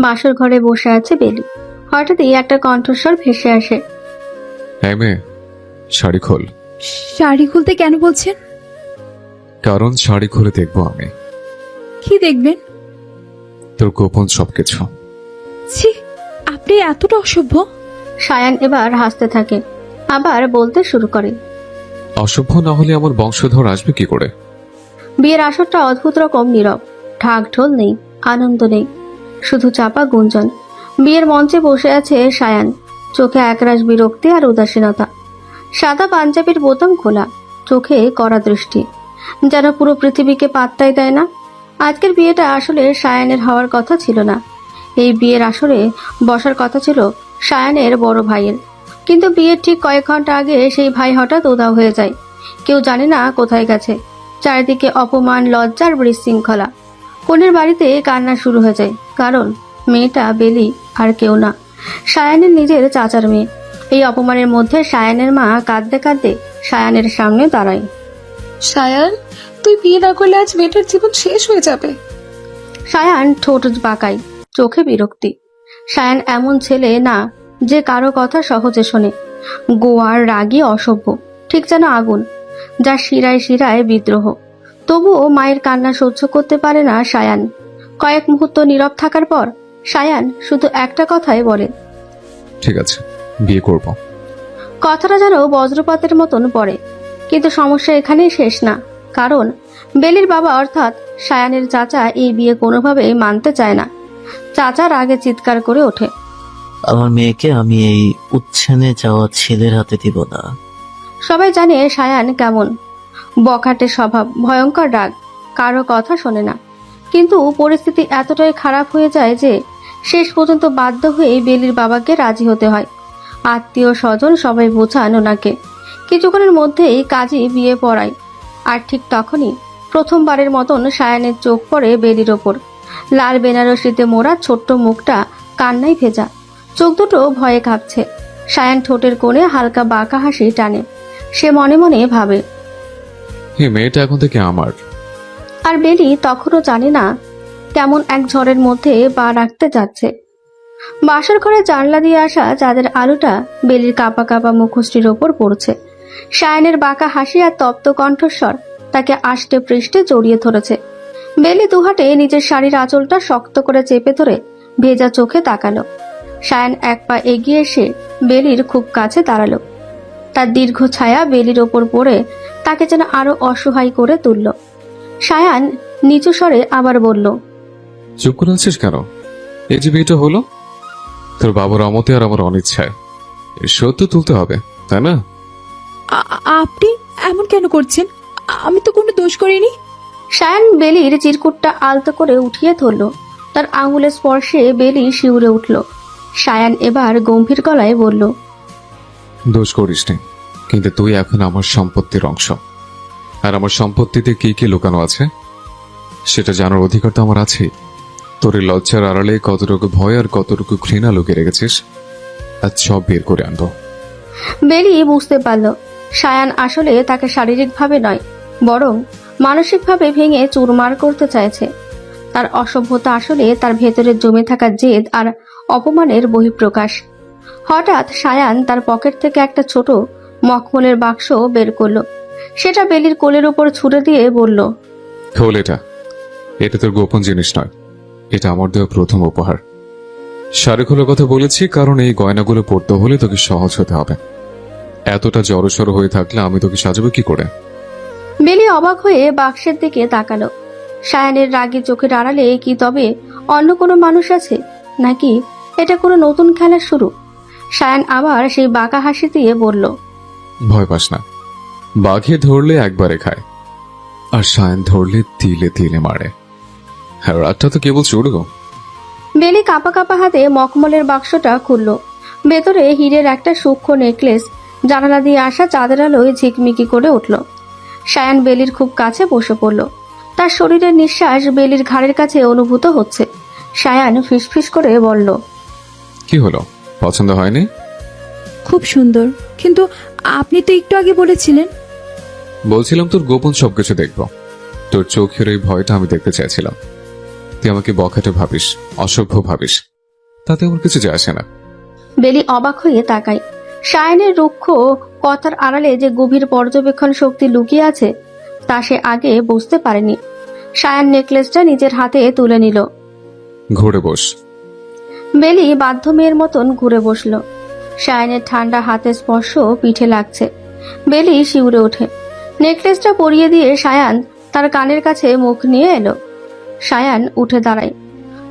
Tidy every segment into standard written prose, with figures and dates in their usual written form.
বাসর ঘরে বসে আছে বেলি। হঠাৎই একটা কণ্ঠস্বর ভেসে আসে। হ্যাঁ মেয়ে, শাড়ি খোল। শাড়ি খুলতে কেন বলছেন? কারণ শাড়ি খুলে দেখবো আমি কি দেখবেন? তোর গোপন সবকিছু। ছি, আপনি এতটা অসভ্য। সায়ান এবার হাসতে থাকে, আবার বলতে শুরু করে। অসভ্য না হলে আমার বংশধর আসবে কি করে? বিয়ের আসরটা অদ্ভুত রকম নীরব। ঢাক ঢোল নেই, আনন্দ নেই, শুধু চাপা গুঞ্জন। বিয়ের মঞ্চে বসে আছে সায়ান, চোখে একরাশ বিরক্তি আর উদাসীনতা। সাদা পাঞ্জাবির বোতাম খোলা, চোখে কড়া দৃষ্টি, যেন পুরো পৃথিবীকে পাত্তাই দেয় না। আজকের বিয়েটা আসলে সায়ানের হওয়ার কথা ছিল না। এই বিয়ের আসরে বসার কথা ছিল সায়ানের বড় ভাইয়ের। কিন্তু বিয়ের ঠিক কয়েক ঘন্টা আগে সেই ভাই হঠাৎ উধাও হয়ে যায়। কেউ জানে না কোথায় গেছে। চারিদিকে অপমান, লজ্জার বিশৃঙ্খলা। কনের বাড়িতে কান্না শুরু হয়ে যায়, কারণ মেয়েটা বেলি আর কেউ না, সায়ানের নিজের চাচার মেয়ে। এই অপমানের মধ্যে সায়ানের মা কাঁদতে কাঁদতে সায়ানের সামনে দাঁড়ায়। সায়ান, তুই বিয়ে না করলে আজ মেয়েটার জীবন শেষ হয়ে যাবে। সায়ান ঠোঁট বাঁকায়, চোখে বিরক্তি। সায়ান এমন ছেলে না যে কারো কথা সহজে শোনে। গোয়ার রাগী, অসভ্য, ঠিক যেন আগুন, যা শিরায় শিরায় বিদ্রোহ। তবুও মায়ের কান্না সহ্য করতে পারে না সায়ান। কয়েক মুহূর্ত নীরব থাকার পর সায়ান শুধু একটা কথাই বলে। ঠিক আছে, বিয়ে করব। কথাটা যেন বজ্রপাতের মতন পড়ে। কিন্তু সমস্যা এখানেই শেষ না, কারণ বেলির বাবা অর্থাৎ সায়ানের চাচা এই বিয়ে কোনোভাবেই মানতে চায় না। চাচা রাগে চিৎকার করে ওঠে। আমার মেয়েকে আমি এই উচ্ছানে যাওয়া ছেলের হাতে দিব না। সবাই জানে সায়ান কেমন, বখাটে স্বভাব, ভয়ঙ্কর রাগ, কারো কথা শোনে না। কিন্তু পরিস্থিতি এতটাই খারাপ হয়ে যায় যে শেষ পর্যন্ত বাধ্য হয়ে বেলির বাবাকে রাজি হতে হয়। আত্মীয় স্বজন সবাই বোঝান ওনাকে। কিছুক্ষণের মধ্যেই কাজী বিয়ে পড়ায়। আর ঠিক তখনই প্রথমবারের মতন সায়ানের চোখ পড়ে বেলির ওপর। লাল বেনারসিতে মোড়া ছোট্ট মুখটা কান্নায় ভেজা, চোখ দুটো ভয়ে কাঁপছে। সায়ান ঠোঁটের কোণে হালকা বাঁকা হাসি টানে। সে মনে মনে ভাবে, এই মেয়েটা এখন থেকে আমার। আর বেলি তখনও জানে না কেমন এক ঝড়ের মধ্যে পা রাখতে যাচ্ছে। বাসার ঘরে জানলা দিয়ে আসা চাঁদের আলোটা বেলির কাঁপা কাঁপা মুখশ্রীর ওপর পড়ছে। সায়ানের বাঁকা হাসি আর তপ্ত কণ্ঠস্বর তাকে আষ্টে পৃষ্ঠে জড়িয়ে ধরেছে। বেলি দুহাটে নিজের শাড়ির আঁচলটা শক্ত করে চেপে ধরে ভেজা চোখে তাকালো। সায়ান এক পা এগিয়ে এসে বেলির খুব কাছে দাঁড়ালো। তার দীর্ঘ ছায়া বেলির ওপর পড়ে তাকে যেন আরো অসহায় করে তুলল। সায়ান নিচু স্বরে আবার বলল, চুপ করে আছিস কেন? এই যে বিয়েটা হলো তোর বাবার অমতে আর আমার অনিচ্ছায়, এর সত্য তুলতে হবে, তাই না? আপনি এমন কেন করছেন? আমি তো কোনো দোষ করিনি। সায়ান বেলির চিরকুটটা আলতো করে উঠিয়ে ধরল। তার আঙুলের স্পর্শে বেলি শিউরে উঠল। সায়ান এবার গম্ভীর গলায় বলল, দোষ করিস নি, কিন্তু তুই এখন আমার সম্পত্তির অংশ। আর আমার সম্পত্তিতে কি কি লুকানো আছে সেটা জানার অধিকার তো আমার আছে। তোর এই লজ্জার আড়ালে কতটুকু ভয় আর কতটুকু ঘৃণা লুকিয়ে রেখেছিস, আজ সব বের করে আনবো। বেলি বুঝতে পারল সায়ান আসলে তাকে শারীরিকভাবে নয়, বরং মানসিকভাবে ভেঙে চুরমার করতে চাইছে। তার অসভ্যতা আসলে তার ভেতরে জমে থাকা জেদ আর অপমানের বহিঃপ্রকাশ। হঠাৎ সায়ান তার পকেট থেকে একটা ছোট মখমলের বাক্স বের করলো। সেটা বেলির কোলের উপর ছুড়ে দিয়ে বলল, খোল এটা। এটা তোর গোপন জিনিস নয়, এটা আমার দেওয়া প্রথম উপহার। শাড়ি খোলার কথা বলেছি কারণ এই গয়নাগুলো পড়তে হলে তোকে সহজ হতে হবে। এতটা জড়সড় হয়ে থাকলে আমি তোকে সাজাবো কি করে? বেলি অবাক হয়ে বাক্সের দিকে তাকালো। সায়ানের রাগী চোখের আড়ালে কি তবে অন্য কোনো মানুষ আছে, নাকি এটা কোনো নতুন খেলার শুরু? সায়ান আবার সেই বাঁকা হাসি দিয়ে বলল, ভয় পাস না, বাঘে ধরলে একবারে খায়, আর সায়ন ধরলে তিলে তিলে মারে। হ্যাঁ, রাতটা তো কেবল চড়বো। বেলি কাঁপা কাঁপা হাতে মখমলের বাক্সটা খুলল। ভেতরে হীরের একটা সূক্ষ্ম নেকলেস জানালা দিয়ে আসা চাঁদের আলোয় ঝিকমিকি করে উঠল। সায়ান বেলির খুব কাছে বসে পড়ল। তার শরীরের নিঃশ্বাস বেলির ঘাড়ের কাছে অনুভূত হচ্ছে। সায়ান ফিসফিস করে বলল, কি হলো, পছন্দ হয়নি? খুব সুন্দর, কিন্তু আপনি তো একটু আগে বলেছিলেন। বলছিলাম তোর গোপন সবকিছু দেখবো। তোর চোখের এই ভয়টা আমি দেখতে চাইছিলাম। তুই আমাকে বখাটে ভাবিস, অসভ্য ভাবিস, তাতে আমার কিছু যায় আসে না। বেলি অবাক হয়ে তাকায়। সায়ানের রুক্ষ কথার আড়ালে যে গভীর পর্যবেক্ষণ শক্তি লুকিয়ে আছে তা সে আগে বুঝতে পারেনি। সায়ান নেকলেসটা নিজের হাতে তুলে নিল। ঘুরে বস। বেলি বাধ্য মেয়ের মতন ঘুরে বসল। সায়ানের ঠান্ডা হাতের স্পর্শ পিঠে লাগছে। বেলি শিউরে ওঠে। নেকলেসটা পরিয়ে দিয়ে সায়ান তার কানের কাছে মুখ নিয়ে এলো। সায়ান উঠে দাঁড়ায়।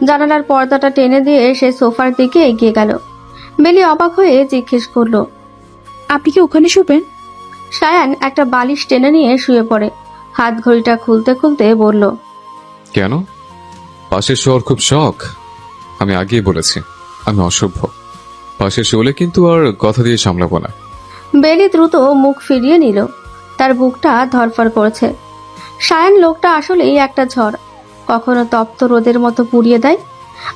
জানালার পর্দাটা টেনে দিয়ে সে সোফার দিকে এগিয়ে গেল। বেলি অবাক হয়ে জিজ্ঞেস করলো, আপনি কি ওখানে শুবেন? সায়ান একটা বালিশ টেনে নিয়ে শুয়ে পড়ে। হাত ঘড়িটা খুলতে খুলতে বলল, কেন? পাশে শোয়ার খুব শখ? আমি আগেই বলেছি আমি অসভ্য। পাশে শুলে কিন্তু আর কথা দিয়ে সামলাবো না। বেলি দ্রুত মুখ ফিরিয়ে নিল। তার বুকটা ধরফড় করেছে। সায়ান লোকটা আসলেই একটা ঝড়। কখনো তপ্ত রোদের মতো পুড়িয়ে দেয়,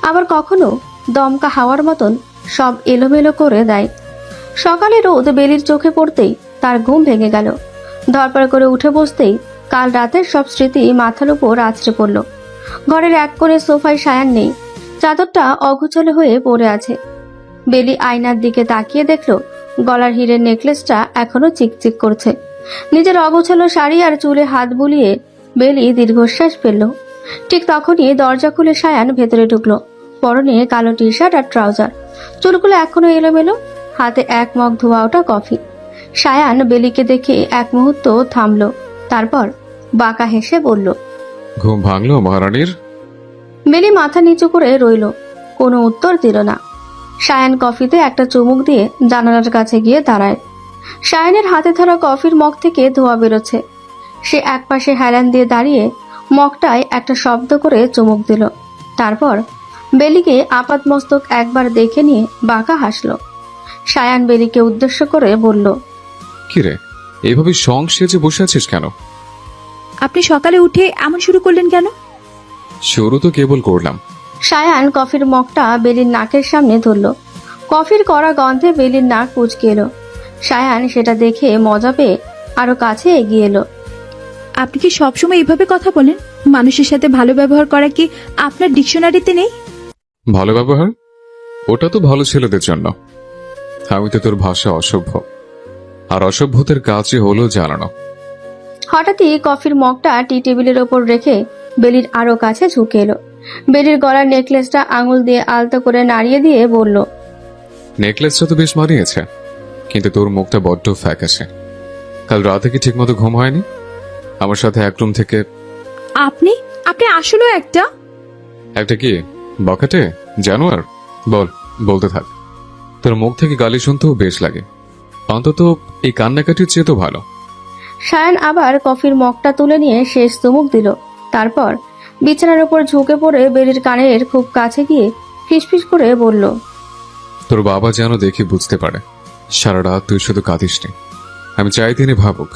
আবার কখনো দমকা হাওয়ার মতন সব এলোমেলো করে দেয়। সকালে রোদ বেলির চোখে পড়তেই তার ঘুম ভেঙে গেল। ধরপড় করে উঠে বসতেই কাল রাতের সব স্মৃতি মাথার উপর আছড়ে পড়ল। ঘরের এক কোণে সোফায় সায়ান নেই, চাদরটা অগোছালো হয়ে পড়ে আছে। বেলি আয়নার দিকে তাকিয়ে দেখল গলার হীরের নেকলেসটা এখনো চিকচিক করছে। নিজের অগোছালো শাড়ি আর চুলে হাত বুলিয়ে বেলি দীর্ঘশ্বাস ফেলল। ঠিক তখনই দরজা খুলে সায়ান ভেতরে ঢুকলো। পরনে কালো টি শার্ট আর ট্রাউজার, চুলগুলো এখনো এলোমেলো, হাতে এক মগ ধোয়া ওঠা কফি। সায়ান বেলিকে দেখে এক মুহূর্ত থামলো, তারপর বাঁকা হেসে বলল, ঘুম ভাঙলো মহারানীর? বেলি মাথা নিচু করে রইল, কোনো উত্তর দিল না। সায়ান কফিতে একটা চুমুক দিয়ে জানালার কাছে গিয়ে দাঁড়ায়। সায়ানের হাতে ধরা কফির মগ থেকে ধোঁয়া বেরোচ্ছে। সে একপাশে হেলান দিয়ে দাঁড়িয়ে মগটায় একটা শব্দ করে চুমুক দিল। তারপর বেলিকে আপাতমস্তক একবার দেখে নিয়ে বাঁকা হাসল। সায়ান বেলিকে উদ্দেশ্য করে বলল, কিরে, এইভাবে সং সেজে বসে আছিস কেন? আপনি সকালে উঠে এমন শুরু করলেন কেন? শুরু তো কেবল করলাম। সায়ান কফির মগটা বেলির নাকের সামনে ধরল। কফির কড়া গন্ধে বেলির নাক কুঁচকে এলো। সায়ান সেটা দেখে মজা পেয়ে আরো কাছে এগিয়ে এলো। আপনি কি সবসময় এইভাবে কথা বলেন? মানুষের সাথে ভালো ব্যবহার করা কি আপনার ডিকশনারিতে নেই? ভালো ব্যবহার? ওটা তো ভালো ছেলেদের জন্য। আমি তো তোর ভাষা অসভ্য, আর অসভ্যতার কাজই হলো জ্বালানো। হঠাৎই কফির মগটা টি টেবিলের ওপর রেখে বেলির আরো কাছে ঝুঁকে এলো। বেলির গলার নেকলেসটা আঙুল দিয়ে আলতো করে নাড়িয়ে দিয়ে বলল, নেকলেসটা তো বেশ মানিয়েছে, কিন্তু তোর মুখটা বড্ড ফ্যাকাশে। কাল রাতে কি ঠিকমতো ঘুম হয়নি? আমার সাথে এক রুম থেকে আপনি আপনি আসলেও একটা কি বখাটে জানোয়ার? বল, বলতে থাক। তোর মুখ থেকে গালি শুনতেও বেশ লাগে, অন্তত এই কান্নাকাটির চেয়ে তো ভালো। সায়ান আবার কফির মগটা তুলে নিয়ে শেষ চুমুক দিল। তারপর বিছানার উপর ঝুঁকে পড়ে বেলির কানের খুব কাছে গিয়ে ফিসফিস করে বলল, তোর বাবা যেন দেখে বুঝতে পারে সারা রাত তুই শুধু কাঁদিসনি। আমি চাই তিনি ভাবুক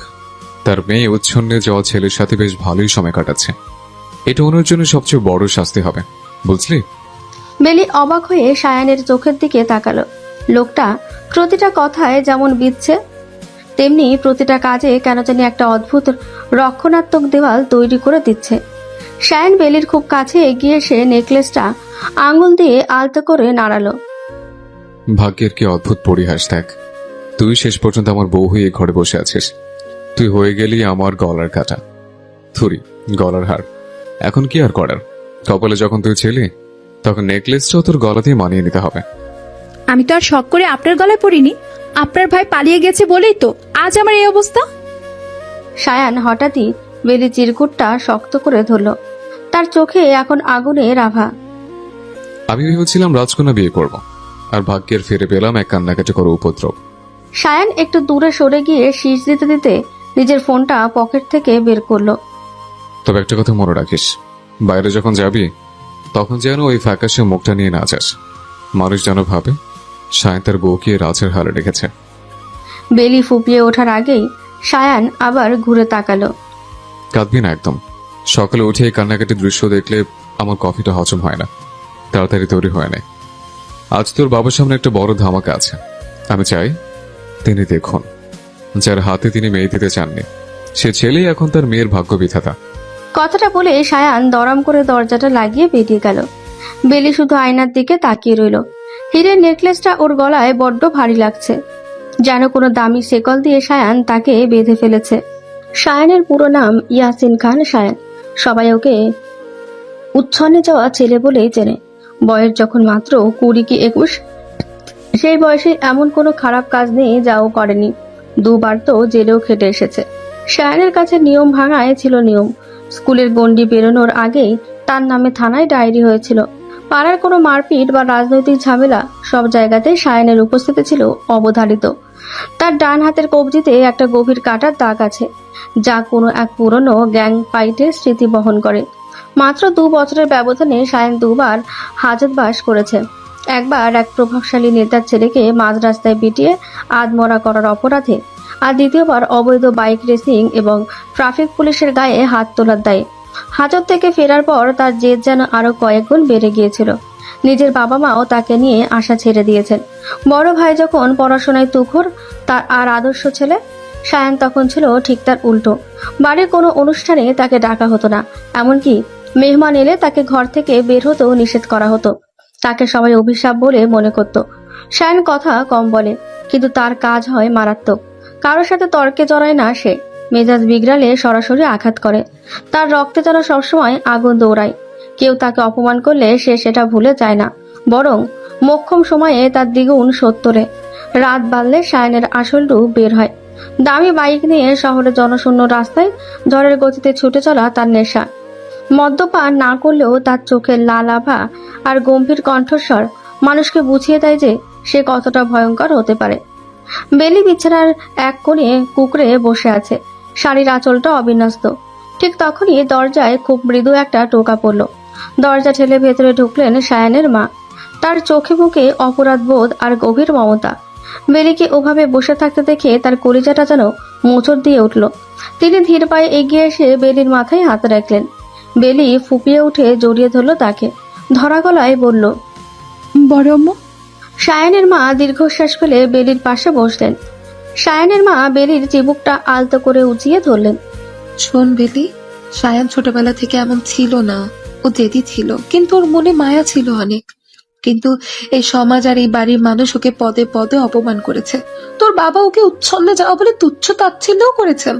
তার মেয়ে উচ্ছন্নে যাওয়া ছেলের সাথে বেশ ভালোই সময় কাটাচ্ছে। এটা ওনার জন্য সবচেয়ে বড় শাস্তি হবে, বুঝলি? বেলি অবাক হয়ে সায়ানের চোখের দিকে তাকালো। লোকটা প্রতিটা কথায় যেমন বিচ্ছে, তেমনি প্রতিটা কাজে কেন জানি একটা অদ্ভুত রক্ষণাত্মক দেওয়াল তৈরি করে দিচ্ছে। সায়ান বেলির খুব কাছে এগিয়ে এসে নেকলেসটা আঙুল দিয়ে আলতো করে নাড়ালো। ভাগ্যের কি অদ্ভুত পরিহাস দেখ, তুই শেষ পর্যন্ত আমার বউ হয়ে ঘরে বসে আছিস। তুই হয়ে গেলি আমার গলার কাটা, থুরি, গলার হার। এখন কি আর করার? কপালে যখন তুই ছিলি তখন নেকলেসটাও তোর গলা দিয়ে মানিয়ে নিতে হবে। আমি তো আর শখ করে আপনার গলায় পড়িনি। আপনার ভাই পালিয়ে গেছে বলেই তো আজ আমার এই অবস্থা। সায়ান হঠাৎই বেলি চিরকুটটা শক্ত করে ধরল। তার চোখে এখন আগুনের আভা। আমি ভেবেছিলাম রাজকন্যা বিয়ে করব, আর ভাগ্যের ফিরে পেলাম এক কান্নাকাটি করে উপদ্রব। সায়ান একটু দূরে সরে গিয়ে শীষ দিতে দিতে নিজের ফোনটা পকেট থেকে বের করলো। তবে একটা কথা মনে রাখিস, বাইরে যখন যাবি তখন যেন ওই ফ্যাকাশে মুখটা নিয়ে না যাস। মানুষ যেন ভাবে সায়ান তার বউকে রাজের হালে রেখেছে। বেলি ফুপিয়ে ওঠার আগেই সায়ান আবার ঘুরে তাকালো। কাঁদবি না একদম। সকালে উঠে এই কান্নাকাটির দৃশ্য দেখলে আমার কফিটা হজম হয় না, তাড়াতাড়ি তৈরি হয় না। আজ তোর বাবার সামনে একটা বড় ধামাকা আছে। আমি চাই তিনি দেখুন, যার হাতে তিনি মেয়ে দিতে চাননি সে ছেলেই এখন তার মেয়ের ভাগ্য বিধাতা। কথাটা বলে সায়ান দরাম করে দরজাটা লাগিয়ে বেরিয়ে গেল। বেলি শুধু আয়নার দিকে তাকিয়ে রইল। হীরের নেকলেসটা ওর গলায় বড্ড ভারী লাগছে, যেন কোনো দামি শেকল দিয়ে সায়ান তাকে বেঁধে ফেলেছে। সায়ানের পুরো নাম ইয়াসিন খান সায়ান। সবাই ওকে উচ্ছন্নে যাওয়া ছেলে বলেই চেনে। বয়স যখন মাত্র 20 কি 21, সেই বয়সে এমন কোনো খারাপ কাজ নেই যা ও করেনি। 2 বার তো জেলেও খেটে এসেছে। সায়ানের কাছে নিয়ম ভাঙায় ছিল নিয়ম। স্কুলের গণ্ডি বেরোনোর আগেই তার নামে থানায় ডায়েরি হয়েছিল। পাড়ার কোনো মারপিট বা রাজনৈতিক ঝামেলা, সব জায়গাতেই সায়ানের উপস্থিতি ছিল অবধারিত। তার ডান হাতের কবজিতে একটা গভীর কাটার দাগ আছে, যা কোনো এক পুরনো গ্যাং ফাইটের স্মৃতি বহন করে। মাত্র 2 বছরের ব্যবধানে সায়ান 2 বার হাজতবাস করেছে। একবার এক প্রভাবশালী নেতার ছেলেকে মাঝ রাস্তায় পিটিয়ে আধমরা করার অপরাধে, আর দ্বিতীয়বার অবৈধ বাইক রেসিং এবং ট্রাফিক পুলিশের গায়ে হাত তোলার দায়ে। হাজত থেকে ফেরার পর তার জেদ যেন আরো কয়েক গুণ বেড়ে গিয়েছিল। নিজের বাবা মাও তাকে নিয়ে আশা ছেড়ে দিয়েছেন। বড় ভাই যখন পড়াশোনায় তুখর, তার আর আদর্শ ছেলে সায়ান তখন ছিল ঠিক তার উল্টো। বাড়ির কোনো অনুষ্ঠানে তাকে ডাকা হতো না, এমনকি মেহমান এলে তাকে ঘর থেকে বের হতেও নিষেধ করা হতো। তাকে সবাই অভিশাপ বলে মনে করত। সায়ান কথা কম বলে, কিন্তু তার কাজ হয় মারাত্মক। কারোর সাথে তর্কে জড়ায় না সে। মেজাজ বিগড়ালে সরাসরি আঘাত করে। তার রক্তে যেন সবসময় আগুন দৌড়ায়। কেউ তাকে অপমান করলে সে সেটা ভুলে যায় না, বরং মোক্ষম সময়ে তার দ্বিগুণ সত্তরে। রাত বাড়লে সায়ানের আসল রূপ বের হয়। দামি বাইক নিয়ে শহরের জনশূন্য রাস্তায় ঝড়ের গতিতে ছুটে চলা তার নেশা। মদ্যপান না করলেও তার চোখের লাল আভা আর গম্ভীর কণ্ঠস্বর মানুষকে বুঝিয়ে দেয় যে সে কতটা ভয়ঙ্কর হতে পারে। বেলি বিছানার এক কোণে কুকড়ে বসে আছে, শাড়ির আঁচলটা অবিন্যস্ত। ঠিক তখনই দরজায় খুব মৃদু একটা টোকা পড়ল। দরজা ঠেলে ভেতরে ঢুকলেন সায়ানের মা। তার চোখে মুখে অপরাধ বোধ আর গভীর মমতা। বেলিকে ওভাবে বসে থাকতে দেখে তার কলিজাটা যেন মোচড় দিয়ে উঠল। তিনি ধীর পায়ে এগিয়ে এসে বেলির মাথায় হাত রাখলেন। বেলি ফুপিয়ে উঠে জড়িয়ে ধরল তাকে, ধরা গলায় বলল, বড় আম্মু। সায়ানের মা দীর্ঘশ্বাস ফেলে বেলির পাশে বসলেন। সায়ানের মা বেলির চিবুকটা আলতো করে উঁচিয়ে ধরলেন। শোন বেলি, সায়ান ছোটবেলা থেকে এমন ছিল না। ও জেদি ছিল, কিন্তু ওর মনে মায়া ছিল অনেক। কিন্তু এই সমাজ আর এই বাড়ির মানুষ ওকে পদে পদে অপমান করেছে। তোর বাবা ওকে উচ্ছন্নে যাওয়া বলে তুচ্ছ তাচ্ছিল্যও করেছেন।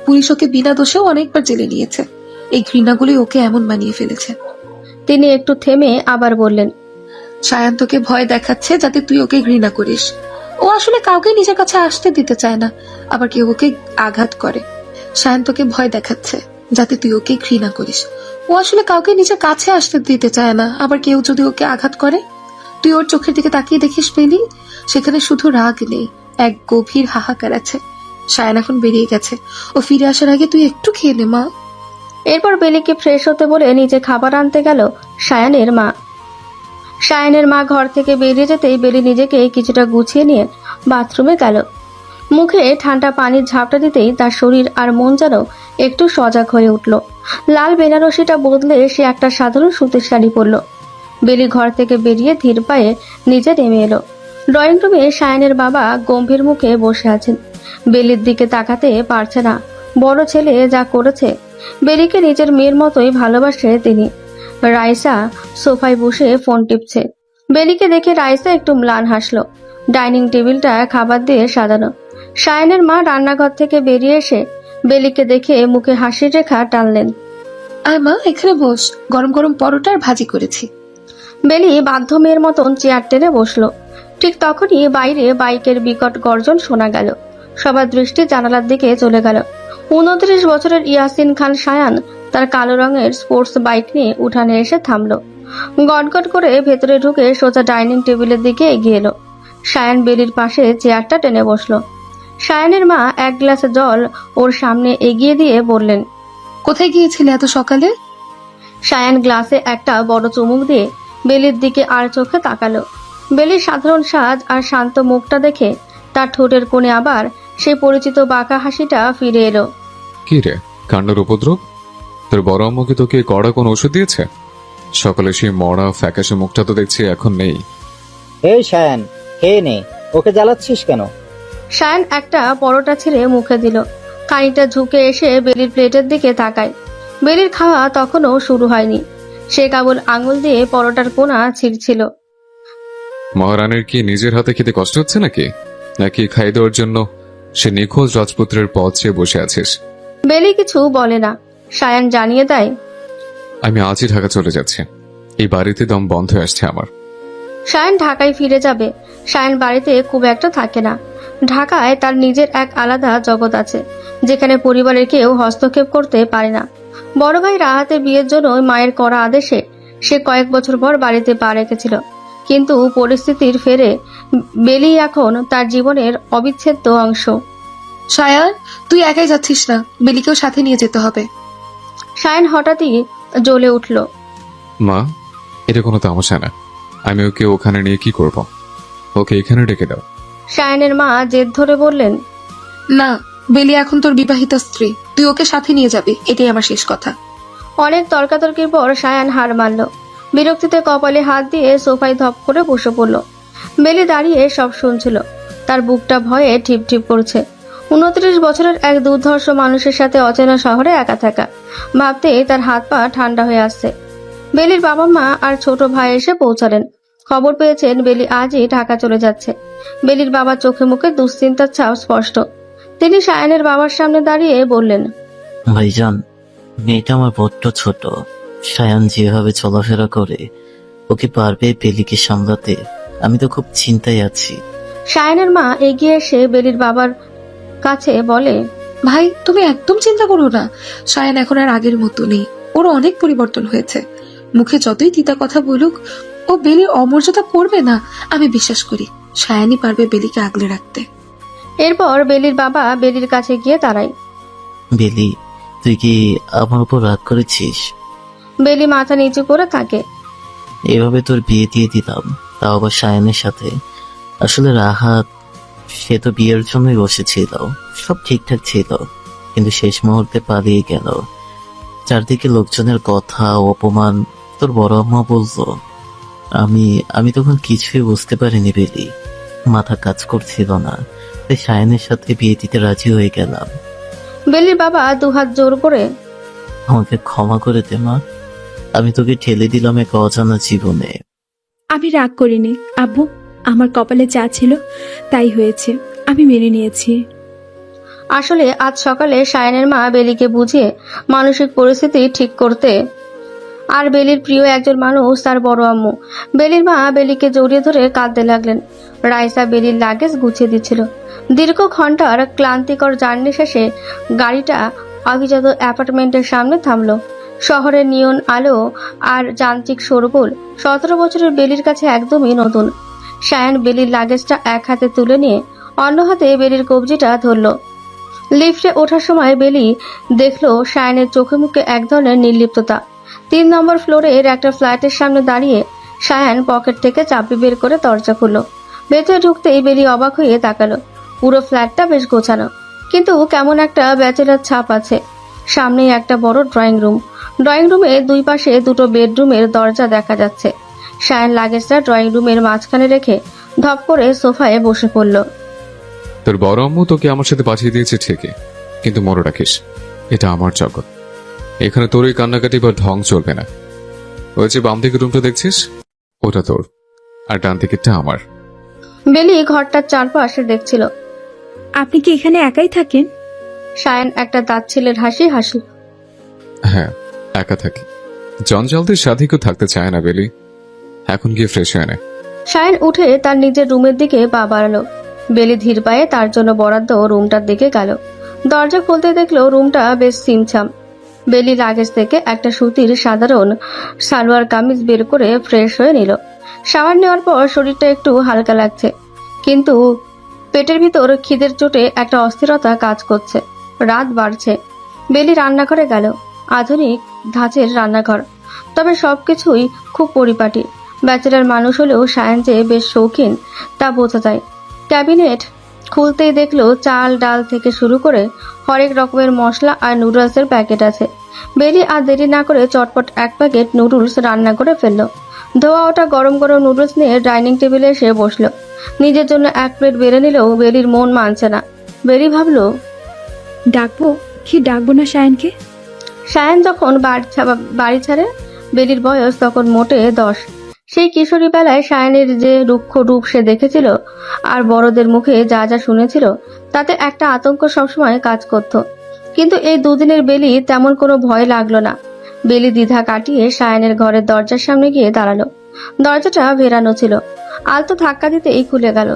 পুলিশ ওকে বিনা দোষেও অনেকবার জেলে নিয়েছে। এই ঘৃণাগুলি ওকে এমন বানিয়ে ফেলেছে। তিনি একটু থেমে আবার বললেন, সায়ান তোকে ভয় দেখাচ্ছে যাতে তুই ওকে ঘৃণা করিস। ও আসলে কাউকে নিজের কাছে আসতে দিতে চায় না, আবার কেউ ওকে আঘাত করে। সায়ান তোকে ভয় দেখাচ্ছে যাতে তুই ওকে ঘৃণা করিস। ও আসলে কাউকে নিজের কাছে আসতে দিতে চায় না, আবার কেউ যদি ওকে আঘাত করে। তুই ওর চোখের দিকে তাকিয়ে দেখিস পেলি, সেখানে শুধু রাগ নেই, এক গভীর হাহাকার আছে। সায়ান এখন বেরিয়ে গেছে, ও ফিরে আসার আগে তুই একটু খেয়ে নে মা। এরপর বেলিকে ফ্রেশ হতে বলে নিচে খাবার আনতে গেল সায়ানের মা। সায়ানের মা ঘর থেকে বেরিয়ে যেতেই বেলি নিজেকে কিছুটা গুছিয়ে নিয়ে বাথরুমে গেল। মুখে ঠান্ডা পানির ঝাপটা দিতেই তার শরীর আর মন যেন একটু সজাগ হয়ে উঠল। লাল বেনারসিটা বদলে সে একটা সাধারণ সুতির শাড়ি পরল। বেলি ঘর থেকে বেরিয়ে ধীর পায়ে নিচে নেমে এলো। ড্রয়িং রুমে সায়ানের বাবা গম্ভীর মুখে বসে আছেন। বেলির দিকে তাকাতে পারছে না। বড় ছেলে যা করেছে, বেলিকে নিজের মেয়ের মতোই ভালোবাসে তিনি। রাইসা সোফায় বসে ফোন টিপছে। বেলিকে দেখে রাইসা একটু ম্লান হাসলো। ডাইনিং টেবিলটা খাবার দিয়ে সাজানো। সায়ানের মা রান্নাঘর থেকে বেরিয়ে এসে বেলিকে দেখে মুখে হাসির রেখা টানলেন। আয় মা, এখানে বস, গরম গরম পরোটা আর ভাজি করেছি। বেলি বাধ্য মেয়ের মতন চেয়ার টেনে বসলো। ঠিক তখনই বাইরে বাইকের বিকট গর্জন শোনা গেল। সবার দৃষ্টি জানালার দিকে চলে গেল। 29 বছরের ইয়াসিন খান সায়ান তার কালো রঙের স্পোর্টস বাইক নিয়ে উঠানে এসে থামলো। গটগট করে ভেতরে ঢুকে সোজা ডাইনিং টেবিলের দিকে এগিয়ে এলো। সায়ান বেলির পাশে চেয়ারটা টেনে বসলো। সায়ানের মা এক গ্লাস জল ওর সামনে এগিয়ে দিয়ে বললেন, কোথায় গিয়েছিলে এত সকালে? সায়ান গ্লাসে একটা বড় চুমুক দিয়ে বেলির দিকে আর চোখে তাকালো। বেলির সাধারণ সাজ আর শান্ত মুখটা দেখে তার ঠোঁটের কোণে আবার সেই পরিচিত বাঁকা হাসিটা ফিরে এলো। কি রে, কান্নার উপদ্রব? তোর বড় আম্মু কি তোকে কড়া কোন ওষুধ দিয়েছে? সকালে সেই মরা ফ্যাকাশে মুখটা তো দেখছি এখন নেই। এই সায়ান, খেয়ে নে, ওকে জ্বালাচ্ছিস কেন? সায়ান একটা পরোটা ছেড়ে মুখে দিল। খানিকটা ঝুঁকে এসে বেলির প্লেটের দিকে তাকায়। বেলির খাওয়া তখনও শুরু হয়নি। সে কেবল আঙুল দিয়ে পরোটার কোনা ছিঁড়ছিল। মহারানীর কি নিজের হাতে খেতে কষ্ট হচ্ছে নাকি খাই দেওয়ার জন্য সে নিখোঁজ রাজপুত্রের পথ চেয়ে বসে আছিস? বেলি কিছু বলে না। সায়ান জানিয়ে দেয়, আমি আজই ঢাকা চলে যাচ্ছি। এই বাড়িতে দম বন্ধ হয়ে আসছে আমার। সায়ান ঢাকায় ফিরে যাবে। সায়ান বাড়িতে খুব একটা থাকে না। ঢাকায় তার নিজের এক আলাদা জগৎ আছে, যেখানে পরিবারের কেউ হস্তক্ষেপ করতে পারে না। বড় ভাই রাহাতের বিয়ের জন্য মায়ের করা আদেশে সে কয়েক বছর পর বাড়িতে পা রেখেছিল, কিন্তু পরিস্থিতির ফেরে বেলি এখন তার জীবনের অবিচ্ছেদ্য অংশ। সায়ান, তুই একাই যাচ্ছিস না, বেলিকেও সাথে নিয়ে যেতে হবে। সায়ান হঠাৎই জ্বলে উঠল। মা, এটা কোনো তামাশা না। আমি ওকে ওখানে নিয়ে কি করব? ওকে এখানে ডেকে দাও। সায়ানের মা জেদ ধরে বললেন, না, বেলি এখন তোর বিবাহিতা স্ত্রী, তুই ওকে সাথে নিয়ে যাবি, এটাই আমার শেষ কথা। অনেক তর্কাতর্কির পর সায়ান হার মানল। বিরক্তিতে কপালে হাত দিয়ে সোফায় ধপ করে বসে পড়ল। বেলি দাঁড়িয়ে সব শুনছিল। তার বুকটা ভয়ে ঠিপ ঠিপ করছে। 29 বছরের এক দুর্ধর্ষ মানুষের সাথে অচেনা শহরে একা থাকা ভাবতে তার হাত পা ঠান্ডা হয়ে আসছে। বেলির বাবা মা আর ছোট ভাই এসে পৌঁছালেন। খবর পেয়েছেন বেলি আজই ঢাকা চলে যাচ্ছে। বেলির বাবার চোখে মুখে দুশ্চিন্তার ছাপ স্পষ্ট। তিনি সায়ানের বাবার সামনে দাঁড়িয়ে বললেন, ভাইজান, মেয়েটা আমার বড্ড ছোট। সায়ান যেভাবে চলাফেরা করে, ওকে পারবে বেলিকে সামলাতে? আমি তো খুব চিন্তায় আছি। সায়ানের মা এগিয়ে এসে বেলির বাবার কাছে বলে, ভাই, তুমি একদম চিন্তা করো না। সায়ান এখন আর আগের মতো নেই, ওর অনেক পরিবর্তন হয়েছে। মুখে যতই তিতা কথা বলুক, ও বেলির অমর্যাদা করবে না। আমি বিশ্বাস করি সায়ানই পারবে বেলিকে আগলে রাখতে। এরপর বেলির বাবা বেলির কাছে গিয়ে দাঁড়ায়। বেলি, তুই কি আমার উপর রাগ করেছিস? বেলি মাথা নিচু করে থাকে। এভাবে তোর বিয়ে দিয়ে দিলাম, তাও আবার সায়ানের সাথে। আসলে রাহাত, সে তো বিয়ের জন্যই বসেছিল, সব ঠিকঠাক ছিল, কিন্তু শেষ মুহূর্তে পালিয়ে গেল। চারদিকে লোকজনের কথা, অপমান। তোর বড় আম্মা বললো। আমি তখন কিছুই বুঝতে পারিনি বেলি, মাথা কাজ করছিল না, তাই সায়ানের সাথে বিয়ে দিতে রাজি হয়ে গেলাম। বেলির বাবা দুহাত জোর করে, আমাকে ক্ষমা করে দে মা, আমি তোকে ঠেলে দিলাম এক অজানা জীবনে। আমি রাগ করিনি আব্বু, আমার কপালে যা ছিল তাই হয়েছে, আমি মেনে নিয়েছি। আসলে আজ সকালে সায়ানের মা বেলিকে বুঝিয়ে মানসিক পরিস্থিতি ঠিক করতে, আর বেলির প্রিয় একজন মানুষ তার বড় আম্মু। বেলির মা বেলিকে জড়িয়ে ধরে কাঁদতে লাগলেন। রাইসা বেলির লাগেজ গুছিয়ে দিচ্ছিল। দীর্ঘ ঘন্টার ক্লান্তিকর জার্নি শেষে গাড়িটা অভিজাত অ্যাপার্টমেন্টের সামনে থামলো। শহরের নিয়ন আলো আর যান্ত্রিক শোরগোল 17 বছরের বেলির কাছে একদমই নতুন। সায়ান বেলির লাগেজটা এক হাতে তুলে নিয়ে অন্য হাতে বেলির কবজিটা ধরল। লিফটে ওঠার সময় বেলি দেখলো সায়ানের চোখে মুখে এক ধরনের নির্লিপ্ততা। 3 নম্বর ফ্লোরের একটা ফ্ল্যাটের সামনে দাঁড়িয়ে সায়ান পকেট থেকে চাবি বের করে দরজা খুলল। ভেতরে ঢুকতেই বেলি অবাক হয়ে তাকালো। পুরো ফ্ল্যাটটা বেশ গোছানো, কিন্তু কেমন একটা ব্যাচেলার ছাপ আছে। সামনেই একটা বড় ড্রয়িং রুম। ড্রয়িং রুমে দুই পাশে দুটো বেডরুমের দরজা দেখা যাচ্ছে। সায়ান লাগেজটা ড্রয়িং রুমের মাঝখানে রেখে ধপ করে সোফায় বসে পড়ল। তোর বড় আম্মু তোকে আমার সাথে পাঠিয়ে দিয়েছে ঠিকই, কিন্তু মনে রাখিস, এটা আমার জগৎ। এখানে তোর ওই কান্নাকাটি বা ঢং চলবে না। ওই যে বাম দিকে রুমটা দেখছিস, ওটা তোর, আর ডান দিকেরটা আমার। বেলি ঘরটার চারপাশে দেখছিল। আপনি কি এখানে একাই থাকেন? সায়ান একটা দাঁত ছেলের হাসি হাসি। হ্যাঁ, একা থাকি। জঞ্জালদের সাথে কেউ থাকতে চায় না বেলি। এখন গিয়ে ফ্রেশ হয়ে নে। সায়ান উঠে তার নিজের রুমের দিকে পা বাড়ালো। বেলি ধীর পায়ে তার জন্য বরাদ্দ রুমটার দিকে গেল। দরজা খুলতে দেখলো রুমটা বেশ ছিমছাম। বেলি লাগেজ থেকে একটা সুতির সাধারণ সালোয়ার কামিজ বের করে ফ্রেশ হয়ে নিল। শাওয়ার নেওয়ার পর শরীরটা একটু হালকা লাগছে, কিন্তু পেটের ভিতর খিদের চোটে একটা অস্থিরতা কাজ করছে। রাত বাড়ছে। বেলি রান্নাঘরে গেল। আধুনিক ধাঁচের রান্নাঘর, তবে সবকিছুই খুব পরিপাটি। ব্যাচেলার মানুষ হলেও সায়ান যে বেশ শৌখিন তা বোঝা যায়। ক্যাবিনেট খুলতেই দেখলো চাল ডাল থেকে শুরু করে হরেক রকমের মশলা আর নুডলসের প্যাকেট আছে। বেলি আর দেরি না করে চটপট এক প্যাকেট নুডলস রান্না করে ফেললো। ধোয়া ওটা গরম গরম নুডলস নিয়ে ডাইনিং টেবিলে এসে বসলো। নিজের জন্য এক প্লেট বেড়ে নিলেও বেলির মন মানছে না। বেলি ভাবলো, ডাকবো কি ডাকবো না সায়ানকে? সায়ান যখন বাড়ি ছাড়ে বেলির বয়স তখন মোটে 10। সেই কিশোরী বেলায় সায়ানের যে রুক্ষ রূপ সে দেখেছিল আর বড়দের মুখে যা যা শুনেছিল, তাতে একটা আতঙ্ক সবসময় কাজ করত। কিন্তু এই দুদিনের বেলি তেমন কোনো ভয় লাগলো না। বেলি দ্বিধা কাটিয়ে সায়ানের ঘরের দরজার সামনে গিয়ে দাঁড়ালো। দরজাটা ভেরানো ছিল। আলতো ধাক্কা দিতেই খুলে গেল।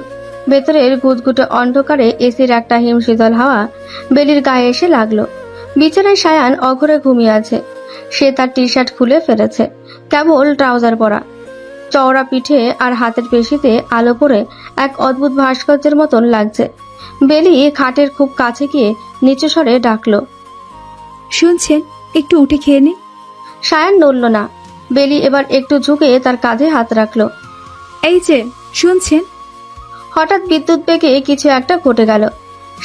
ভেতরের গুদগুটে অন্ধকারে এসির একটা হিমশীতল হাওয়া বেলির গায়ে এসে লাগলো। বিছানায় সায়ান অঘরে ঘুমিয়ে আছে। সে তার টি শার্ট খুলে ফেলেছে, কেবল ট্রাউজার পরা। চওড়া পিঠে আর হাতের পেশিতে আলো পড়ে এক অদ্ভুত ভাস্কর্যের মতন লাগছে। বেলি খাটের খুব কাছে গিয়ে নিচু স্বরে ডাকলো। শুনছেন? একটু উঠে খেয়ে নিন। সায়ান নড়ল না। বেলি এবার একটু ঝুঁকে তার কাঁধে হাত রাখলো। এই যে, শুনছেন? হঠাৎ বিদ্যুৎ বেগে কিছু একটা ঘটে গেল।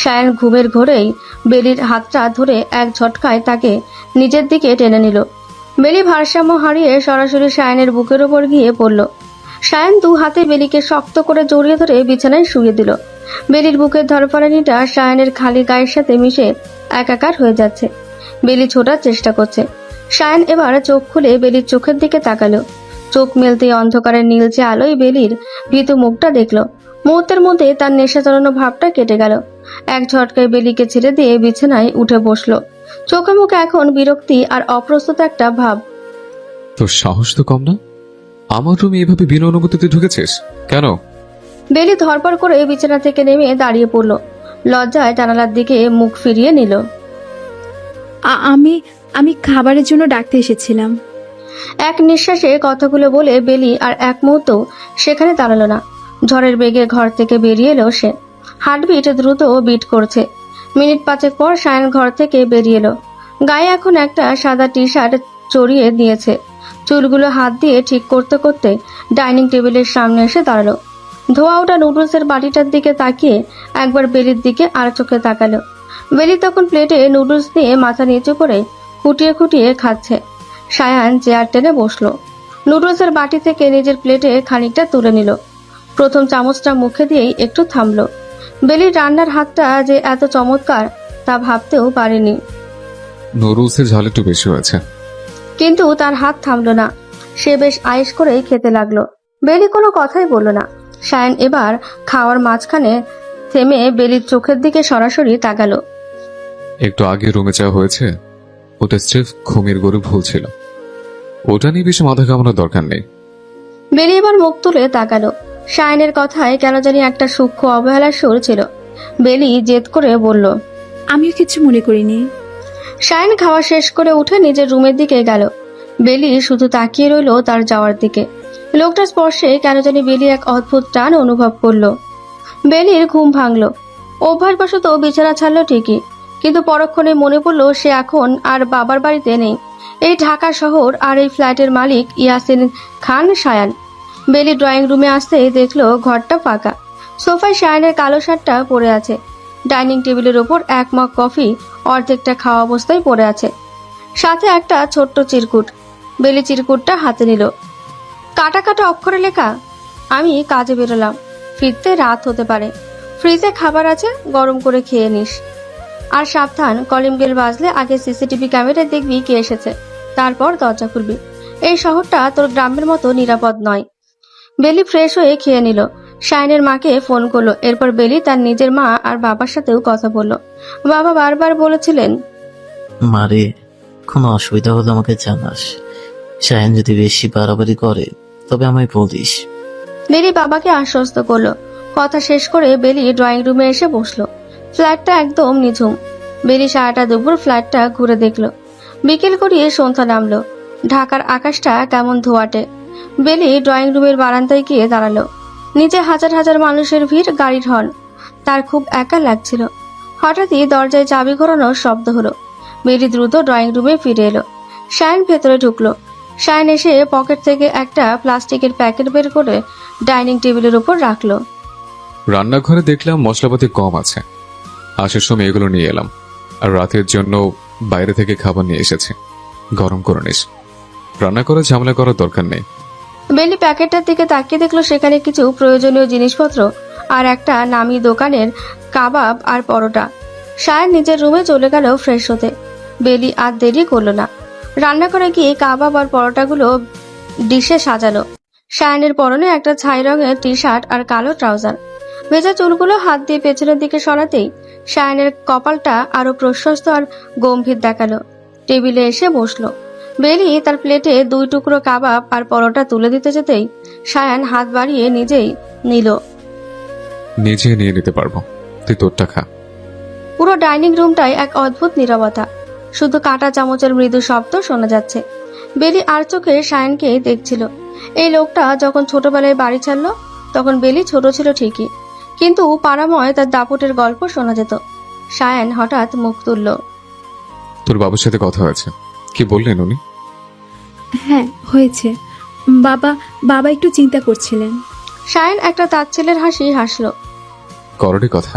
সায়ান ঘুমের ঘোরেই বেলির হাতটা ধরে এক ঝটকায় তাকে নিজের দিকে টেনে নিল। বেলি ভারসাম্য হারিয়ে সরাসরি সায়ানের বুকের ওপর গিয়ে পড়ল। সায়ান দু হাতে বেলিকে শক্ত করে জড়িয়ে ধরে বিছানায় শুয়ে দিল। বেলির বুকের ধরফরানিটা সায়ানের খালি গায়ের সাথে মিশে একাকার হয়ে যাচ্ছে। বেলি ছোটার চেষ্টা করছে। সায়ান এবার চোখ খুলে বেলির চোখের দিকে তাকালো। চোখ মেলতেই অন্ধকারের নীলচে আলোয় বেলির ভীতু মুখটা দেখলো। মুহূর্তের মধ্যে তার নেশা চড়ানো ভাবটা কেটে গেল। এক ঝটকায় বেলিকে ছেড়ে দিয়ে বিছানায় উঠে বসলো। চোখে মুখে এখন বিরক্তি আর অপ্রস্তুত একটা ভাব। তোর সাহস তো কম না? আমার রুমে এভাবে বিনা অনুমতিতে ঢুকেছিস কেন? বেলি ধরপড় করে বিছানা থেকে নেমে দাঁড়িয়ে পড়ল। লজ্জায় জানালার দিকে মুখ ফিরিয়ে নিল। আমি আমি খাবারের জন্য ডাকতে এসেছিলাম। এক নিঃশ্বাসে কথাগুলো বলে বেলি আর এক মুহূর্ত সেখানে দাঁড়ালো না। ঝড়ের বেগে ঘর থেকে বেরিয়ে এলো সে। হার্টবিট দ্রুত বিট করছে। মিনিট 5 পর সায়ান ঘর থেকে বেরিয়ে এলো। গায়ে এখন একটা সাদা টি শার্ট চড়িয়ে দিয়েছে। চুলগুলো হাত দিয়ে ঠিক করতে করতে ডাইনিং টেবিলের সামনে এসে দাঁড়ালো। ধোয়া ওঠা নুডলসের বাটিটার দিকে তাকিয়ে একবার বেলির দিকে আর চোখে তাকালো। বেলি তখন প্লেটে নুডলস নিয়ে মাথা নিচু করে খুঁটিয়ে খুঁটিয়ে খাচ্ছে। সায়ান চেয়ার টেনে বসলো। নুডলসের বাটি থেকে নিজের প্লেটে খানিকটা তুলে নিল। প্রথম চামচটা মুখে দিয়েই একটু থামলো। বেলির রান্নার হাতটা যে এত চমৎকার তা ভাবতেও পারেনি। নুডলসের ঝাল একটু বেশি হয়েছে। কিন্তু তার হাত থামলো না। সে বেশ আয়েশ করেই খেতে লাগলো। বেলি কোনো কথাই বলল না। সায়ান এবার খাওয়ার মাঝখানে থেমে বেলির চোখের দিকে সরাসরি তাকালো। একটু আগে রুমে যাওয়া হয়েছে, ওটা স্রেফ ঘুমের গরু ভুল ছিল। ওটা নিয়ে বেশি মাথা ঘামানোর দরকার নেই। বেলি এবার মুখ তুলে তাকালো। সায়ানের কথায় কেন জানি একটা সূক্ষ্ম অবহেলার সুর ছিল। বেলি জেদ করে বলল। আমিও কিছু মনে করিনি। সায়ান খাওয়া শেষ করে উঠে নিজের রুমের দিকে গেল। বেলি শুধু তাকিয়ে রইল তার যাওয়ার দিকে। লোকটার স্পর্শে কেন জানি বেলি এক অদ্ভুত টান অনুভব করলো। বেলির ঘুম ভাঙলো। অভ্যাসবশত বিছানা ছাড়লো ঠিকই, কিন্তু পরক্ষণে মনে পড়লো সে এখন আর বাবার বাড়িতে নেই। এই ঢাকা শহর আর এই ফ্ল্যাটের মালিক ইয়াসিন খান সায়ান। বেলি ড্রয়িং রুমে আসতেই দেখলো ঘরটা ফাঁকা। সোফায় সায়ানের কালো শার্টটা পড়ে আছে। ডাইনিং টেবিলের ওপর এক মগ কফি অর্ধেকটা খাওয়া অবস্থায় পড়ে আছে, সাথে একটা ছোট্ট চিরকুট। বেলি চিরকুটটা হাতে নিল। কাটা কাটা অক্ষরে লেখা, আমি কাজে বেরোলাম, ফিরতে রাত হতে পারে। ফ্রিজে খাবার আছে, গরম করে খেয়ে নিস। আর সাবধান, কলিং বেল বাজলে আগে সিসিটিভি ক্যামেরায় দেখবি কে এসেছে, তারপর দরজা খুলবি। এই শহরটা তোর গ্রামের মতো নিরাপদ নয়। বেলি ফ্রেশ হয়ে খেয়ে নিল। শাইনের মাকে ফোন করলো। এরপর বেলি তার নিজের মা আর বাবার সাথেও কথা বলল। বাবা বারবার বলেছিলেন, মারে, কোনো অসুবিধা হলে আমাকে জানাস। শাহিন যদি বেশি বাড়াবাড়ি করে তবে আমায় বলিস। বেলি বাবাকে আশ্বস্ত করলো। কথা শেষ করে বেলি ড্রয়িং রুমে এসে বসলো। ফ্ল্যাটটা একদম নিঝুম। বেলি সারাটা দুপুর ফ্ল্যাটটা ঘুরে দেখলো। বিকেল করিয়ে সন্ধ্যা নামলো। ঢাকার আকাশটা কেমন ধোয়াটে। বেলি ড্রয়িং রুমের বারান্দায় গিয়ে দাঁড়ালো। নিচে হাজার হাজার মানুষের ভিড়, গাড়ির হর্ন। তার খুব একা লাগছিল। হঠাৎই দরজায় চাবি ঘোরানোর শব্দ হলো। বেলি দ্রুত ড্রয়িং রুমে ফিরে এলো। শায়ন ভেতরে ঢুকলো। শায়ন এসে পকেট থেকে একটা প্লাস্টিকের প্যাকেট বের করে ডাইনিং টেবিলের উপর রাখলো। রান্নাঘরে দেখলাম মশলাপাতি কম আছে, আসার সময় এগুলো নিয়ে এলাম। আর রাতের জন্য বাইরে থেকে খাবার নিয়ে এসেছি, গরম করে নিস। রান্না করে ঝামেলা করার দরকার নেই। বেলি প্যাকেটটার দিকে তাকিয়ে দেখলো সেখানে কিছু প্রয়োজনীয় জিনিসপত্র আর একটা নামি দোকানের কাবাব আর পরোটা। শায়ন নিজের রুমে চলে গেল ফ্রেশ হতে। বেলি আর দেরি করলো না। রান্না করে গিয়ে কাবাব আর পরোটাগুলো ডিশে সাজালো। সায়ানের পরনে একটা ছাই রঙের টি শার্ট আর কালো ট্রাউজার। ভেজা চুলগুলো হাত দিয়ে পেছনের দিকে সরাতেই সায়ানের কপালটা আরো প্রশস্ত আর গম্ভীর দেখালো। টেবিলে এসে বসলো। বেলি তার প্লেটে 2 টুকরো কাবাব আর পরোটা তুলে দিতে যেতেই সায়ান হাত বাড়িয়ে নিজেই নিল। নিজে নিয়ে নিতে পারবো, তুই তোরটা খা। পুরো ডাইনিং রুমটায় এক অদ্ভুত নীরবতা, শুধু কাঁটা চামচের মৃদু শব্দ শোনা যাচ্ছে। বেলি আর চোখে সায়ানকে দেখছিল। এই লোকটা যখন ছোটবেলায় বাড়ি ছাড়লো তখন বেলি ছোট ছিল ঠিকই, কিন্তু পাড়াময় তার দাপটের গল্প শোনা যেত। সায়ান হঠাৎ মুখ তুলল। তোর বাবার সাথে কথা হয়েছে, কি বললেন উনি? হ্যাঁ হয়েছে। বাবা বাবা একটু চিন্তা করছিলেন। সায়ান একটা তাচ্ছিলের হাসি হাসলো। করোড়ি কথা।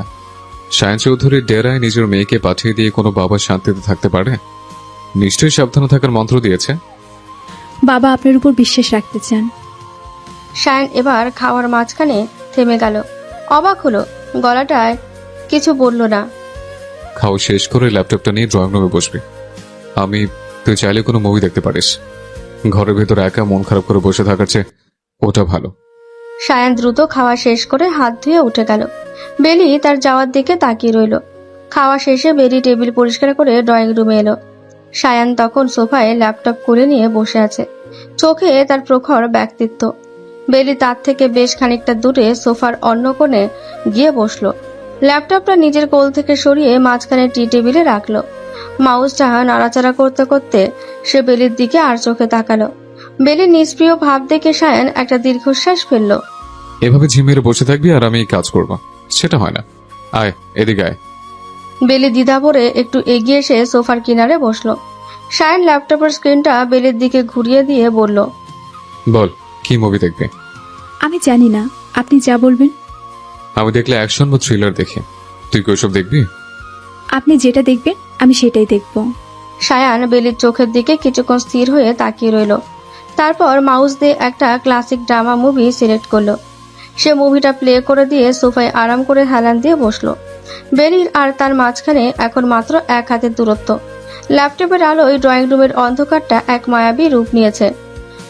সায়ান চৌধুরীর ডেরায় নিজের মেয়েকে পাঠিয়ে দিয়ে কোনো বাবা শান্তিতে থাকতে পারে? নিশ্চয়ই সাবধানে থাকার মন্ত্র দিয়েছে। বাবা আপনার উপর বিশ্বাস রাখতে চান। সায়ান এবার খাওয়ার মাঝখানে থেমে গেল। অবাক হলো, গলাটায় কিছু বলল না। খাওয়া শেষ করে ল্যাপটপটা নিয়ে ড্রয়িং রুমে বসবি। তুই চাইলে কোনো মুভি দেখতে পারিস। ঘরের ভেতর একা মন খারাপ করে বসে থাকার চেয়ে ওটা ভালো। সায়ান দ্রুত খাওয়া শেষ করে হাত ধুয়ে উঠে গেল। বেলি তার যাওয়ার দিকে তাকিয়ে রইল। খাওয়া শেষে বেলি টেবিল পরিষ্কার করে ড্রয়িং রুমে এলো। সায়ান তখন সোফায় ল্যাপটপ খুলে নিয়ে বসে আছে, চোখে তার প্রখর ব্যক্তিত্ব। বেলি তার থেকে বেশ খানিকটা দূরে সোফার অন্য কোণে গিয়ে বসলো। ল্যাপটপটা নিজের কোল থেকে সরিয়ে মাঝখানে টি টেবিলে রাখলো। মাউসটা নাড়াচাড়া করতে করতে সে বেলির দিকে আর চোখে তাকালো। বেলির নিষ্প্রিয় ভাব দেখে সায়ান একটা দীর্ঘশ্বাস ফেললো। এভাবে ঝিমেরে বসে থাকবি আর আমি কাজ করব, সেটা হয় না। আয় এদিকে আয়। বেলি দ্বিধা ভরে একটু এগিয়ে এসে সোফার কিনারে বসলো। সায়ান ল্যাপটপের স্ক্রিনটা বেলির দিকে ঘুরিয়ে দিয়ে বলল, বল, কি মুভি দেখবি? আমি জানি না, আপনি যা বলবেন। আমি দেখলে অ্যাকশন বা থ্রিলার দেখি, তুই কি ওসব দেখবি? আপনি যেটা দেখবেন আমি সেটাই দেখব। সায়ান বেলির চোখের দিকে কিছুক্ষণ স্থির হয়ে তাকিয়ে রইল। তারপর মাউস দিয়ে একটা ক্লাসিক ড্রামা মুভি সিলেক্ট করলো। সে মুভিটা প্লে করে দিয়ে সোফায় আরাম করে হেলান দিয়ে বসলো। বেলির আর তার মাঝখানে এখন মাত্র 1 হাতের দূরত্ব। ল্যাপটপের আলোয় ড্রয়িং রুমের অন্ধকারটা এক মায়াবী রূপ নিয়েছে।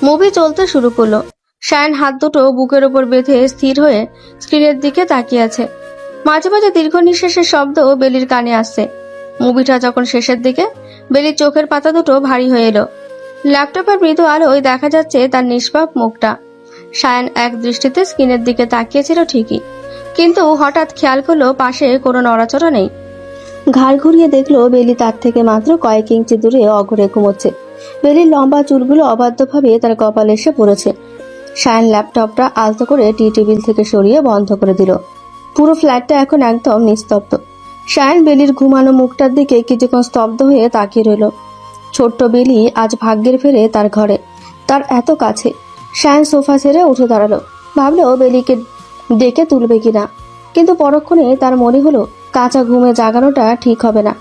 মুভি চলতে শুরু করলো। সায়ান হাত দুটো বুকের ওপর বেঁধে স্থির হয়ে স্ক্রিনের দিকে তাকিয়ে আছে। মাঝে মাঝে দীর্ঘ নিঃশ্বাসের শব্দ বেলির কানে আসছে। মুভিটা যখন শেষের দিকে, বেলির চোখের পাতা দুটো ভারী হয়ে এলো। ল্যাপটপের মৃদু আলোয় দেখা যাচ্ছে তার নিষ্পাপ মুখটা। সায়ান এক দৃষ্টিতে স্ক্রিনের দিকে তাকিয়েছিল ঠিকই, কিন্তু হঠাৎ খেয়াল করলো পাশে কোনো নড়াচড়া নেই। ঘাড় ঘুরিয়ে দেখলো বেলি তার থেকে মাত্র কয়েক ইঞ্চি দূরে অঘরে ঘুমোচ্ছে। বেলির লম্বা চুলগুলো অবাধ্যভাবে তার কপালে এসে পড়েছে। সায়ান ল্যাপটপটা আলতো করে টি টেবিল থেকে সরিয়ে বন্ধ করে দিল। পুরো ফ্ল্যাটটা এখন একদম নিস্তব্ধ। সায়ান বেলির ঘুমানো মুখটার দিকে কিছুক্ষণ স্তব্ধ হয়ে তাকিয়ে রইল। ছোট্ট বেলি আজ ভাগ্যের ফেরে তার ঘরে, তার এত কাছে। সায়ান সোফা ছেড়ে উঠে দাঁড়ালো। ভাবলো বেলিকে ডেকে তুলবে কিনা, কিন্তু পরক্ষণে তার মনে হলো কাঁচা ঘুমে জাগানোটা ঠিক হবে না।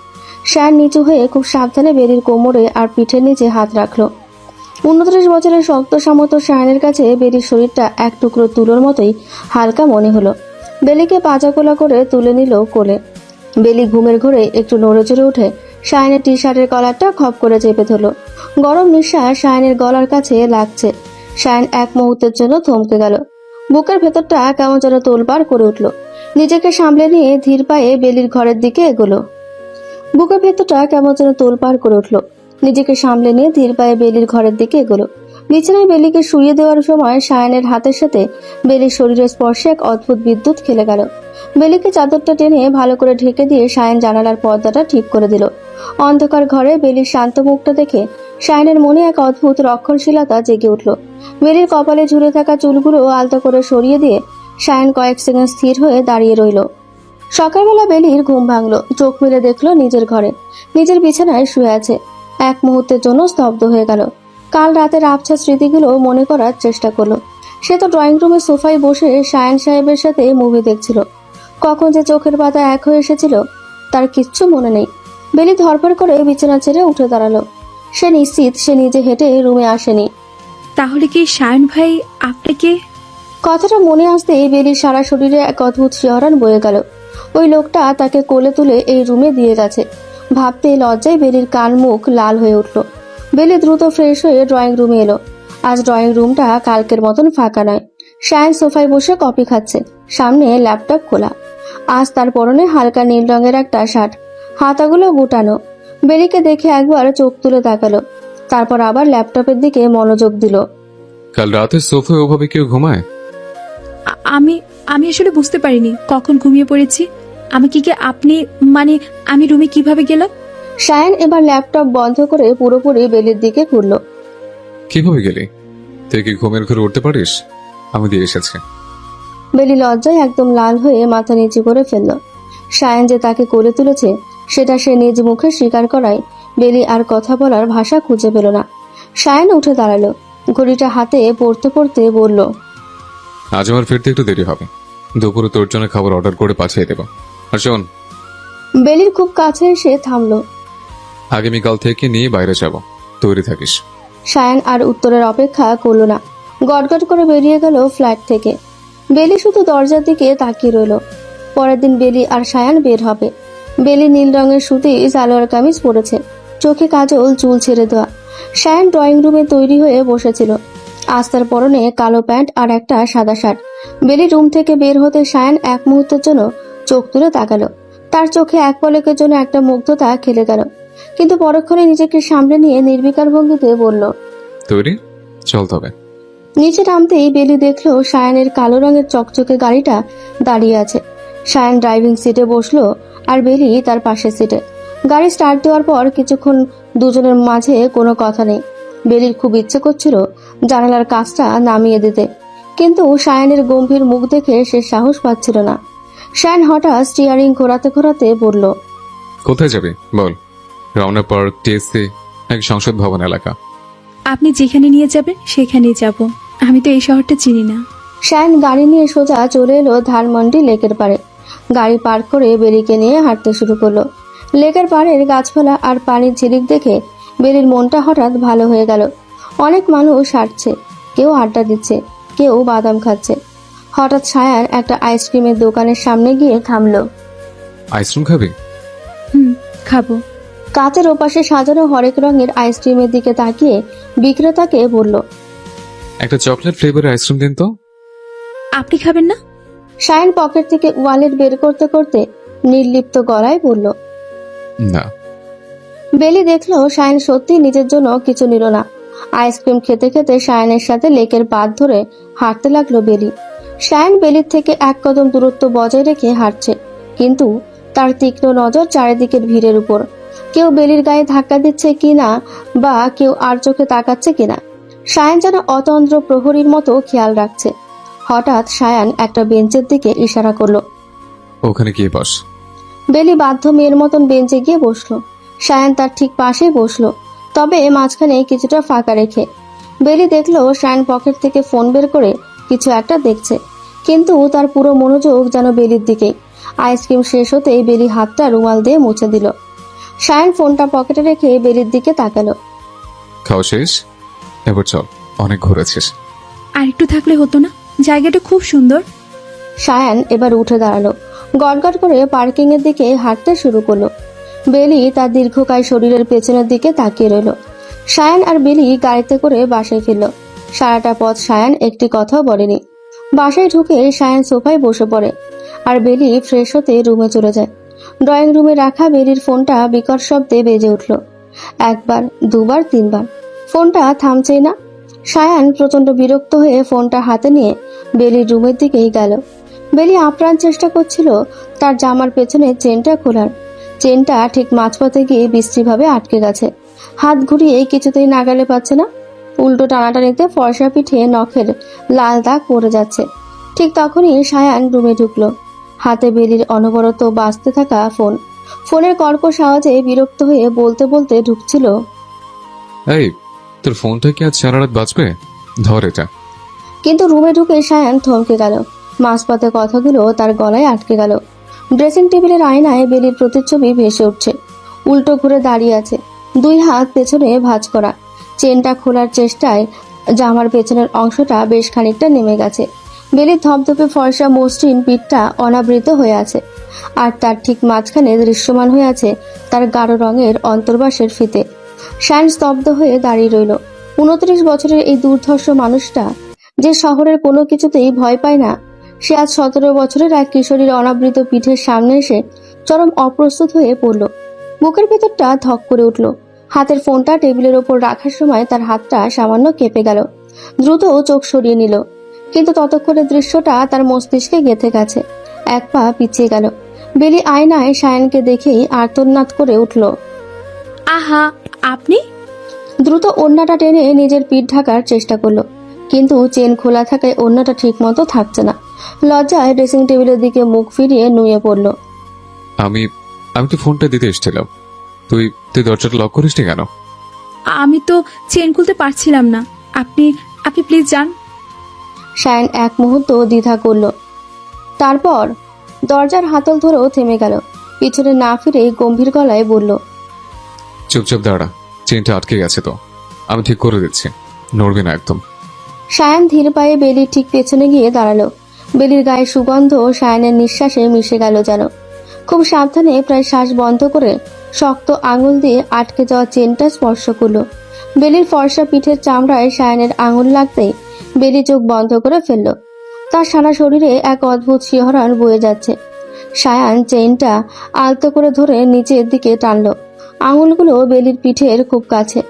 সায়ান নিচু হয়ে খুব সাবধানে বেলির কোমরে আর পিঠের নিচে হাত রাখলো। 29 বছরের শক্ত সামর্থ্য সায়ানের কাছে বেলির শরীরটা এক টুকরো তুলোর মতোই হালকা মনে হলো। বেলিকে পাজাকোলা করে তুলে নিল কোলে। বেলি ঘুমের ঘোরে একটু নড়ে চড়ে উঠে সায়ানের টি শার্টের কলারটা খপ করে চেপে ধরলো। গরম নিঃশ্বাস সায়ানের গলার কাছে লাগছে। সায়ান এক মুহূর্তের জন্য থমকে গেল। বুকের ভেতরটা কেমন যেন তোলপাড় করে উঠল। নিজেকে সামলে নিয়ে ধীর পায়ে বেলির ঘরের দিকে এগোলো। বুকের ভেতরটা কেমন যেন তোলপাড় করে উঠল। নিজেকে সামলে নিয়ে ধীর পায়ে বেলির ঘরের দিকে এগোলো। বিছানায় বেলিকে শুইয়ে দেওয়ার সময় সায়ানের হাতের সাথে বেলির শরীরের স্পর্শে এক অদ্ভুত বিদ্যুৎ খেলে গেল। বেলিকে চাদরটা টেনে ভালো করে ঢেকে দিয়ে সায়ান জানালার পর্দাটা ঠিক করে দিল। অন্ধকার ঘরে বেলির শান্ত মুখটা দেখে সায়ানের মনে এক অদ্ভুত রক্ষণশীলতা জেগে উঠল। বেলির কপালে ঝুলে থাকা চুলগুলো আলতো করে সরিয়ে দিয়ে সায়ান কয়েক সেকেন্ড স্থির হয়ে দাঁড়িয়ে রইল। সকালবেলা বেলির ঘুম ভাঙলো। চোখ মেলে দেখলো নিজের ঘরে, নিজের বিছানায় শুয়ে আছে। এক মুহূর্তের জন্য স্তব্ধ হয়ে গেল। কাল রাতের আবছা স্মৃতিগুলো মনে করার চেষ্টা করলো। সে তো ড্রয়িং রুমে সোফায় বসে সায়ান সাহেবের সাথে মুভি দেখছিল। কখন যে চোখের পাতা এক হয়ে এসেছিল তার কিচ্ছু মনে নেই। বেলি ধরপড় করে বিছানা ছেড়ে উঠে দাঁড়ালো। সে নিশ্চিত সে নিজে হেঁটে রুমে আসেনি। তাহলে কি সায়ন ভাই আপনাকে? কথাটা মনে আসতেই বেলির সারা শরীরে এক অদ্ভুত শিহরণ বয়ে গেল। ওই লোকটা তাকে কোলে তুলে এই রুমে দিয়ে গেছে। ভাবতে লজ্জায় বেলির কান মুখ লাল হয়ে উঠল। বেলি দ্রুত ফ্রেশ হয়ে ড্রয়িং রুমে এলো। আজ ড্রয়িং রুমটা কালকের মতন ফাঁকা নয়। শায়ান সোফায় বসে কফি খাচ্ছে, সামনে ল্যাপটপ খোলা। আজ তার পরনে হালকা নীল রঙের একটা শার্ট, হাতাগুলো গুটানো। বেলিকে দেখে একবার চোখ তুলে তাকালো, তারপর আবার ল্যাপটপের দিকে মনোযোগ দিল। কাল রাতে সোফায় ওভাবে কেউ ঘুমায়? আমি আমি আসলে বুঝতে পারিনি কখন ঘুমিয়ে পড়েছি। আমাকে কি আপনি মানে আমি রুমে কিভাবে গেলাম? শায়ান এবার ল্যাপটপ বন্ধ করে পুরোপুরি বেলির দিকে ঘুরল। কিভাবে গেলি? তুই কি ঘুমের ঘরে উঠতে পারিস? আমি দিয়ে এসেছি। বেলি লজ্জায় একদম লাল হয়ে মাথা নিচু করে ফেলল। শায়ান যে তাকে কোলে তুলেছে সেটা সে নিজ মুখে স্বীকার করায় বেলি আর কথা বলার ভাষা খুঁজে পেল না। শায়ান উঠে দাঁড়ালো, ঘড়িটা হাতে পড়তে পড়তে বলল, আজ আমার ফিরতে একটু দেরি হবে। দুপুরে তোর জন্য খাবার অর্ডার করে পাঠিয়ে দেবো। আর শোন, বেলির খুব কাছে এসে থামলো। আগামীকাল থেকে নিয়ে বাইরে যাব, তৈরি থাকিস। শায়ান আর উত্তরের অপেক্ষা করলো না, গটগট করে বেরিয়ে গেল ফ্ল্যাট থেকে। বেলি শুধু দরজার দিকে তাকিয়ে রইল। পরের দিন বেলি আর শায়ান বের হবে। বেলি নীল রঙের সুতি সালোয়ার কামিজ পরেছে, চোখে কাজল, চুল ছেড়ে দেওয়া। শায়ান ড্রয়িং রুমে তৈরি হয়ে বসেছিল। আজ তার পরনে কালো প্যান্ট আর একটা সাদা শার্ট। বেলি রুম থেকে বের হতে শায়ান এক মুহূর্তের জন্য চোখ তুলে তাকালো। তার চোখে এক পলকের জন্য একটা মুগ্ধতা খেলে গেল, কিন্তু পরক্ষণে নিজেকে সামনে নিয়ে নির্বিকার ভঙ্গিতে বলল, তৈরি, চল তবে। নিচে নামতেই বেলি দেখলো শায়ানের কালো রঙের চকচকে গাড়িটা দাঁড়িয়ে আছে। শায়ান ড্রাইভিং সিটে বসলো আর বেলি তার পাশের সিটে। গাড়ি স্টার্ট দেওয়ার পর কিছুক্ষণ দুজনের মাঝে কোনো কথা নেই। বেলির খুব ইচ্ছে করছিল জানালার কাজটা নামিয়ে দিতে, কিন্তু শায়ানের গম্ভীর মুখ দেখে সে সাহস পাচ্ছিল না। শায়ান হঠাৎ স্টিয়ারিং ঘোরাতে ঘোরাতে বলল, কোথায় যাবি বল? রওনা পার্ক, টিএসসি, এক সংসদ ভবন এলাকা। আপনি যেখানে নিয়ে যাবেন সেখানেই যাব। আমি তো এই শহরটা চিনি না। শায়ান গাড়ি নিয়ে সোজা চলে এলো ধানমন্ডি লেকের পাড়ে। গাড়ি পার্ক করে বেলিকে নিয়ে হাঁটতে শুরু করলো। লেকের পাড়ের গাছপালা আর পানির ঝিলিক দেখে বেলির মনটা হঠাৎ ভালো হয়ে গেল। অনেক মানুষ হাঁটছে, কেউ আড্ডা দিচ্ছে, কেউ বাদাম খাচ্ছে। হঠাৎ শায়ান একটা আইসক্রিমের দোকানের সামনে গিয়ে থামলো। আইসক্রিম খাবি? খাবো। কাচের ওপাশে সাজানো হরেক রঙের আইসক্রিমের দিকে তাকিয়ে বিক্রেতাকে বলল, একটা চকলেট ফ্লেভারের আইসক্রিম দিন তো। আপনি খাবেন না? শায়ান পকেট থেকে ওয়ালেট বের করতে করতে নির্লিপ্ত গলায় বলল। না। বেলি দেখলো শায়ান সত্যি নিজের জন্য কিছু নিল না। আইসক্রিম খেতে খেতে শায়ানের সাথে লেকের বাঁধ ধরে হাঁটতে লাগলো বেলি। শায়ান বেলির থেকে এক কদম দূরত্ব বজায় রেখে হাঁটছে, কিন্তু তার তীক্ষ্ণ নজর চারিদিকের ভিড়ের উপর। কেউ বেলির গায়ে ধাক্কা দিচ্ছে কিনা বা কেউ আর চোখে তাকাচ্ছে কিনা, শায়ান যেন অতন্দ্র প্রহরীর মতো খেয়াল রাখছে। হঠাৎ শায়ান একটা বেঞ্চের দিকে ইশারা করলো। ওখানে গিয়ে বস। বেলি বাধ্য মেয়ের মতন বেঞ্চে গিয়ে বসলো। শায়ান তার ঠিক পাশেই বসলো, তবে মাঝখানে কিছুটা ফাঁকা রেখে। বেলি দেখলো শায়ান পকেট থেকে ফোন বের করে কিছু একটা দেখছে, কিন্তু তার পুরো মনোযোগ যেন বেলির দিকেই। আইসক্রিম শেষ হতেই বেলি হাতটা রুমাল দিয়ে মুছে দিল। শায়ান ফোনটা পকেটে রেখে বেলির দিকে তাকালো। খাওয়া শেষ, এবার চল, অনেক ঘুরেছিস। আর একটু থাকলে হতো না? জায়গাটা খুব সুন্দর। শায়ান এবার উঠে দাঁড়ালো, গড়গড় করে পার্কিং এর দিকে হাঁটতে শুরু করলো। বেলি তার দীর্ঘকায় শরীরের পেছনের দিকে তাকিয়ে রইল। শায়ান আর বেলি গাড়িতে করে বাসায় ফিরল। সারাটা পথ শায়ান একটি কথাও বলেনি। বাসায় ঢুকে শায়ান সোফায় বসে পড়ে আর বেলি ফ্রেশ হতে রুমে চলে যায়। ড্রয়িং রুমে রাখা বেলির ফোনটা বিকট শব্দে বেজে উঠল। একবার, দুবার, তিনবার, ফোনটা থামছেই না। শায়ান প্রচন্ড বিরক্ত হয়ে ফোনটা হাতে নিয়ে বেলির রুমের দিকেই গেল। বেলি আপ্রাণ চেষ্টা করছিল তার জামার পেছনে চেনটা খোলার। চেনটা ঠিক মাঝপথে গিয়ে বিশ্রীভাবে আটকে গেছে। হাত ঘুরিয়ে কিছুতেই নাগালে পাচ্ছে না। উল্টো টানাটানিতে ফর্সা পিঠে নখের লাল দাগ পড়ে যাচ্ছে। ঠিক তখনই শায়ান রুমে ঢুকলো, হাতে বেলির অনবরত বাজতে থাকা ফোন। ফোনের কর্কশ আওয়াজে বিরক্ত হয়ে বলতে বলতে ঢুকছিল, এই, তোর ফোনটা কি আজ সারা রাত বাজবে? ধর এটা। কিন্তু রুমে ঢুকে শায়ান থমকে গেল। মাঝপথে কথাগুলো তার গলায় আটকে গেল। ড্রেসিং টেবিলের আয়নায় বেলির প্রতিচ্ছবি ভেসে উঠছে। উল্টো ঘুরে দাঁড়িয়ে আছে, দুই হাত পেছনে ভাঁজ করা। চেনটা খোলার চেষ্টায় জামার পেছনের অংশটা বেশ খানিকটা নেমে গেছে। বেলির ধপধপে ফর্সা মসৃণ পিঠটা অনাবৃত হয়ে আছে, আর তার ঠিক মাঝখানে দৃশ্যমান হয়ে আছে তার গাঢ় রঙের অন্তর্বাসের ফিতে। সায়ন স্তব্ধ হয়ে দাঁড়িয়ে রইল। 29 বছরের এই দুর্ধর্ষ মানুষটা, যে শহরের কোনো কিছুতেই ভয় পায় না, সে আজ 17 বছরের এক কিশোরীর অনাবৃত পিঠের সামনে এসে চরম অপ্রস্তুত হয়ে পড়ল। বুকের ভেতরটা ধক করে উঠল। হাতের ফোনটা টেবিলের ওপর রাখার সময় তার হাতটা সামান্য কেঁপে গেল। দ্রুত চোখ সরিয়ে নিল, কিন্তু ততক্ষণে দৃশ্যটা তার মস্তিষ্কে গেঁথে গেছে। এক পা পিছিয়ে গেল। বেলি আয়নায় সায়নকে দেখেই আর্তনাদ করে উঠল। আহা, আপনি? দ্রুত ওড়নাটা টেনে নিজের পিঠ ঢাকার চেষ্টা করলো, কিন্তু চেন খোলা থাকায় ওড়নাটা ঠিক মতো থাকছে না। লজ্জায় ড্রেসিং টেবিলের দিকে মুখ ফিরিয়ে নুয়ে পড়ল। আমি আমি তো ফোনটা দিতে এসেছিলাম। তুই তুই দরজাটা লক করিসনি কেন? আমি তো চেন খুলতে পারছিলাম না। আপনি আপনি প্লিজ যান। সায়ন এক মুহূর্ত দ্বিধা করল, তারপর দরজার হাতল ধরেও থেমে গেল। পিছনে না ফিরে গম্ভীর গলায় বলল, চুপচাপ দাঁড়া, চেনটা আটকে গেছে তো, আমি ঠিক করে দিচ্ছি, নড়বি না একদম। সায়ন ধীর পায়ে বেলির ঠিক পেছনে গিয়ে দাঁড়ালো। বেলির গায়ে সুগন্ধ সায়নের নিঃশ্বাসে মিশে গেল যেন। খুব সাবধানে প্রায় শ্বাস বন্ধ করে শক্ত আঙুল দিয়ে আটকে যাওয়া চেনটা স্পর্শ করলো। বেলির ফর্সা পিঠের চামড়ায় সায়নের আঙুল লাগতেই বেলি চোখ বন্ধ করে ফেলল। তার সারা শরীরে এক অদ্ভুত শিহরণ বয়ে যাচ্ছে। সায়ান চেইনটা আলতো করে ধরে নিচের দিকে টানলো। আঙুলগুলো বেলির পিঠের খুব কাছে।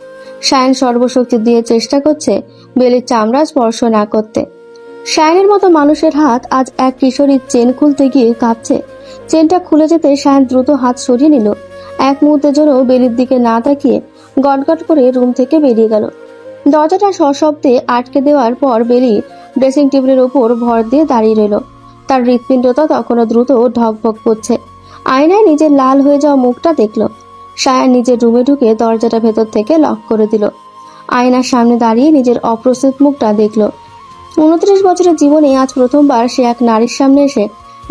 সায়ান সর্বশক্তি দিয়ে চেষ্টা করছে বেলির চামড়া স্পর্শ না করতে। সায়ানের মতো মানুষের হাত আজ এক কিশোরীর চেন খুলতে গিয়ে কাঁপছে। চেনটা খুলে যেতে সায়ান দ্রুত হাত সরিয়ে নিল। এক মুহূর্তের জন্য বেলির দিকে না তাকিয়ে গটগট করে রুম থেকে বেরিয়ে গেল। দরজাটা সশব্দে আটকে দেওয়ার পর বেলি ড্রেসিং টেবিলের ওপর ভর দিয়ে দাঁড়িয়ে রইল। তার হৃৎপিণ্ডটা তখনও দ্রুত ঢকঢক করছে। আয়নায় নিজের লাল হয়ে যাওয়া মুখটা দেখল। সায়ান নিজের রুমে ঢুকে দরজাটা ভেতর থেকে লক করে দিল। আয়নার সামনে দাঁড়িয়ে নিজের অপ্রস্তুত মুখটা দেখল। 29 বছরের জীবনে আজ প্রথমবার সে এক নারীর সামনে এসে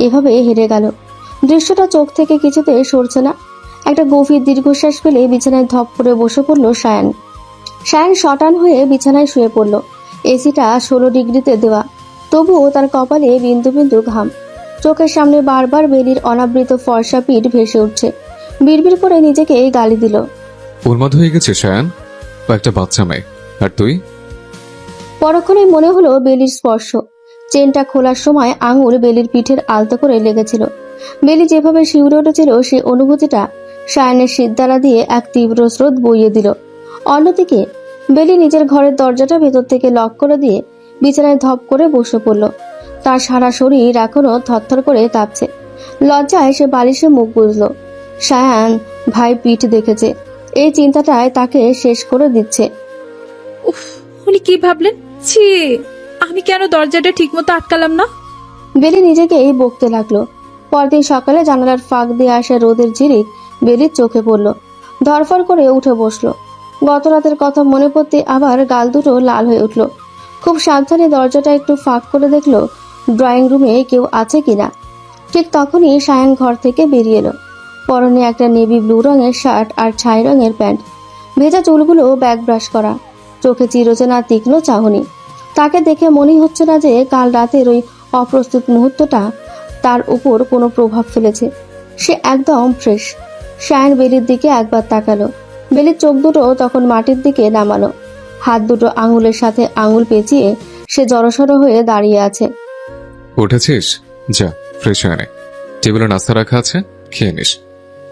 এভাবে হেরে গেল। দৃশ্যটা চোখ থেকে কিছুতে সরছে না। একটা গভীর দীর্ঘশ্বাস ফেলে বিছানায় ধপ করে বসে পড়ল সায়ান। সায়ান শটান হয়ে বিছানায় শুয়ে পড়ল। এসিটা 16 ডিগ্রিতে দেওয়া, তবুও তার কপালে বিন্দু বিন্দু ঘাম। চোখের সামনে বারবার বেলির অনাবৃত ফর্সা পিঠ ভেসে উঠছে। বিড়বিড় করে নিজেকে গালি দিল। উন্মাদ হয়ে গেছে সায়ান, ও একটা বাচ্চা মেয়ে, আর তুই? পরক্ষণেই মনে হলো বেলির স্পর্শ। চেনটা খোলার সময় আঙুল বেলির পিঠের আলতো করে লেগেছিল। বেলি যেভাবে শিউরে উঠেছিল সেই অনুভূতিটা সায়ানের সিদ্ধারা দিয়ে এক তীব্র স্রোত বইয়ে দিল। অন্যদিকে বেলি নিজের ঘরের দরজাটা ভেতর থেকে লক করে দিয়ে বিছানায় ধপ করে বসে পড়ল। তার সারা শরীর এখনো থরথর করে কাঁপছে। লজ্জায় সে বালিশে মুখ গুজল। সায়ান ভাই পিঠ দেখেছে, এই চিন্তাটায় তাকে শেষ করে দিচ্ছে। উফ, উনি কি ভাবলেন? ছি, আমি কেন দরজাটা ঠিকমতো আটকালাম না? বেলি নিজেকেই বকতে লাগলো। পরদিন সকালে জানালার ফাঁক দিয়ে আসা রোদের ঝিলিক বেলির চোখে পড়ল। ধরফর করে উঠে বসলো। গত রাতের কথা মনে পড়তে আবার গাল দুটো লাল হয়ে উঠল। খুব সাবধানে দরজাটা একটু ফাঁক করে দেখলো ড্রয়িং রুমে কেউ আছে কিনা। ঠিক তখনই সায়ান ঘর থেকে বেরিয়ে এলো। পরনে একটা নেভি ব্লু রঙের শার্ট আর ছাই রঙের প্যান্ট। ভেজা চুলগুলো ব্যাক ব্রাশ করা, চোখে চিরচেনা তীক্ষ্ণ চাহনি। তাকে দেখে মনেই হচ্ছে না যে কাল রাতের ওই অপ্রস্তুত মুহূর্তটা তার উপর কোনো প্রভাব ফেলেছে। সে একদম ফ্রেশ। সায়ান বেলির দিকে একবার তাকালো। বেলির চোখ দুটো তখন মাটির দিকে নামালো। হাত দুটো আঙুলের সাথে আঙুল পেঁচিয়ে সে জড়সড় হয়ে দাঁড়িয়ে আছে। উঠেছিস? যা, ফ্রেশ হয়ে নে। টেবিলে নাস্তা রাখা আছে, খেয়ে নিস।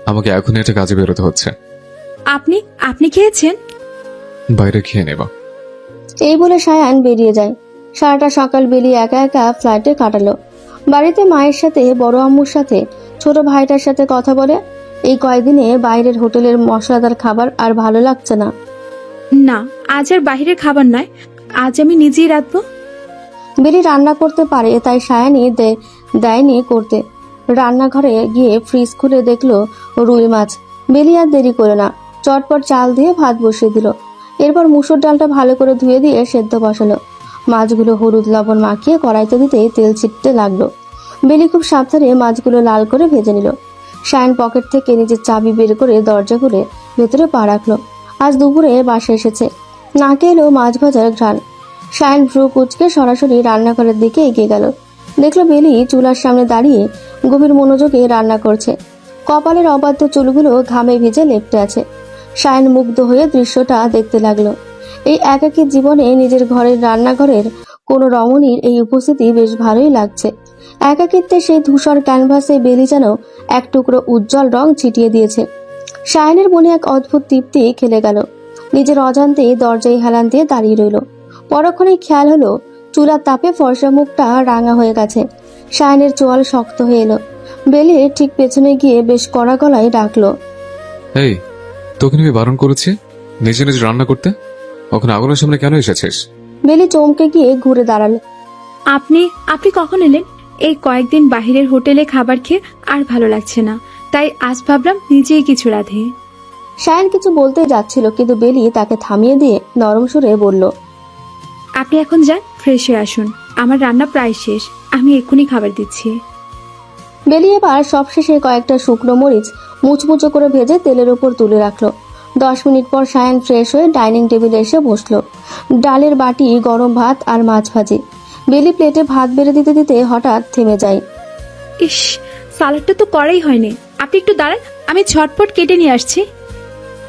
আমাকে এখনই একটা কাজে বেরোতে হচ্ছে। আপনি আপনি খেয়েছেন? বাইরে খেয়ে নেব। এই বলে সায়ান বেরিয়ে যায়। সারাটা সকাল বেলি একা একা ফ্ল্যাটে কাটালো। বাড়িতে মায়ের সাথে, বড় আম্মুর সাথে, ছোট ভাইটার সাথে কথা বলে। এই কয়দিনে বাইরের হোটেলের মশলাদার খাবার আর ভালো লাগছে না। না, আজ আর বাইরের খাবার নয়, আজ আমি নিজেই রাঁধবো। বেলি রান্না করতে পারে, তাই সায়ানি দেয়নি করতে। রান্নাঘরে গিয়ে ফ্রিজ খুলে দেখলো রুই মাছ। বেলি আর দেরি করে না, চটপট চাল দিয়ে ভাত বসিয়ে দিল। এরপর মুসুর ডালটা ভালো করে ধুয়ে দিয়ে সেদ্ধ বসালো। মাছগুলো হলুদ লবণ মাখিয়ে কড়াইতে দিতেই তেল ছিটতে লাগলো। বেলি খুব সাবধানে মাছগুলো লাল করে ভেজে নিল। সায়ান পকেট থেকে নিজের চাবি বের করে দরজা খুলে ভেতরে পা রাখলো। আজ দুপুরে বাসে এসেছে। নাকে এলো মাছ ভাজার ঘ্রাণ। সায়ান ভ্রু কুচকে সরাসরি রান্নাঘরের দিকে এগিয়ে গেল। দেখলো বেলি চুলার সামনে দাঁড়িয়ে গভীর মনোযোগে রান্না করছে। কপালের অবাধ্য চুলগুলো ঘামে ভিজে লেপ্টে আছে। সায়ন মুগ্ধ হয়ে দৃশ্যটা দেখতে লাগলো। এই একাকী জীবনে নিজের ঘরের রান্নাঘরের কোনো রমণীর এই উপস্থিতি বেশ ভালোই লাগছে। একাকিত্বে সেই ধূসর ক্যানভাসে বেলি যেন এক টুকরো উজ্জ্বল রং ছিটিয়ে দিয়েছে। সায়নের মনে এক অদ্ভুত তৃপ্তি খেলে গেল। নিজের অজান্তে দরজায় হেলান দিয়ে দাঁড়িয়ে রইল। পরক্ষণেই খেয়াল হলো চুলার তাপে ফর্সা মুখটা রাঙা হয়ে গেছে। সায়নের চোয়াল শক্ত হয়ে এলো। বেলির ঠিক পেছনে গিয়ে বেশ কড়া গলায় ডাকলো, এই, তোকে আমি বারণ করেছি নিজে নিজে রান্না করতে, ওখানে আগুনের সামনে কেন এসেছিস? বেলি চমকে গিয়ে ঘুরে দাঁড়ালো। আপনি আপনি কখন এলেন? এই কয়েকদিন বাহিরের হোটেলে খাবার খেয়ে আর ভালো লাগছে না, তাই আজ ভাবলাম নিজেই কিছু রাঁধে। সায়ন কিছু বলতে যাচ্ছিল, কিন্তু বেলি তাকে থামিয়ে দিয়ে নরম সুরে বলল, আপনি এখন যান, ফ্রেশ হয়ে আসুন। আমার রান্না প্রায় শেষ, আমি এক্ষুনি খাবার দিচ্ছি। বেলি এবার সবশেষে কয়েকটা শুকনো মরিচ মুচমুচো করে ভেজে তেলের উপর তুলে রাখলো। 10 মিনিট পর সায়ন ফ্রেশ হয়ে ডাইনিং টেবিলে এসে বসলো। ডালের বাটি, গরম ভাত আর মাছ ভাজি। বেলি প্লেটে ভাত বেড়ে দিতে দিতে হঠাৎ থেমে যায়। ইস, সালাডটা তো করাই হয়নি। আপনি একটু দাঁড়ান, আমি ঝটপট কেটে নিয়ে আসছি।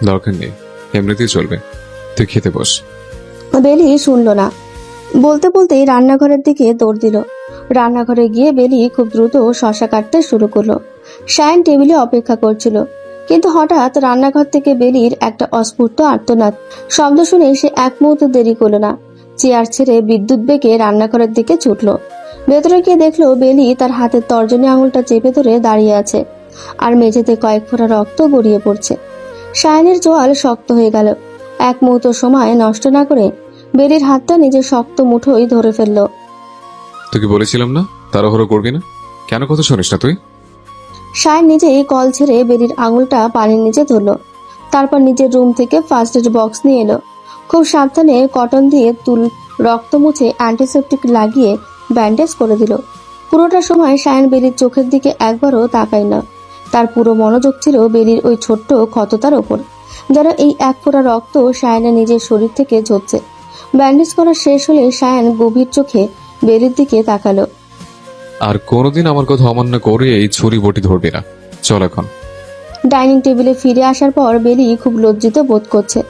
দরকার নেই, এমনিতেই চলবে, তুই খেতে বস। বেলি শুনল না। বলতে বলতেই রান্নাঘরের দিকে দৌড় দিল। রান্নাঘরে গিয়ে বেলি খুব দ্রুত শশা কাটতে শুরু করলো। সায়ন টেবিলে অপেক্ষা করছিল, কিন্তু হঠাৎ রান্নাঘর থেকে বেলির একটা অস্ফুট আর্তনাদ শব্দ শুনে সে এক মুহূর্ত দেরি করলো না। চেয়ার ছেড়ে বিদ্যুৎ বেগে রান্নাঘরের দিকে ছুটলো। ভেতরে গিয়ে দেখলো বেলি তার হাতের তর্জনী আঙুলটা চেপে ধরে দাঁড়িয়ে আছে, আর মেঝেতে কয়েক ফোঁটা রক্ত গড়িয়ে পড়ছে। সায়নের চোয়াল শক্ত হয়ে গেল। এক মুহূর্ত সময় নষ্ট না করে বেলির হাতটা নিজের শক্ত মুঠোই ধরে ফেললো। তোকে বলেছিলাম না তাড়াহুড়ো করবি না, কেন কথা শুনিস না তুই? সায়ন নিজেই কল ছেড়ে বেলির আঙুলটা পানির নিচে ধরলো। তারপর নিজের রুম থেকে ফার্স্ট এড বক্স নিয়ে এলো। খুব সাবধানে কটন দিয়ে রক্ত মুছে অ্যান্টিসেপটিক লাগিয়ে ব্যান্ডেজ করে দিল। পুরোটা সময় সায়ন বেলির চোখের দিকে একবারও তাকায় না। তার পুরো মনোযোগ ছিল বেলির ওই ছোট্ট ক্ষতটার ওপর, যেন এই এক ফোঁটা রক্ত সায়নের নিজের শরীর থেকে ঝরছে। ব্যান্ডেজ করা শেষ হলে সায়ন গভীর চোখে বেলির দিকে তাকালো। আর কোনোদিন আমার কথা অমান্য করে এই ছুরি বটি ধরবি না, চল এখন। ডাইনিং টেবিলে ফিরে আসার পর বেলি খুব লজ্জিত বোধ করছে।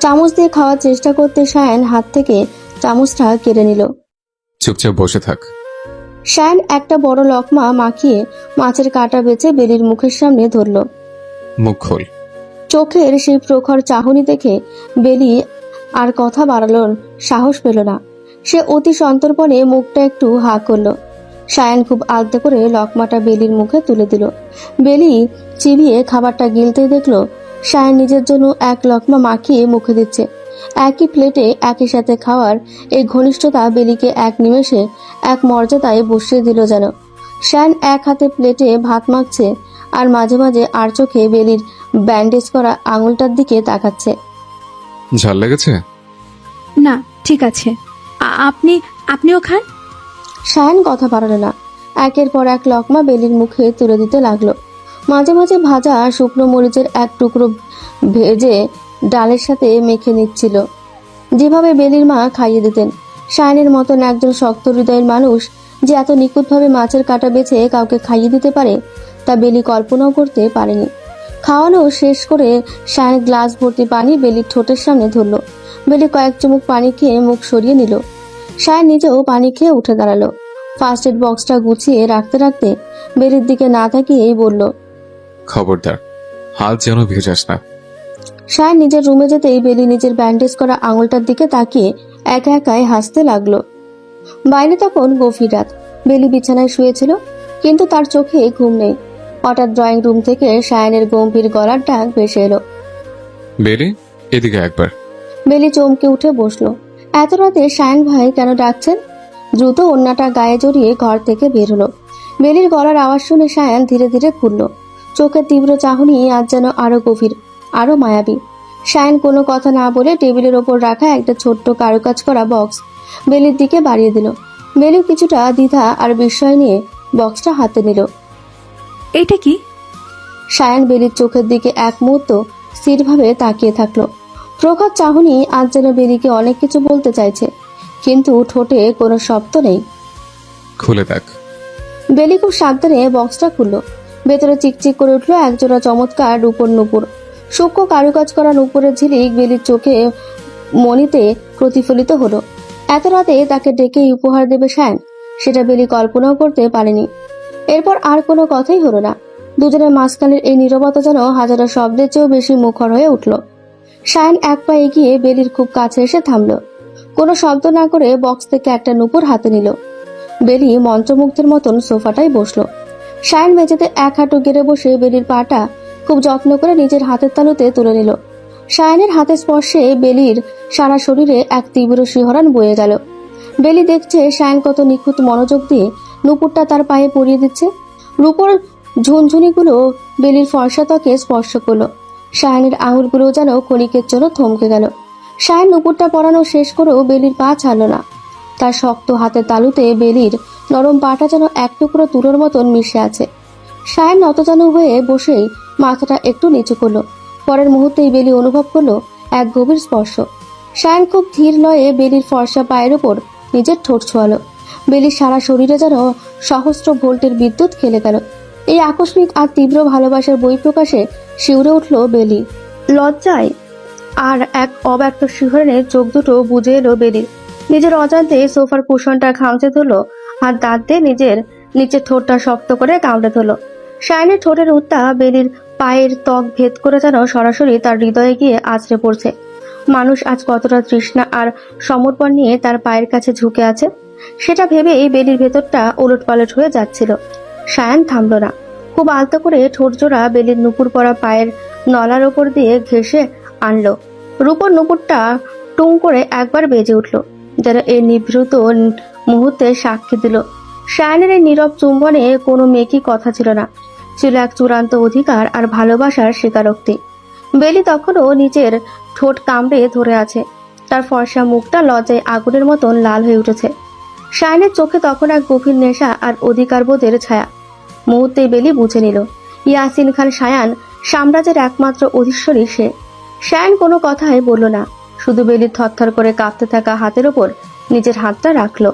চামচ দিয়ে খাওয়ার চেষ্টা করতে সায়ন হাত থেকে চামচটা কেড়ে নিল। চুপচাপ বসে থাক। সায়ন একটা বড় লকমা মাখিয়ে মাছের কাঁটা বেছে বেলির মুখের সামনে ধরল। মুখ খোল। চোখের সেই প্রখর চাহনি দেখে বেলি আর কথা বাড়ানোর সাহস পেল না। সে অতি সন্তর্পণে মুখটা একটু হা করল। সায়ন খুব আলতো করে লকমাটা বেলির মুখে তুলে দিল। বেলি চিবিয়ে খাবারটা গিলতে দেখলো সায়ন নিজের জন্য এক লকমা মাখিয়ে মুখে দিচ্ছে। একই প্লেটে একই সাথে খাওয়ার এই ঘনিষ্ঠতা বেলিকে এক নিমেষে এক মর্যাদায় বসিয়ে দিল যেন। সায়ন এক হাতে প্লেটে ভাত মাখছে আর মাঝে মাঝে আর চোখে বেলির ব্যান্ডেজ করা আঙুলটার দিকে তাকাচ্ছে। ঝাল লেগেছে? না, ঠিক আছে। আপনি আপনিও খান। সায়ন কথা বাড়ালো না। একের পর এক লকমা বেলির মুখে তুলে দিতে লাগলো। মাঝে মাঝে ভাজা শুকনো মরিচের এক টুকরো ভেজে ডালের সাথে মেখে নিচ্ছিল, যেভাবে বেলির মা খাইয়ে দিতেন। সায়নের মতন একজন শক্ত হৃদয়ের মানুষ যে এত নিখুঁতভাবে মাছের কাঁটা বেছে কাউকে খাইয়ে দিতে পারে তা বেলি কল্পনাও করতে পারেনি। খাওয়ানো শেষ করে সায়ন গ্লাস ভর্তি পানি বেলির ঠোঁটের সামনে ধরল। বেলি কয়েক চুমুক পানি খেয়ে মুখ সরিয়ে নিল। সায়ন নিজেও পানি খেয়ে উঠে দাঁড়ালো। ফার্স্ট এড বক্সটা গুছিয়ে রাখতে রাখতে বেলির দিকে না তাকিয়েই বলল, খবরদার হাত যেন ভেজাস না। সায়ন নিজের রুমে যেতেই বেলি নিজের ব্যান্ডেজ করা আঙুলটার দিকে তাকিয়ে একা একাই হাসতে লাগলো। বাইরে তখন গভীর রাত। বেলি বিছানায় শুয়েছিল, কিন্তু তার চোখে ঘুম নেই। হঠাৎ ড্রয়িং রুম থেকে সায়নের গম্ভীর গলার ডাক ভেসে এলো। বেলি, এদিকে একবার। বেলি চমকে উঠে বসলো। এত রাতে সায়ন ভাই কেন ডাকছেন? দ্রুত ওড়নাটা গায়ে জড়িয়ে ঘর থেকে বের হলো। বেলির গলার আওয়াজ শুনে সায়ন ধীরে ধীরে খুলল। চোখের তীব্র চাহনি আজ যেন আরো গভীর, আরো মায়াবী। সায়ন কোনো কথা না বলে টেবিলের ওপর রাখা একটা ছোট্ট কারুকাজ করা বক্স বেলির দিকে বাড়িয়ে দিল। বেলি কিছুটা দ্বিধা আর বিস্ময় নিয়ে বক্সটা হাতে নিল। এটা কি? সায়ন বেলির চোখের দিকে এক মুহূর্ত স্থিরভাবে তাকিয়ে থাকলো। প্রখর চাহনি আজ যেন বেলিকে অনেক কিছু বলতে চাইছে, কিন্তু ঠোঁটে কোনো শব্দ নেই। খুলে দেখ। বেলি খুব সাবধানে বক্সটা খুলল। ভেতরে চিকচিক করে উঠলো একজোড়া চমৎকার রূপোর নুপুর। সূক্ষ্ম কারুকাজ করা নুপুরের ঝিলিক বেলির চোখে মনিতে প্রতিফলিত হলো। এত রাতে তাকে ডেকে উপহার দেবে সায়ন, সেটা বেলি কল্পনাও করতে পারেনি। এরপর আর কোনো কথাই হলো না। দুজনের মাঝখানের এই নীরবতা যেন হাজারো শব্দের চেয়েও বেশি মুখর হয়ে উঠল। সায়ন এক পা এগিয়ে বেলির খুব কাছে এসে থামলো। কোনো শব্দ না করে বক্স থেকে একটা নুপুর হাতে নিল। বেলি মন্ত্রমুগ্ধের মতন সোফাটায় বসলো। সায়ন মেঝেতে এক হাঁটু গেড়ে বসে বেলির পাটা খুব যত্ন করে নিজের হাতের তালুতে তুলে নিল। সায়নের হাতের স্পর্শে বেলির সারা শরীরে এক তীব্র শিহরণ বয়ে গেল। বেলি দেখছে সায়ন কত নিখুঁত মনোযোগ দিয়ে নুপুরটা তার পায়ে পরিয়ে দিচ্ছে। রূপোর ঝুনঝুনিগুলো বেলির ফর্সা ত্বকে স্পর্শ করলো। সায়নের আঙুলগুলো যেন ক্ষণিকের জন্য থমকে গেল। সায়ন নুপুরটা পরানো শেষ করেও বেলির পা ছাড়ল না। তার শক্ত হাতের তালুতে বেলির নরম পাটা যেন এক টুকরো তুলোর মতন মিশে আছে। সায়ন নতজানু হয়ে বসেই মাথাটা একটু নিচু করলো। পরের মুহূর্তেই বেলি অনুভব করলো এক গভীর স্পর্শ। সায়ন খুব ধীর লয়ে বেলির ফর্সা পায়ের উপর নিজের ঠোঁট ছোঁয়ালো। বেলির সারা শরীরে যেন সহস্র ভোল্টের বিদ্যুৎ খেলে গেল। এই আকস্মিক আর তীব্র ভালোবাসার বহিঃপ্রকাশে শিউরে উঠল বেলি। লজ্জায় আর এক অব্যক্ত শিহরণে চোখ দুটো বুজে এলো বেলির। নিজের অজান্তে সোফার কুশনটা খামচে ধরলো আর দাঁত দিয়ে নিজের নিচের ঠোঁটটা শক্ত করে কামড়ে ধরলো। সায়নের ঠোঁটের উত্তাপ বেলির পায়ের ত্বক ভেদ করে যেন সরাসরি তার হৃদয়ে গিয়ে আছড়ে পড়ছে। মানুষ আজ কতটা তৃষ্ণা আর সমর্পণ নিয়ে তার পায়ের কাছে ঝুঁকে আছে, সেটা ভেবেই বেলির ভেতরটা ওলটপালট হয়ে যাচ্ছিল। সায়ন থামল না। খুব আলতো করে ঠোঁট জোড়া বেলির নুপুর পরা পায়ের নলার ওপর দিয়ে ঘেঁষে আনলো। রূপর নুপুরটা টুং করে একবার বেজে উঠল, যেন এই নিভৃত মুহূর্তে সাক্ষী দিল সায়নের এই নীরব চুম্বনে কোনো মেকি কথা ছিল না, ছিল এক চূড়ান্ত অধিকার আর ভালোবাসার স্বীকারোক্তি। বেলি তখনও নিজের ঠোঁট কামড়ে ধরে আছে। তার ফর্সা মুখটা লজ্জায় আগুনের মতন লাল হয়ে উঠেছে। সায়নের চোখে তখন এক গভীর নেশা আর অধিকারবোধের ছায়া। মুহূর্তেই বেলি বুঝে নিল ইয়াসিন খান সায়ান সাম্রাজ্যের একমাত্র অধীশ্বরী সে। সায়ন কোনো কথাই বলল না, শুধু বেলির থরথর করে কাঁপতে থাকা হাতের ওপর নিজের হাতটা রাখলো।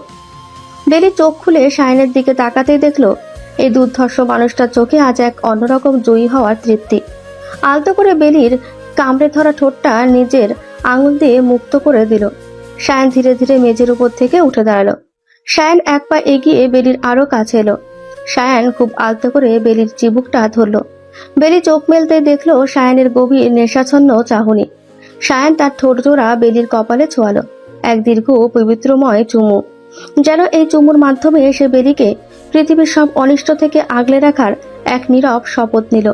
বেলি চোখ খুলে সায়নের দিকে তাকাতেই দেখলো এই দুর্ধর্ষ মানুষটার চোখে আজ এক অন্যরকম জয়ী হওয়ার তৃপ্তি। আলতো করে বেলির কামড়ে ধরা ঠোঁটটা নিজের আঙুল দিয়ে মুক্ত করে দিল। সায়ন ধীরে ধীরে মেঝের উপর থেকে উঠে দাঁড়ালো। সায়ন এক পা এগিয়ে বেলির আরো কাছে এলো। সায়ন খুব আলতো করে বেলির চিবুকটা ধরলো। বেলি চোখ মেলতে দেখলো সায়নের গভীর নেশাচ্ছন্ন চাহনি। সায়ন তার ঠোঁট জোড়া বেলির কপালে ছোঁয়ালো। এক দীর্ঘ পবিত্রময় চুমু, যেন এই চুমুর মাধ্যমে সে বেলিকে পৃথিবীর সব অনিষ্ট থেকে আগলে রাখার এক নীরব শপথ নিল।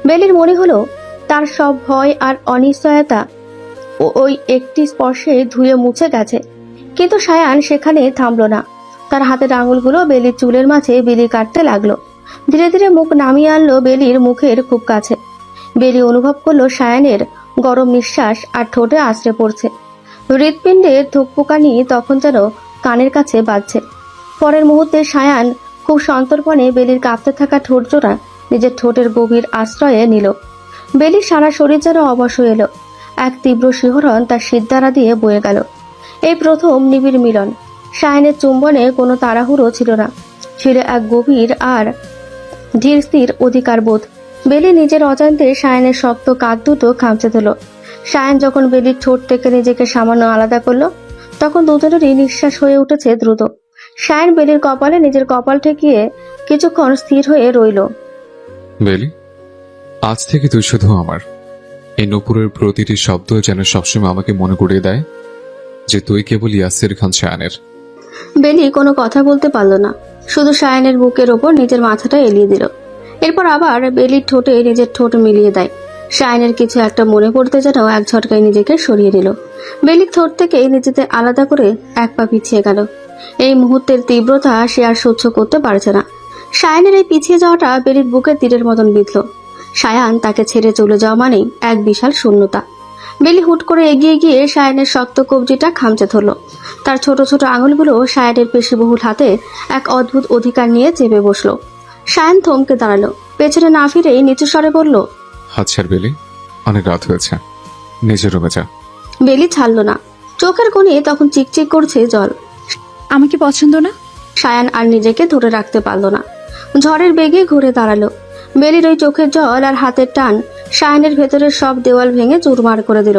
বেলির মনে হলো তার সব ভয় আর অনিশ্চয়তা ওই একটি স্পর্শে ধুয়ে মুছে গেছে। কিন্তু সায়ান সেখানে থামলো না। তার হাতের আঙুলগুলো বেলির চুলের মাঝে বিলি কাটতে লাগলো। ধীরে ধীরে মুখ নামিয়ে আনলো বেলির মুখের খুব কাছে। বেলি অনুভব করলো সায়ানের গরম নিঃশ্বাস আর ঠোঁটে আছড়ে পড়ছে। হৃৎপিণ্ডের ধুকপুকানি তখন যেন কানের কাছে বাজছে। পরের মুহূর্তে সায়ান খুব সন্তর্পণে বেলির কাঁপতে থাকা ঠোঁট জোড়া নিজের ঠোঁটের গভীর আশ্রয়ে নিল। বেলির সারা শরীর যেন অবশ হয়ে এলো। এক তীব্র শিহরণ তার সিদ্ধারা দিয়ে বয়ে গেল। এই প্রথম নিবিড় মিলন। সায়নের চুম্বনে কোনো তাড়াহুড়ো ছিল না, ছিল এক গভীর আর ধীর স্থির অধিকার বোধ। বেলি নিজের অজান্তে সায়নের শক্ত কাঁধ দুটো খামচে দিল। সায়ন যখন বেলির ঠোঁট থেকে নিজেকে সামান্য আলাদা করলো, তখন দুজনেরই নিঃশ্বাস হয়ে উঠেছে দ্রুত। সায়ন বেলির কপালে নিজের কপাল ঠেকিয়ে কিছুক্ষণ স্থির হয়ে রইল। বেলি, আজ থেকে তুই শুধু আমার। এই নূপুরের প্রতিটি শব্দ যেন সবসময় আমাকে মনে করিয়ে দেয় যে তুই কেবল ইয়াসির খান সায়ানের। বেলি কোনো কথা বলতে পারল না, শুধু সায়নের বুকের ওপর নিজের মাথাটা এলিয়ে দিল। এরপর আবার বেলির ঠোঁটে নিজের ঠোঁট মিলিয়ে দেয়। সায়নের কিছু একটা মনে পড়তে যেন এক ঝটকায় নিজেকে সরিয়ে নিল। বেলির ঠোঁট থেকে নিজেদের আলাদা করে এক পা পিছিয়ে গেল। এই মুহূর্তের তীব্রতা সে আর সহ্য করতে পারছে না। সায়নের এই পিছিয়ে যাওয়াটা বেলির বুকের তীরের মতন বিঁধল। সায়ান তাকে ছেড়ে চলে যাওয়া মানেই এক বিশাল শূন্যতা। বেলি হুট করে এগিয়ে গিয়ে সায়নের শক্ত কবজিটা খামচে ধরল। তার ছোট ছোট আঙুলগুলো সায়নের পেশিবহুল হাতে এক অদ্ভুত অধিকার নিয়ে চেপে বসলো। সায়ন থমকে দাঁড়ালো, পেছনে না ফিরেই নিচু স্বরে বলল, আচ্ছা বেলি, অনেক রাত হয়েছে, নিজের রুমে যা। বেলি ছাড়ল না। চোখের কোণে তখন চিকচিক করছে জল। আমাকে পছন্দ না? সায়ান আর নিজেকে ধরে রাখতে পারল না। ঝড়ের বেগে ঘুরে দাঁড়ালো। বেলির ওই চোখের জল আর হাতের টান সায়ানের ভেতরের সব দেওয়াল ভেঙে চুরমার করে দিল।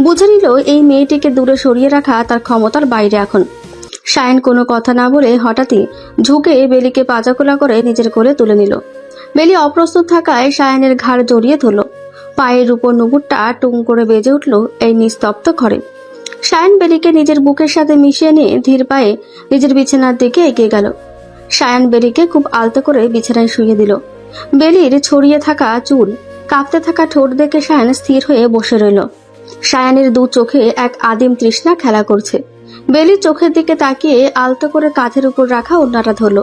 বুঝে নিল এই মেয়েটিকে দূরে সরিয়ে রাখা তার ক্ষমতার বাইরে এখন। সায়ান কোনো কথা না বলে হঠাৎই ঝুঁকে বেলিকে পাজাকোলা করে নিজের কোলে তুলে নিল। বেলি অপ্রস্তুত থাকায় সায়ানের ঘাড় জড়িয়ে ধরল। পায়ের উপর নুপুরটা টুং করে বেজে উঠল এই নিস্তব্ধ ঘরে। সায়ান বেলিকে নিজের বুকের সাথে মিশিয়ে নিয়ে ধীর পায়ে নিজের বিছানার দিকে এগিয়ে গেল। সায়ান বেলিকে খুব আলতো করে বিছানায় শুইয়ে দিল। বেলির ছড়িয়ে থাকা চুল, কাঁপতে থাকা ঠোঁট দেখে সায়ান স্থির হয়ে বসে রইল। সায়ানের দু চোখে এক আদিম তৃষ্ণা খেলা করছে। বেলির চোখের দিকে তাকিয়ে আলতো করে কাঁধের উপর রাখা ওড়নাটা ধরল।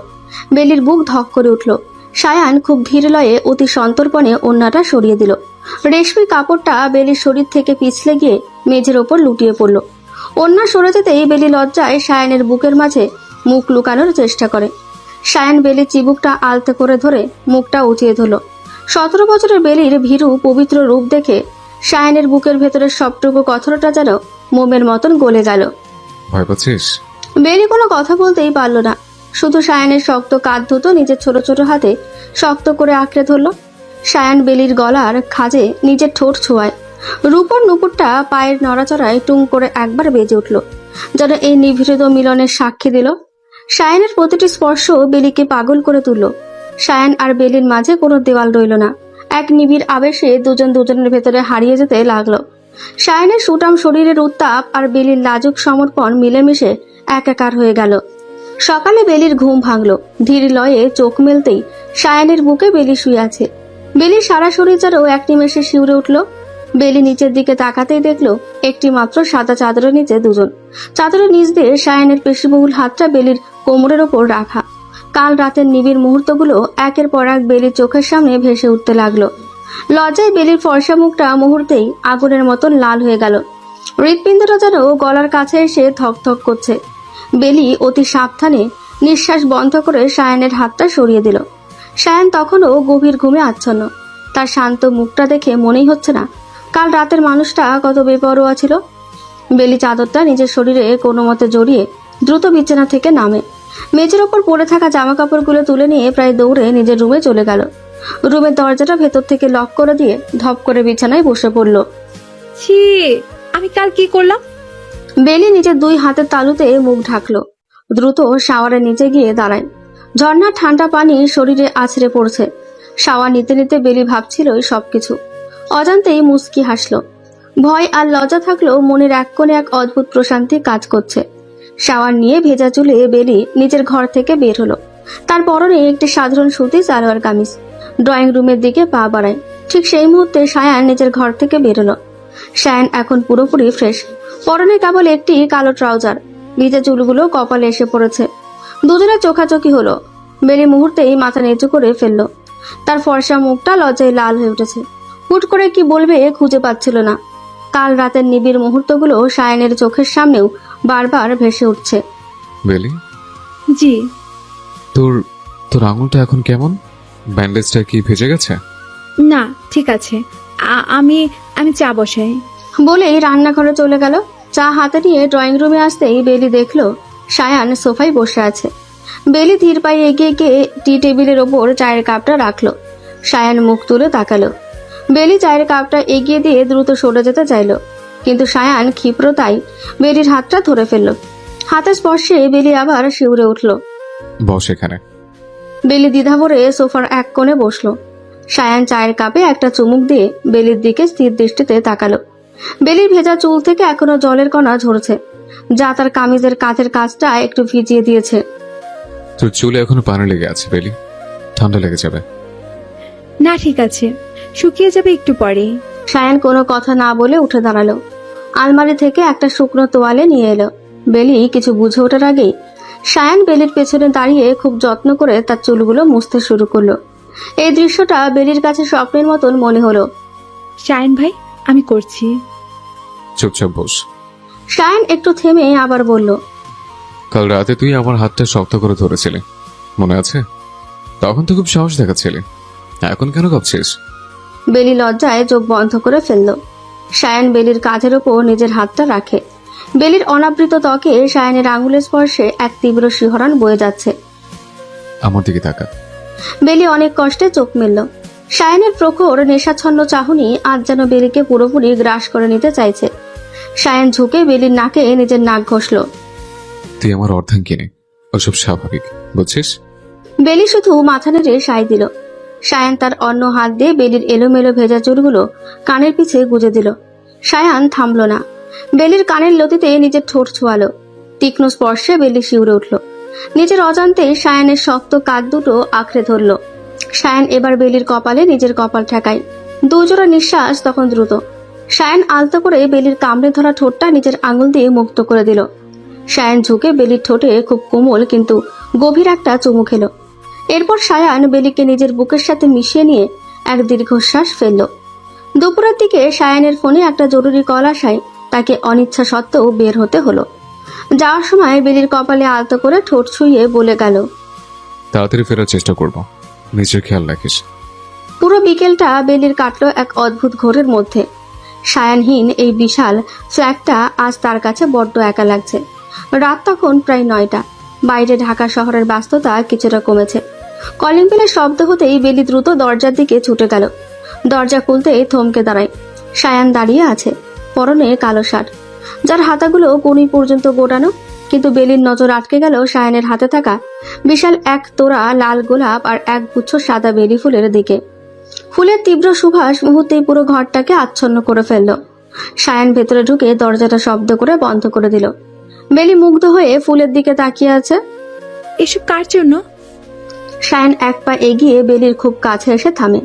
বেলির বুক ধক করে উঠল। সায়ান খুব ধীর লয়ে অতি সন্তর্পণে ওড়নাটা সরিয়ে দিল। রেশমি কাপড়টা বেলির শরীর থেকে পিছলে গিয়ে মেঝের ওপর লুটিয়ে পড়ল। ওড়না সরে যেতেই বেলি লজ্জায় সায়ানের বুকের মাঝে মুখ লুকানোর চেষ্টা করে। সায়ান বেলির চিবুকটা আলতো করে ধরে মুখটা উঁচিয়ে ধরল। 17 বছরের বেলির ভীরু পবিত্র রূপ দেখে সায়ানের বুকের ভেতরের সবটুকু কথাটা যেন মোমের মতন গলে গেল। ভয় পাচ্ছিস? বেলি কোনো কথা বলতেই পারল না, শুধু সায়ানের শক্ত কাঁধ দুটো নিজের ছোট ছোট হাতে শক্ত করে আঁকড়ে ধরল। সায়ান বেলির গলার খাজে নিজের ঠোঁট ছোঁয়ায়। রূপর নুপুরটা পায়ের নড়াচড়ায় টুং করে একবার বেজে উঠল, যেন এই নিভৃত মিলনের সাক্ষী দিল। সায়ানের প্রতিটি স্পর্শ বেলিকে পাগল করে তুলল। সায়ান আর বেলির মাঝে কোনো দেওয়াল রইল না। এক নিবিড় আবেশে দুজন দুজনের ভেতরে হারিয়ে যেতে লাগলো। সায়ানের সুটাম শরীরের উত্তাপ আর বেলির লাজুক সমর্পণ মিলেমিশে একাকার হয়ে গেল। সকালে বেলির ঘুম ভাঙলো। ধীর লয়ে চোখ মেলতেই সায়ানের বুকে বেলি শুয়ে আছে। বেলির সারা শরীর যেন এক নিমেষে শিউরে উঠল। বেলি নিচের দিকে তাকাতেই দেখলো একটি মাত্র সাদা চাদরের নিচে দুজন। চাদরের নিচ দিয়ে সায়ানের পেশিবহুল হাতটা বেলির কোমরের ওপর রাখা। কাল রাতের নিবিড় মুহূর্তগুলো একের পর এক বেলির চোখের সামনে ভেসে উঠতে লাগলো। লজ্জায় বেলির ফর্সা মুখটা মুহূর্তেই আগুনের মতন লাল হয়ে গেল। হৃৎপিণ্ডটা যেন গলার কাছে এসে থকথক করছে। বেলি অতি সাবধানে নিঃশ্বাস বন্ধ করে সায়ানের হাতটা সরিয়ে দিল। সায়ান তখনও গভীর ঘুমে আচ্ছন্ন। তার শান্ত মুখটা দেখে মনেই হচ্ছে না কাল রাতের মানুষটা কত বেপরোয়া ছিল। বেলি চাদরটা নিজের শরীরে কোনো মতে জড়িয়ে দ্রুত বিছানা থেকে নামে। মেঝের ওপর পড়ে থাকা জামা কাপড়গুলো তুলে নিয়ে প্রায় দৌড়ে নিজের রুমে চলে গেল। রুমের দরজাটা ভেতর থেকে লক করে দিয়ে ধপ করে বিছানায় বসে পড়ল। ছি, আমি কাল কি করলাম? বেলি নিজের দুই হাতের তালুতে মুখ ঢাকলো। দ্রুত শাওয়ারের নিচে গিয়ে দাঁড়ায়। ঝর্ণার ঠান্ডা পানি শরীরে আছড়ে পড়ছে। শাওয়ার নিতে নিতে বেলি ভাবছিল সবকিছু। অজান্তেই মুচকি হাসলো। ভয় আর লজ্জা থাকলেও মনের এক কোণে এক অদ্ভুত প্রশান্তি কাজ করছে। শাওয়ার নিয়ে ভেজা চুলে বেলি নিজের ঘর থেকে বের হলো। তার পরনে একটি সাধারণ সুতি সালোয়ার কামিজ। ড্রয়িং রুমের দিকে পা বাড়ায়। ঠিক সেই মুহূর্তে সায়ান নিজের ঘর থেকে বেরোলো। সায়ান এখন পুরোপুরি ফ্রেশ। পরনে কেবল একটি কালো ট্রাউজার। ভিজা চুলগুলো কপালে এসে পড়েছে। দুজনের চোখাচোখি হলো। বেলি মুহূর্তেই মাথা নিচু করে ফেললো। তার ফর্সা মুখটা লজ্জায় লাল হয়ে উঠেছে। হুট করে কি বলবে খুঁজে পাচ্ছিল না। কাল রাতের নিবিড় মুহূর্তগুলো সায়ানের চোখের সামনেও বারবার ভেসে উঠছে। বেলি, জি। তোর তোর আঙুলটা এখন কেমন? ব্যান্ডেজটা কি ভেজে গেছে? না, ঠিক আছে। আমি আমি চা বসাই। বলেই রান্নাঘরে চলে গেল। চা হাতে নিয়ে ড্রয়িং রুমে আসতেই বেলি দেখলো সায়ান সোফায় বসে আছে। বেলি ধীর পায়ে এগিয়ে গিয়ে টি টেবিলের ওপর চায়ের কাপটা রাখলো। সায়ান মুখ তুলে তাকালো। বেলি চায়ের কাপটা এগিয়ে দিয়ে দ্রুত সরে যেতে চাইলো, কিন্তু সায়ান ক্ষিপ্রতায় বেলির হাতটা ধরে ফেললো। হাতের স্পর্শে বেলি আবার শিউরে উঠল। বস এখানে। বেলি দ্বিধা ভরে সোফার এক কোণে বসলো। সায়ান চায়ের কাপে একটা চুমুক দিয়ে বেলির দিকে স্থির দৃষ্টিতে তাকালো। বেলির ভেজা চুল থেকে এখনো জলের কণা ঝরছে, যা তার কামিজের কাঁধের কাজটা একটু ভিজিয়ে দিয়েছে। তোর চুলে এখনো পানি লেগে আছে বেলি, ঠান্ডা লেগে যাবে। না, ঠিক আছে, শুকিয়ে যাবে একটু পরে। সায়ান কোনো কথা না বলে উঠে দাঁড়ালো। আলমারি থেকে একটা শুকনো তোয়ালে নিয়ে এলো। বেলি কিছু বুঝে ওঠার আগেই সায়ান বেলির পেছনে দাঁড়িয়ে খুব যত্ন করে তার চুলগুলো মুছতে শুরু করলো। এই দৃশ্যটা বেলির কাছে স্বপ্নের মতন মনে হলো। শায়ন ভাই, আমি করছি। চুপচাপ বস। সায়ান একটু থেমে আবার বলল, কাল রাতে তুই আমার হাতটা শক্ত করে ধরেছিলি, মনে আছে? তখন তো খুব সাহস দেখাচ্ছিলি, এখন কেন কাঁপছিস? বেলি লজ্জায় চোখ বন্ধ করে ফেলল। সায়ান বেলির কাঁধের ওপর নিজের হাতটা রাখে। বেলির অনাবৃত ত্বকে সায়ানের আঙুলের স্পর্শে এক তীব্র শিহরণ বয়ে যাচ্ছে। আমার দিকে তাকা। বেলি অনেক কষ্টে চোখ মেলল। সায়ানের প্রখর নেশাচ্ছন্ন চাহনি আজ যেন বেলিকে পুরোপুরি গ্রাস করে নিতে চাইছে। সায়ান ঝুঁকে বেলির নাকে নিজের নাক ঘষল। তুই আমার অর্ধাঙ্গিনী, ওসব স্বাভাবিক, বুঝছিস? বেলি শুধু মাথা নেড়ে সায় দিল। সায়ান তার অন্য হাত দিয়ে বেলির এলোমেলো ভেজা চুলগুলো কানের পিছে গুজে দিল। সায়ান থামল না। বেলির কানের লতিতে নিজের ঠোঁট ছোঁয়ালো। তীক্ষ্ণ স্পর্শে বেলি শিউরে উঠল। নিজের অজান্তে সায়ানের শক্ত কাঁধ দুটো আঁকড়ে ধরল। সায়ান এবার বেলির কপালে নিজের কপাল ঠেকায়। দুজোড়া নিঃশ্বাস তখন দ্রুত। সায়ান আলতো করে বেলির কামড়ে ধরা ঠোঁটটা নিজের আঙুল দিয়ে মুক্ত করে দিল। সায়ান ঝুঁকে বেলির ঠোঁটে খুব কোমল কিন্তু গভীর একটা চুমু খেল। এরপর সায়ান বেলিকে নিজের বুকের সাথে মিশিয়ে নিয়ে এক দীর্ঘশ্বাস ফেলল। দুপুরের দিকে সায়ানের ফোনে একটা জরুরি কল আসায় তাকে অনিচ্ছা সত্ত্বেও বের হতে হলো। যাওয়ার সময় বেলির কপালে আলতো করে ঠোঁট ছুঁয়ে বলে গেল, তাড়াতাড়ি ফেরার চেষ্টা করব, নিজের খেয়াল রাখিস। পুরো বিকেলটা বেলির কাটলো এক অদ্ভুত ঘোরের মধ্যে। সায়ানহীন এই বিশাল ফ্ল্যাটটা আজ তার কাছে বড্ড একা লাগছে। রাত তখন প্রায় 9টা। বাইরে ঢাকা শহরের ব্যস্ততা কিছুটা কমেছে। কলিং বেলের শব্দ হতেই বেলি দ্রুত দরজার দিকে ছুটে গেল। দরজা খুলতেই থমকে দাঁড়ায়। সায়ান দাঁড়িয়ে আছে, পরনে কালো শার্ট, যার হাতাগুলো কনুই পর্যন্ত গোটানো। কিন্তু বেলির নজর আটকে গেল সায়ানের হাতে থাকা বিশাল এক তোড়া লাল গোলাপ আর এক গুচ্ছ সাদা বেলি ফুলের দিকে। ফুলের তীব্র সুবাস মুহূর্তেই পুরো ঘরটাকে আচ্ছন্ন করে ফেলল। সায়ান ভেতরে ঢুকে দরজাটা শব্দ করে বন্ধ করে দিল। বেলি মুগ্ধ হয়ে ফুলের দিকে তাকিয়ে আছে। এসব কার জন্য? সায়ান এক পা এগিয়ে বেলির খুব কাছে এসে থামে।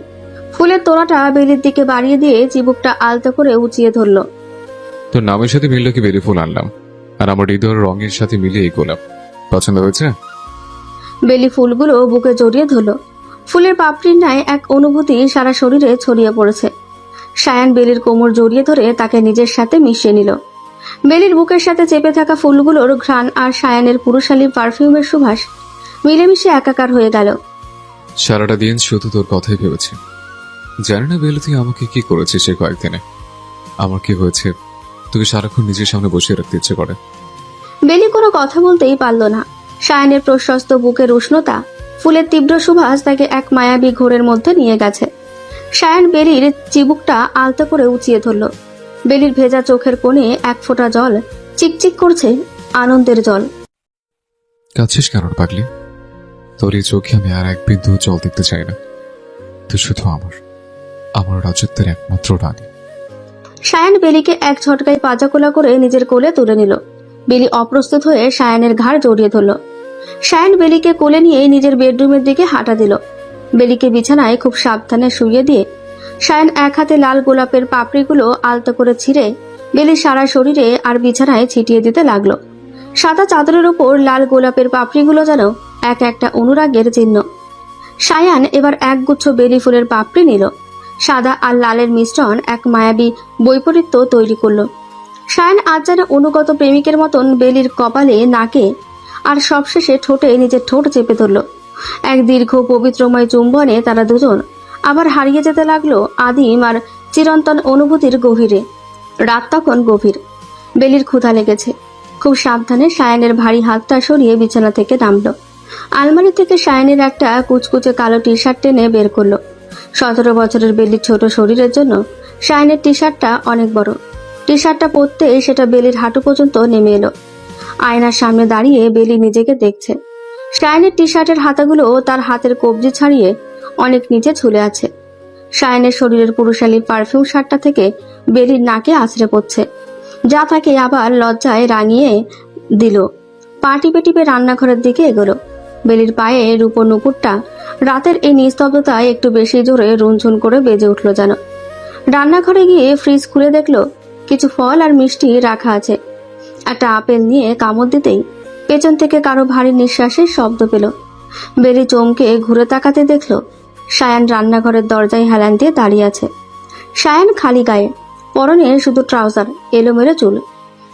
ফুলের তোড়াটা বেলির দিকে বাড়িয়ে দিয়ে চিবুকটা আলতো করে উঁচিয়ে ধরল। তোর নামের সাথে মিললে কি বেলি ফুল আনলাম, আর আমার হৃদয়ের রঙের সাথে মিলিয়ে এই গোলাপ। পছন্দ হয়েছে? বেলি ফুলগুলো বুকে জড়িয়ে ধরল। ফুলের পাপড়ির ন্যায় এক অনুভূতি সারা শরীরে ছড়িয়ে পড়েছে। সায়ান বেলির কোমর জড়িয়ে ধরে তাকে নিজের সাথে মিশিয়ে নিল। বেলির বুকের সাথে চেপে থাকা ফুলগুলোর ঘ্রাণ আর সায়ানের পুরুষালী পারফিউমের সুবাস মিলেমিশে একাকার হয়ে গেল। সারাটা দিন শুধু তোর কথাই ভেবেছি। জানি না বেলি তুই আমাকে কি করেছিস সে কয়েকদিনে। আমার কি হয়েছে তোকে সারাক্ষণ নিজের সামনে বসিয়ে রাখতে ইচ্ছে করে। বেলি কোনো কথা বলতেই পারল না। সায়ানের প্রশস্ত বুকের উষ্ণতা, ফুলের তীব্র সুবাস তাকে এক মায়াবী ঘোরের মধ্যে নিয়ে গেছে। সায়ান বেলির চিবুকটা আলতো করে উঁচিয়ে ধরল। বেলির ভেজা চোখের কোণে এক ফোঁটা জল চিকচিক করছে, আনন্দের জল। কাছিস কেন পাগলি? তোর এই চোখে আমি আর এক বিন্দু জল দেখতে চাই না। তুই শুধু আমার রাজত্বের একমাত্র রানী। সায়ান বেলিকে এক ঝটকায় পাজাকোলা করে নিজের কোলে তুলে নিল। বেলি অপ্রস্তুত হয়ে সায়ানের ঘাড় জড়িয়ে ধরল। সায়ান বেলিকে কোলে নিয়ে নিজের বেডরুমের দিকে হাঁটা দিল। বেলিকে বিছানায় খুব সাবধানে শুইয়ে দিয়ে সায়ান এক হাতে লাল গোলাপের পাপড়িগুলো আলতো করে ছিঁড়ে বেলির সারা শরীরে আর বিছানায় ছিটিয়ে দিতে লাগলো। সাদা চাদরের উপর লাল গোলাপের পাপড়িগুলো যেন এক একটা অনুরাগের চিহ্ন। সায়ান এবার একগুচ্ছ বেলি ফুলের পাপড়ি নিল। সাদা আর লালের মিশ্রণ এক মায়াবী বৈপরীত্য তৈরি করলো। সায়ান আজ যেন অনুগত প্রেমিকের মতন বেলির কপালে, নাকে আর সবশেষে ঠোঁটে নিজের ঠোঁট চেপে ধরল। এক দীর্ঘ পবিত্রময় চুম্বনে তারা দুজন আবার হারিয়ে যেতে লাগলো আদিম আর চিরন্তন অনুভূতির গভীরে। রাত তখন গভীর। বেলির ক্ষুধা লেগেছে। খুব সাবধানে সায়ানের ভারী হাতটা সরিয়ে বিছানা থেকে নামলো। আলমারি থেকে সায়ানের একটা কুচকুচে কালো টি শার্ট টেনে বের করলো। 17 বছরের বেলির ছোট শরীরের জন্য সায়ানের টি শার্টটা অনেক বড়। টি শার্টটা পরতে সেটা বেলির হাঁটু পর্যন্ত নেমে এলো। আয়নার সামনে দাঁড়িয়ে বেলি নিজেকে দেখছে। সায়ানের টি শার্টের হাতাগুলো তার হাতের কবজি ছাড়িয়ে অনেক নিচে ঝুলে আছে। সায়ানের শরীরের পুরুষালী পারফিউম শার্টটা থেকে বেলির নাকে আছড়ে পড়ছে, যা তাকে আবার লজ্জায় রাঙিয়ে দিল। পা টিপে টিপে রান্নাঘরের দিকে এগোলো। বেলির পায়ে রূপোর নুপুরটা রাতের এই নিস্তব্ধতায় একটু বেশি জোরে রুনঝুন করে বেজে উঠল যেন। রান্নাঘরে গিয়ে ফ্রিজ খুলে দেখলো কিছু ফল আর মিষ্টি রাখা আছে। একটা আপেল নিয়ে কামড় দিতেই পেছন থেকে কারো ভারী নিঃশ্বাসের শব্দ পেল। বেলি চমকে ঘুরে তাকাতে দেখলো সায়ান রান্নাঘরের দরজায় হেলান দিয়ে দাঁড়িয়ে আছে। সায়ান খালি গায়ে, পরনে শুধু ট্রাউজার, এলোমেলো চুল।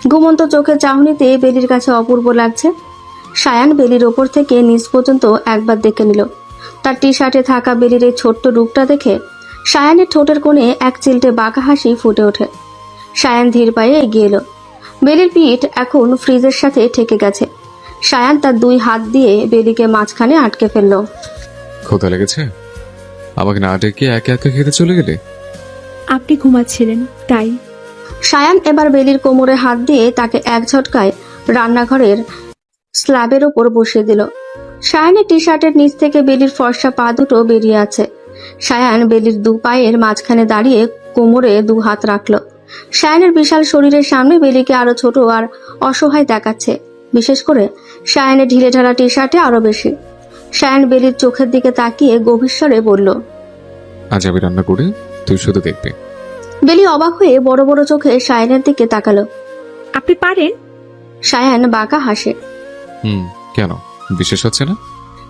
ঘুমন্ত চোখের চাহনিতে বেলির কাছে অপূর্ব লাগছে। সায়ান বেলির ওপর থেকে নিচ পর্যন্ত একবার দেখে নিল। তার টি শার্টে থাকা বেলির এই ছোট্ট রূপটা দেখে সায়ানের ঠোঁটের কোণে এক চিলটে বাঁকা হাসি ফুটে ওঠে। সায়ান ধীর পায়ে এগিয়ে এলো। বেলির পিঠ এখন ফ্রিজের সাথে ঠেকে গেছে। সায়ান তার 2 হাত দিয়ে বেলিকে মাঝখানে আটকে ফেলল। ক্ষুধা লেগেছে? আমাকে না ডেকে একা একা খেতে চলে গেলে? আপনি ঘুমাচ্ছিলেন তাই। সায়ান এবার বেলির কোমরে হাত দিয়ে তাকে এক ঝটকায় রান্নাঘরের স্ল্যাবের ওপর বসিয়ে দিল। সায়ানের টি শার্টের নিচ থেকে বেলির ফর্সা পা দুটো বেরিয়ে আছে। সায়ান বেলির দু পায়ের মাঝখানে দাঁড়িয়ে কোমরে দু হাত রাখলো। সায়ানের বিশাল শরীরের সামনে বেলিকে আরো ছোট আর অসহায় দেখাচ্ছে, বিশেষ করে সায়ানের ঢিলে ঢালা টি শার্টে আরো বেশি। সায়ান বেলির চোখের দিকে তাকিয়ে গভীর স্বরে বলল, আজ আমি রান্না করে তুই শুধু দেখবি। বেলি অবাক হয়ে বড় বড় চোখে সায়ানের দিকে তাকালো। আপনি পারেন? সায়ান বাঁকা হাসে। কেন, বিশেষ হচ্ছে না?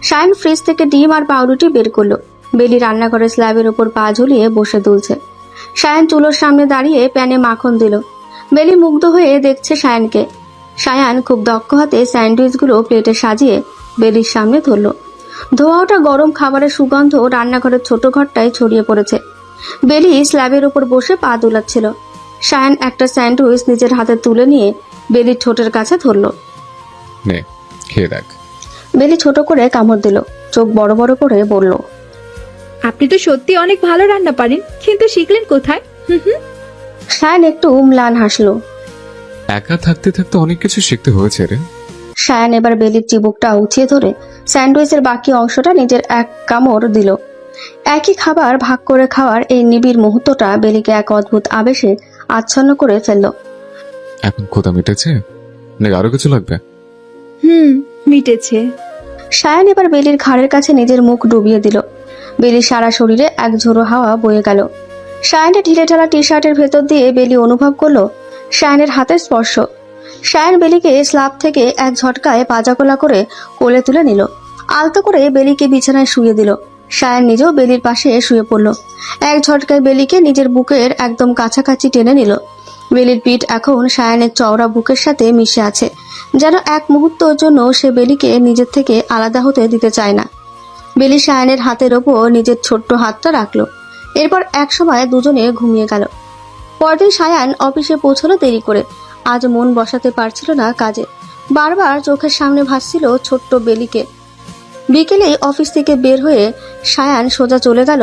সায়ান ফ্রিজ থেকে ডিম আর পাউরুটি বের করলো। বেলি রান্নাঘরের স্ল্যাবের উপর পা ঝুলিয়ে বসে দুলছে। সায়ান চুলোর সামনে দাঁড়িয়ে প্যানে মাখন দিল। বেলি মুগ্ধ হয়ে দেখছে সায়ানকে। সায়ান খুব দক্ষ হাতে স্যান্ডউইচগুলো প্লেটে সাজিয়ে বেলির সামনে ধরল। ধোয়া ওঠা গরম খাবারের সুগন্ধ রান্নাঘরের ছোট ঘরটায় ছড়িয়ে পড়েছে। বেলি স্ল্যাবের উপর বসে পা দুলাচ্ছিল। সায়ান একটা স্যান্ডউইচ নিজের হাতে তুলে নিয়ে বেলির ঠোঁটের কাছে ধরল। নে, খেয়ে দেখ। বেলি ছোট করে কামড় দিল, চোখ বড় বড় করে বলল, আপনি তো সত্যি অনেক ভালো রান্না পারেন, কিন্তু শিখলেন কোথায়? সায়ান একটু ম্লান হাসলো। একা থাকতে থাকতে অনেক কিছু শিখতে হয়েছে রে। সায়ান এবার বেলির চিবুকটা উঁচিয়ে ধরে স্যান্ডউইচের বাকি অংশটা নিজের এক কামড় দিল। একই খাবার ভাগ করে খাওয়ার এই নিবিড় মুহূর্তটা বেলিকে এক অদ্ভুত আবেশে আচ্ছন্ন করে ফেলল। এখন ক্ষুধা মিটেছে নাকি আরো কিছু লাগবে? মিটেছে। সায়ান এবার বেলির ঘাড়ের কাছে নিজের মুখ ডুবিয়ে দিল। বেলির সারা শরীরে এক ঝোড়ো হাওয়া বয়ে গেল। সায়ানের ঢিলে ঢালা টি শার্টের ভেতর দিয়ে বেলি অনুভব করলো সায়ানের হাতের স্পর্শ। সায়ান বেলিকে স্ল্যাব থেকে এক ঝটকায় পাজাকোলা করে কোলে তুলে নিল। আলতো করে বেলিকে বিছানায় শুয়ে দিল। সায়ান নিজেও বেলির পাশে শুয়ে পড়ল। এক ঝটকায় বেলিকে নিজের বুকের একদম কাছাকাছি টেনে নিল। বেলির পিঠ এখন সায়ানের চওড়া বুকের সাথে মিশে আছে, যেন এক মুহূর্তের জন্য সে বেলিকে নিজের থেকে আলাদা হতে দিতে চায় না। বেলি সায়ানের হাতের ওপর নিজের ছোট্ট হাতটা রাখলো। এরপর একসময় দুজনে ঘুমিয়ে গেল। পরদিন সায়ান অফিসে পৌঁছলো দেরি করে। আজ মন বসাতে পারছিল না কাজে। বারবার চোখের সামনে ভাসছিল ছোট্ট বেলিকে। বিকেলে অফিস থেকে বের হয়ে সায়ান সোজা চলে গেল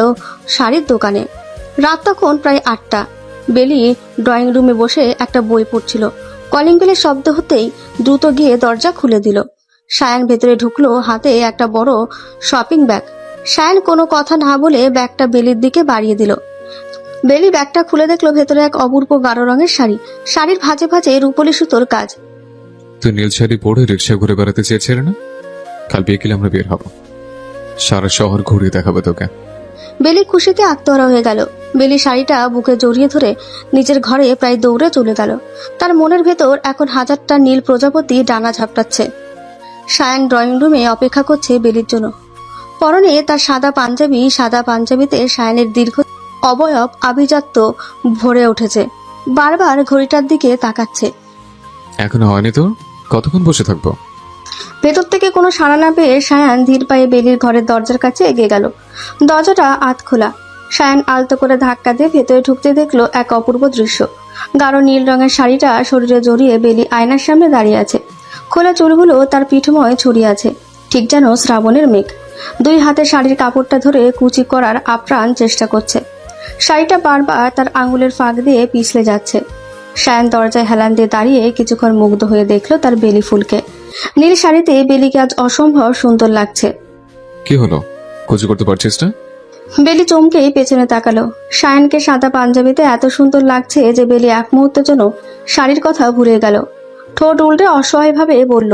শাড়ির দোকানে। রাত তখন প্রায় 8টা। বেলি ড্রয়িং রুমে বসে একটা বই পড়ছিল। কলিং বেলের শব্দ হতেই দ্রুত গিয়ে দরজা খুলে দিল। সায়ান ভেতরে ঢুকলো, হাতে একটা বড় শপিং ব্যাগ। সায়ান কোনো কথা না বলে ব্যাগটা বেলির দিকে বাড়িয়ে দিল। বেলি ব্যাগটা খুলে দেখলো ভেতরে এক অপূর্ব গাঢ় রঙের শাড়ি। শাড়ির ভাঁজে ভাঁজে রূপলি সুতোর কাজ। তুই নীল শাড়ি পরে রিক্সা ঘুরে বেড়াতে চেয়েছিলে না? কাল বিকেলে আমরা বের হব, সারা শহর ঘুরিয়ে দেখাবে তোকে। বেলি খুশিতে আত্মহারা হয়ে গেল। বেলি শাড়িটা বুকে জড়িয়ে ধরে নিজের ঘরে প্রায় দৌড়ে চলে গেল। তার মনের ভেতর এখন হাজারটা নীল প্রজাপতি ডানা ঝাপটাচ্ছে। সায়ান ড্রয়িং রুমে অপেক্ষা করছে বেলির জন্য। পরনে তার সাদা পাঞ্জাবি, সাদা পাঞ্জাবিতে সায়ানের দীর্ঘ অবয়ব আভিজাত্য ভরে উঠেছে। বারবার ঘড়িটার দিকে তাকাচ্ছে। এখনো হয়নি তোর? কতক্ষণ বসে থাকবো? ভেতর থেকে কোনো সাড়া না পেয়ে সায়ান ধীর পায়ে বেলির ঘরের দরজার কাছে এগিয়ে গেল। দরজাটা আধ খোলা। সায়ান আলতো করে ধাক্কা দিয়ে ভেতরে ঢুকতে দেখলো এক অপূর্ব দৃশ্য। গাঢ় নীল রঙের শাড়িটা শরীরে জড়িয়ে বেলি আয়নার সামনে দাঁড়িয়ে আছে। খোলা চুলগুলো তার পিঠময় ছড়িয়ে আছে, ঠিক যেন শ্রাবণের মেঘ। দুই হাতে শাড়ির কাপড়টা ধরে কুচি করার আপ্রাণ চেষ্টা করছে। শাড়িটা বারবার তার আঙুলের ফাঁক দিয়ে পিছলে যাচ্ছে। সায়ান দরজায় হেলান দিয়ে দাঁড়িয়ে কিছুক্ষণ মুগ্ধ হয়ে দেখলো তার বেলি ফুলকে। নীল শাড়িতে বেলিকে আজ অসম্ভব সুন্দর লাগছে। কি হলো, কুচি করতে পারছিস না? বেলি চমকেই পেছনে তাকালো। সায়ানকে সাদা পাঞ্জাবিতে এত সুন্দর লাগছে যে বেলি এক মুহূর্তের জন্য শাড়ির কথা ভুলে গেল। ঠোঁট উল্টে অসহায়ভাবে বলল,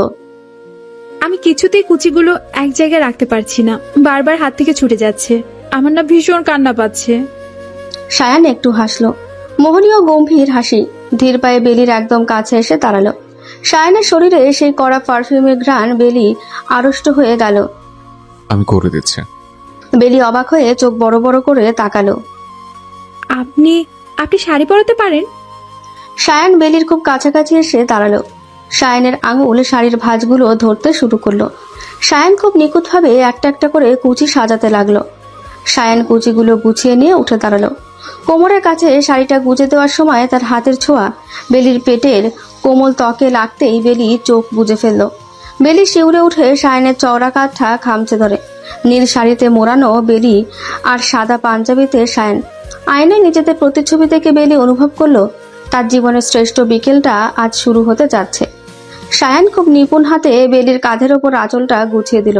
আমি কিছুতেই কুচিগুলো এক জায়গায় রাখতে পারছি না, বারবার হাত থেকে ছুটে যাচ্ছে। আমার না ভীষণ কান্না পাচ্ছে। সায়ান একটু হাসলো, মোহনীয় গম্ভীর হাসি। ধীর পায়ে বেলির একদম কাছে এসে দাঁড়ালো। সায়ানের শরীরে সেই কড়া পারফিউমের ঘ্রাণ বেলি আড়ষ্ট হয়ে গেল। আমি করে দিচ্ছি। বেলি অবাক হয়ে চোখ বড় বড় করে তাকালো। আপনি আপনি শাড়ি পরাতে পারেন? সায়ান বেলির খুব কাছাকাছি এসে দাঁড়ালো। সায়ানের আঙুল শাড়ির ভাঁজগুলো ধরতে শুরু করলো। সায়ান খুব নিখুঁতভাবে একটা একটা করে কুচি সাজাতে লাগলো। সায়ান কুচিগুলো গুছিয়ে নিয়ে উঠে দাঁড়ালো। কোমরের কাছে শাড়িটা গুজে দেওয়ার সময় তার হাতের ছোঁয়া বেলির পেটের কোমল ত্বকে লাগতেই বেলি চোখ বুজে ফেলল। বেলি শিউরে উঠে সায়ানের চওড়া কাঁধটা খামচে ধরে। নীল শাড়িতে মোড়ানো বেলি আর সাদা পাঞ্জাবিতে সায়ন। আয়নায় নিজেদের প্রতিচ্ছবি থেকে বেলি অনুভব করলো তার জীবনের শ্রেষ্ঠ বিকেলটা আজ শুরু হতে যাচ্ছে। সায়ান খুব নিপুণ হাতে বেলির কাঁধের ওপর আঁচলটা গুছিয়ে দিল।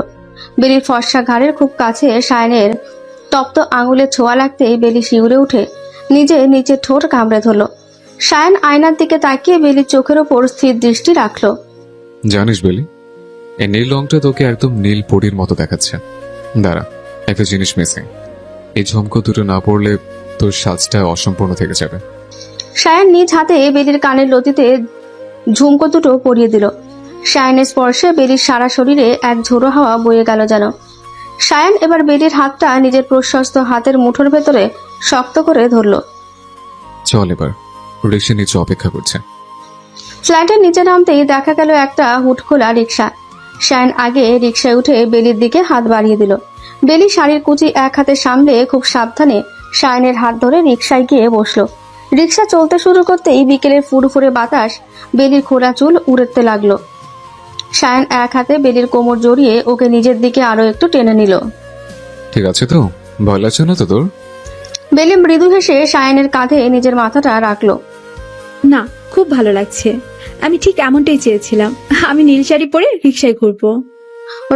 বেলির ফর্সা ঘাড়ের খুব কাছে সায়নের তপ্ত আঙুলের ছোঁয়া লাগতেই বেলি শিউরে উঠে নিজের ঠোঁট কামড়ে ধরল। সায়ান আয়নার দিকে তাকিয়ে বেলির চোখের ওপর স্থির দৃষ্টি রাখলো। জানিস বেলি, এই নীল রংটা তোকে একদম নীল পরীর মতো দেখাচ্ছে। দাঁড়া, একটা জিনিস মিসিং। এই ঝুমকো দুটো না পড়লে তোর সাজটা অসম্পূর্ণ থেকে যাবে। সায়ান নিজ হাতে বেলির কানের লতিতে ঝুমকো দুটো পরিয়ে দিল। সায়ানের স্পর্শে বেলির সারা শরীরে এক ঝোড়ো হাওয়া বয়ে গেল যেন। সায়ান এবার বেলির হাতটা নিজের প্রশস্ত হাতের মুঠোর ভেতরে শক্ত করে ধরল। চল এবার, রিক্সা নিচে অপেক্ষা করছে। ফ্ল্যাটের নিচে নামতেই দেখা গেল একটা হুট খোলা রিক্সা। সায়ান আগে রিক্সায় উঠে বেলির দিকে হাত বাড়িয়ে দিল। বেলি শাড়ির কুচি এক হাতে সামলে খুব সাবধানে সায়ানের হাত ধরে রিক্সায় গিয়ে বসলো। রিক্সা চলতে শুরু করতেই বিকেলের ফুরফুরে বাতাস বেলির খোলা চুল উড়তে লাগলো। সায়ান এক হাতে বেলির কোমর জড়িয়ে ওকে নিজের দিকে আরো একটু টেনে নিল। ঠিক আছে তো? ভয় লাগছে না তো তোর? বেলি মৃদু হেসে সায়ানের কাঁধে নিজের মাথাটা রাখলো। না, খুব ভালো লাগছে। আমি ঠিক এমনটাই চেয়েছিলাম। আমি নীল শাড়ি পরে রিক্সায় ঘুরবো।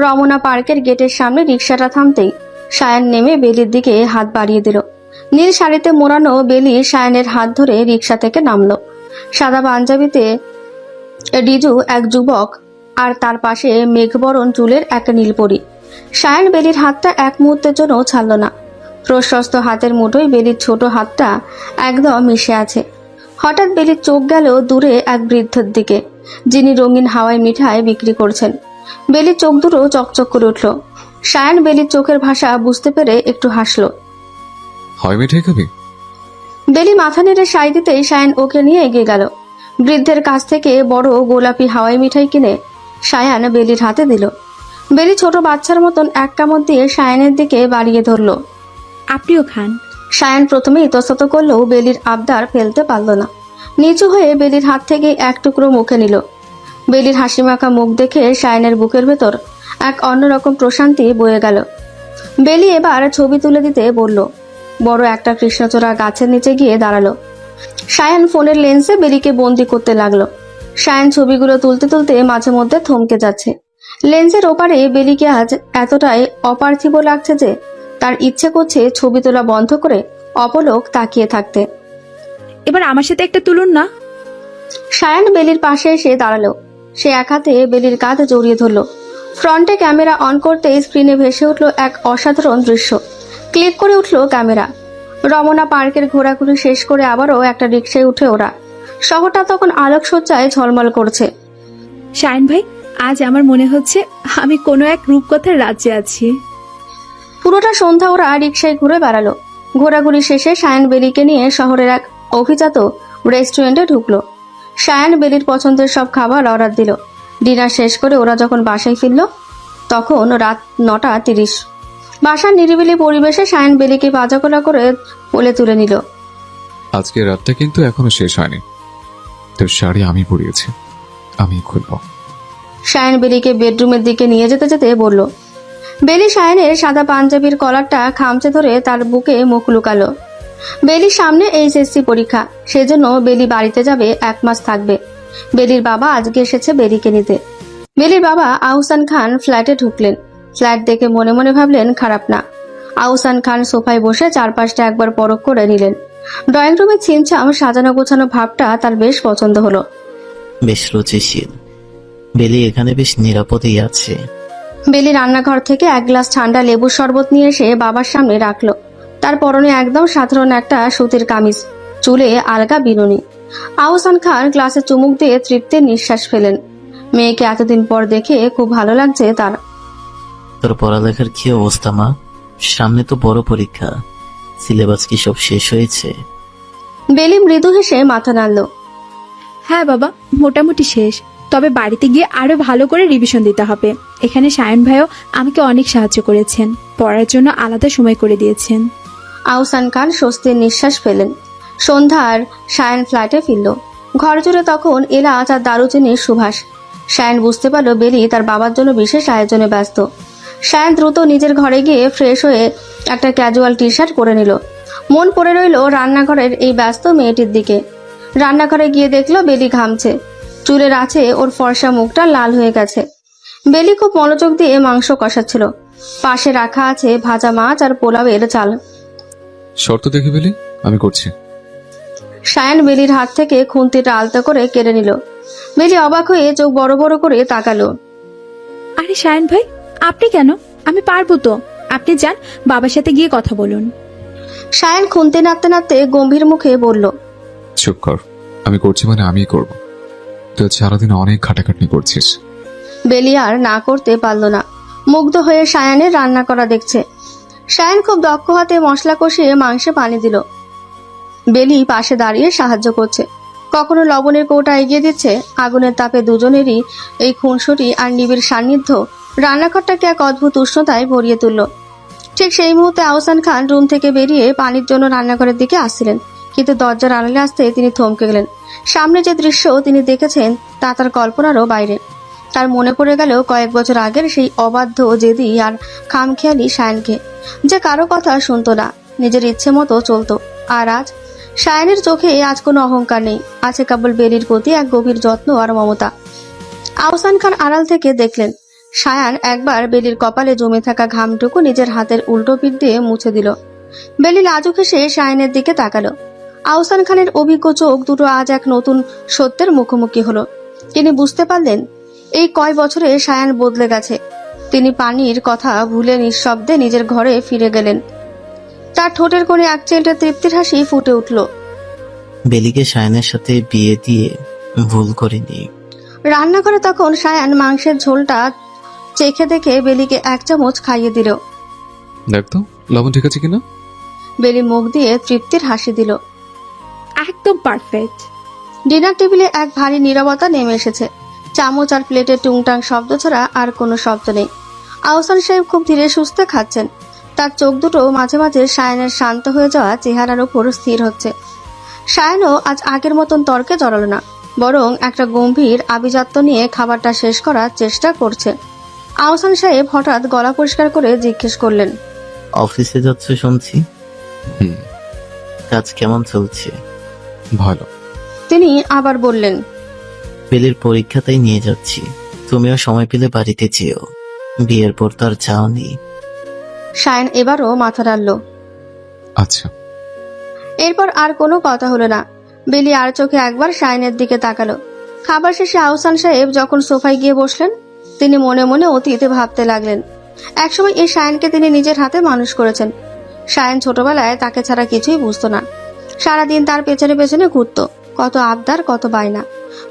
রমনা পার্কের গেটের সামনে রিক্সাটা থামতেই সায়ান নেমে বেলির দিকে হাত বাড়িয়ে দিল। নীল শাড়িতে মোড়ানো বেলি সায়ানের হাত ধরে রিক্সা থেকে নামলো। সাদা পাঞ্জাবিতে রিজু এক যুবক আর তার পাশে মেঘবরণ চুলের এক নীলপরি। সায়ান বেলির হাতটা এক মুহূর্তের জন্য ছাড়ল না। প্রশস্ত হাতের মুঠোয় বেলির ছোট হাতটা একদম মিশে আছে। হঠাৎ বেলির চোখ গেল দূরে এক বৃদ্ধের দিকে, যিনি রঙিন হাওয়ায় মিঠাই বিক্রি করছেন। বেলির চোখ দুটো চকচক করে উঠল। সায়ান বেলির চোখের ভাষা বুঝতে পেরে একটু হাসল। হয় মিঠাই খাবি? বেলি মাথা নেড়ে সাই দিতেই সায়ান ওকে নিয়ে এগিয়ে গেল। বৃদ্ধের কাছ থেকে বড় গোলাপি হাওয়াই মিঠাই কিনে সায়ান বেলির হাতে দিল। বেলি ছোট বাচ্চার মতন এক কামড় দিয়ে সায়ানের দিকে বাড়িয়ে ধরল। আপনিও খান। সায়ান প্রথমে ইতস্তত করলেও বেলির আবদার ফেলতে পারল না। নিচু হয়ে বেলির হাত থেকে এক টুকরো মুখে নিল। বেলির হাসিমাখা মুখ দেখে সায়ানের বুকের ভেতর এক অন্যরকম প্রশান্তি বয়ে গেল। বেলি এবার ছবি তুলে দিতে বলল। বড় একটা কৃষ্ণচূড়া গাছের নিচে গিয়ে দাঁড়ালো। সায়ান ফোনের লেন্সে বেলিকে বন্দি করতে লাগলো। সায়ান ছবিগুলো তুলতে তুলতে মাঝে মধ্যে থমকে যাচ্ছে। লেন্সের ওপারে বেলিকে আজ এতটাই অপার্থিব লাগছে যে তার ইচ্ছে করছে ছবি তোলা বন্ধ করে অপলক তাকিয়ে থাকতে। এবার আমার সাথে একটা তুলুন না। সায়ান বেলির পাশে এসে দাঁড়ালো। সে এক হাতে বেলির কাঁধ জড়িয়ে ধরলো। ফ্রন্টে ক্যামেরা অন করতে স্ক্রিনে ভেসে উঠল এক অসাধারণ দৃশ্য। ক্লিক করে উঠল ক্যামেরা। রমনা পার্কের ঘোরাঘুরি শেষ করে আবারও একটা রিক্সায় উঠে ওরা। শহরটা তখন আলোকসজ্জায় ঝলমল করছে। শায়ন ভাই, আজ আমার মনে হচ্ছে আমি কোনো এক রূপকথার রাজ্যে আছি। পুরোটা সন্ধ্যা ওরা রিক্সায় ঘুরে বেড়ালো। ঘোরাঘুরি শেষে সায়ান বেলিকে নিয়ে শহরের এক অভিজাত রেস্টুরেন্টে ঢুকলো। সায়ান বেলির পছন্দের সব খাবার অর্ডার দিল। ডিনার শেষ করে ওরা যখন বাসায় ফিরল তখন রাত 9:30। বাসার নিরিবিলি পরিবেশে সায়ান বেলিকে বাজাকোলা করে কোলে তুলে নিল। আজকে রাতটা কিন্তু এখনো শেষ হয়নি। তোর শাড়ি আমি পরিয়েছি, আমি খুলব। সায়ান বেলিকে বেডরুমের দিকে নিয়ে যেতে যেতে বলল। বেলি সায়ানের সাদা পাঞ্জাবির কলারটা খামচে ধরে তার বুকে মুখ লুকালো। বেলির সামনে এইচএসসি পরীক্ষা, সেজন্য বেলি বাড়িতে যাবে, 1 মাস থাকবে। বেলির বাবা আজকে এসেছে বেলিকে নিতে। বেলির বাবা আহসান খান ফ্ল্যাটে ঢুকলেন। ফ্ল্যাট দেখে মনে মনে ভাবলেন খারাপ না। আহসান খান সোফায় বসে চারপাশটা একবার পরখ করে নিলেন। ড্রয়িং রুমে ছিমছাম সাজানো গোছানো ভাবটা তার বেশ পছন্দ হলো। বেশ রুচিশীল। বেলি এখানে বেশ নিরাপদেই আছে। বেলি রান্নাঘর থেকে 1 গ্লাস ঠান্ডা লেবুর শরবত নিয়ে এসে বাবার সামনে রাখলো। তার পরনে একদম সাধারণ একটা সুতির কামিজ, চুলে আলগা বিনুনি। আহসান খান গ্লাসে চুমুক দিয়ে তৃপ্তির নিঃশ্বাস ফেলেন। মেয়েকে এতদিন পর দেখে খুব ভালো লাগছে তার। তোর পড়ালেখার কি অবস্থা মা? সামনে তো বড় পরীক্ষা, সিলেবাস কি সব শেষ হয়েছে? বেলি মৃদু হেসে মাথা নাড়ল। হ্যাঁ বাবা, মোটামুটি শেষ। তবে বাড়িতে গিয়ে আরো ভালো করে রিভিশন দিতে হবে। এখানে শায়ন ভাইও আমাকে অনেক সাহায্য করেছেন, পড়ার জন্য আলাদা সময় করে দিয়েছেন। আহসান খান স্বস্তির নিঃশ্বাস ফেলেন। সন্ধ্যার সায়ান ফ্ল্যাটে ফিরল। ঘর জুড়ে তখন এলাচ আর দারুচিনির সুভাষ। সায়ান বুঝতে পারল বেলি তার বাবার জন্য বিশেষ আয়োজনে ব্যস্ত। সায়ান দ্রুত নিজের ঘরে গিয়ে ফ্রেশ হয়ে একটা ক্যাজুয়াল টি শার্ট পরে নিল। মন পড়ে রইল রান্নাঘরের এই ব্যস্ত মেয়েটির দিকে। রান্নাঘরে গিয়ে দেখলো বেলি ঘামছে। চুলের আছে ওর ফর্সা মুখটা লাল হয়ে গেছে। বেলি খুব মনোযোগ দিয়ে মাংস কষাচ্ছিল। পাশে রাখা আছে ভাজা মাছ আর পোলাওয়ের চাল। শর্ত দেখে বেলি, আমি করছি। সায়ান বেলির হাত থেকে খুন্তিটা আলতো করে কেড়ে নিল। বেলি অবাক হয়ে চোখ বড় বড় করে তাকালো। আরে শায়ন ভাই, আপনি কেন? আমি পারবো তো। আপনি যান, বাবার সাথে গিয়ে কথা বলুন। সায়ান খুন্তি নাড়তে নাড়তে গম্ভীর মুখে বলল, চুপ কর, আমি করছি মানে আমিই করব। তুই সারাদিন অনেক খাটাখাটনি করছিস। বেলি আর না করতে পারল না। মুগ্ধ হয়ে সায়ানের রান্না করা দেখছে। সায়ান খুব দক্ষ হাতে মশলা কষিয়ে মাংসে পানি দিল। বেলি পাশে দাঁড়িয়ে সাহায্য করছে। কখনো লবণের কৌটা এগিয়ে দিচ্ছে। আগুনের তাপে দুজনেরই এই খুনসুটি আর নিবিড় সান্নিধ্য রান্নাঘরটাকে এক অদ্ভুত উষ্ণতায় ভরিয়ে তুলল। ঠিক সেই মুহূর্তে আহসান খান রুম থেকে বেরিয়ে পানির জন্য রান্নাঘরের দিকে আসছিলেন, কিন্তু দরজার আড়ালে আসতে তিনি থমকে গেলেন। সামনে যে দৃশ্য তিনি দেখেছেন তা তার কল্পনারও বাইরে। তার মনে পড়ে গেল কয়েক বছর আগের সেই অবাধ্য, জেদি আর খামখেয়ালি সায়ানকে, যে কারো কথা শুনতো না, নিজের ইচ্ছে মতো চলতো। আর আজ সায়ানের চোখে আজ কোনো অহংকার নেই, আছে কেবল বেলির প্রতি এক গভীর যত্ন আর মমতা। আহসান খান আড়াল থেকে দেখলেন সায়ান একবার বেলির কপালে জমে থাকা ঘামটুকু নিজের হাতের উল্টো পিঠ দিয়ে মুছে দিল। বেলি লাজুক হেসে সায়ানের দিকে তাকালো। আহসান খানের অভিজ্ঞ চোখ দুটো আজ এক নতুন সত্যের মুখোমুখি হলো। তিনি বুঝতে পারলেন এই কয় বছরে সায়ান বদলে গেছে। তিনি পানির কথা ভুলে নিঃশব্দে নিজের ঘরে ফিরে গেলেন। তার ঠোঁটের কোণে এক চেলটা তৃপ্তির হাসি ফুটে উঠল। বেলিকে শায়নের সাথে বিয়ে দিয়ে ভুল করিনি। রান্নাঘরে তখন সায়ান মাংসের ঝোলটা চেখে দেখে বেলিকে এক চামচ খাইয়ে দিল। দেখ তো লবণ ঠিক আছে কিনা। বেলি মুখ দিয়ে তৃপ্তির হাসি দিল। একদম পারফেক্ট। ডিনার টেবিলে এক ভারী নীরবতা নেমে এসেছে। চামচ আর প্লেটের টুংটাং শব্দ ছাড়া আর কোনো শব্দ নেই। আহসান সাহেব খুব ধীরে সুস্থে খাচ্ছেন। তার চোখ দুটো মাঝে মাঝে সায়ানের শান্ত হয়ে যাওয়া চেহারার উপর স্থির হচ্ছে। সায়ানও আজ আগের মতন তর্কে জড়ালো না, বরং একটা গম্ভীর আভিজাত্য নিয়ে খাবারটা শেষ করার চেষ্টা করছে। আহসান সাহেব হঠাৎ গলা পরিষ্কার করে জিজ্ঞেস করলেন, অফিসে যাচ্ছ শুনছি, হুম। কাজ কেমন চলছে? ভালো। তিনি আবার বললেন, বেলির পরীক্ষাতেই নিয়ে যাচ্ছি, তুমিও সময় পেলে বাড়িতে যেও। বিয়ের পর তো আর যাওনি। সায়ান এবারও মাথা নাড়ল। আচ্ছা। এরপর আর কোনো কথা হলো না। বেলি আর চোখে একবার সায়ানের দিকে তাকালো। খাবার শেষে আহসান সাহেব যখন সোফায় গিয়ে বসলেন, তিনি মনে মনে অতীতে ভাবতে লাগলেন। একসময় এই সায়ানকে তিনি নিজের হাতে মানুষ করেছেন। সায়ান ছোটবেলায় তাকে ছাড়া কিছুই বুঝতো না। সারাদিন তার পেছনে পেছনে ঘুরত, কত আবদার, কত বায়না।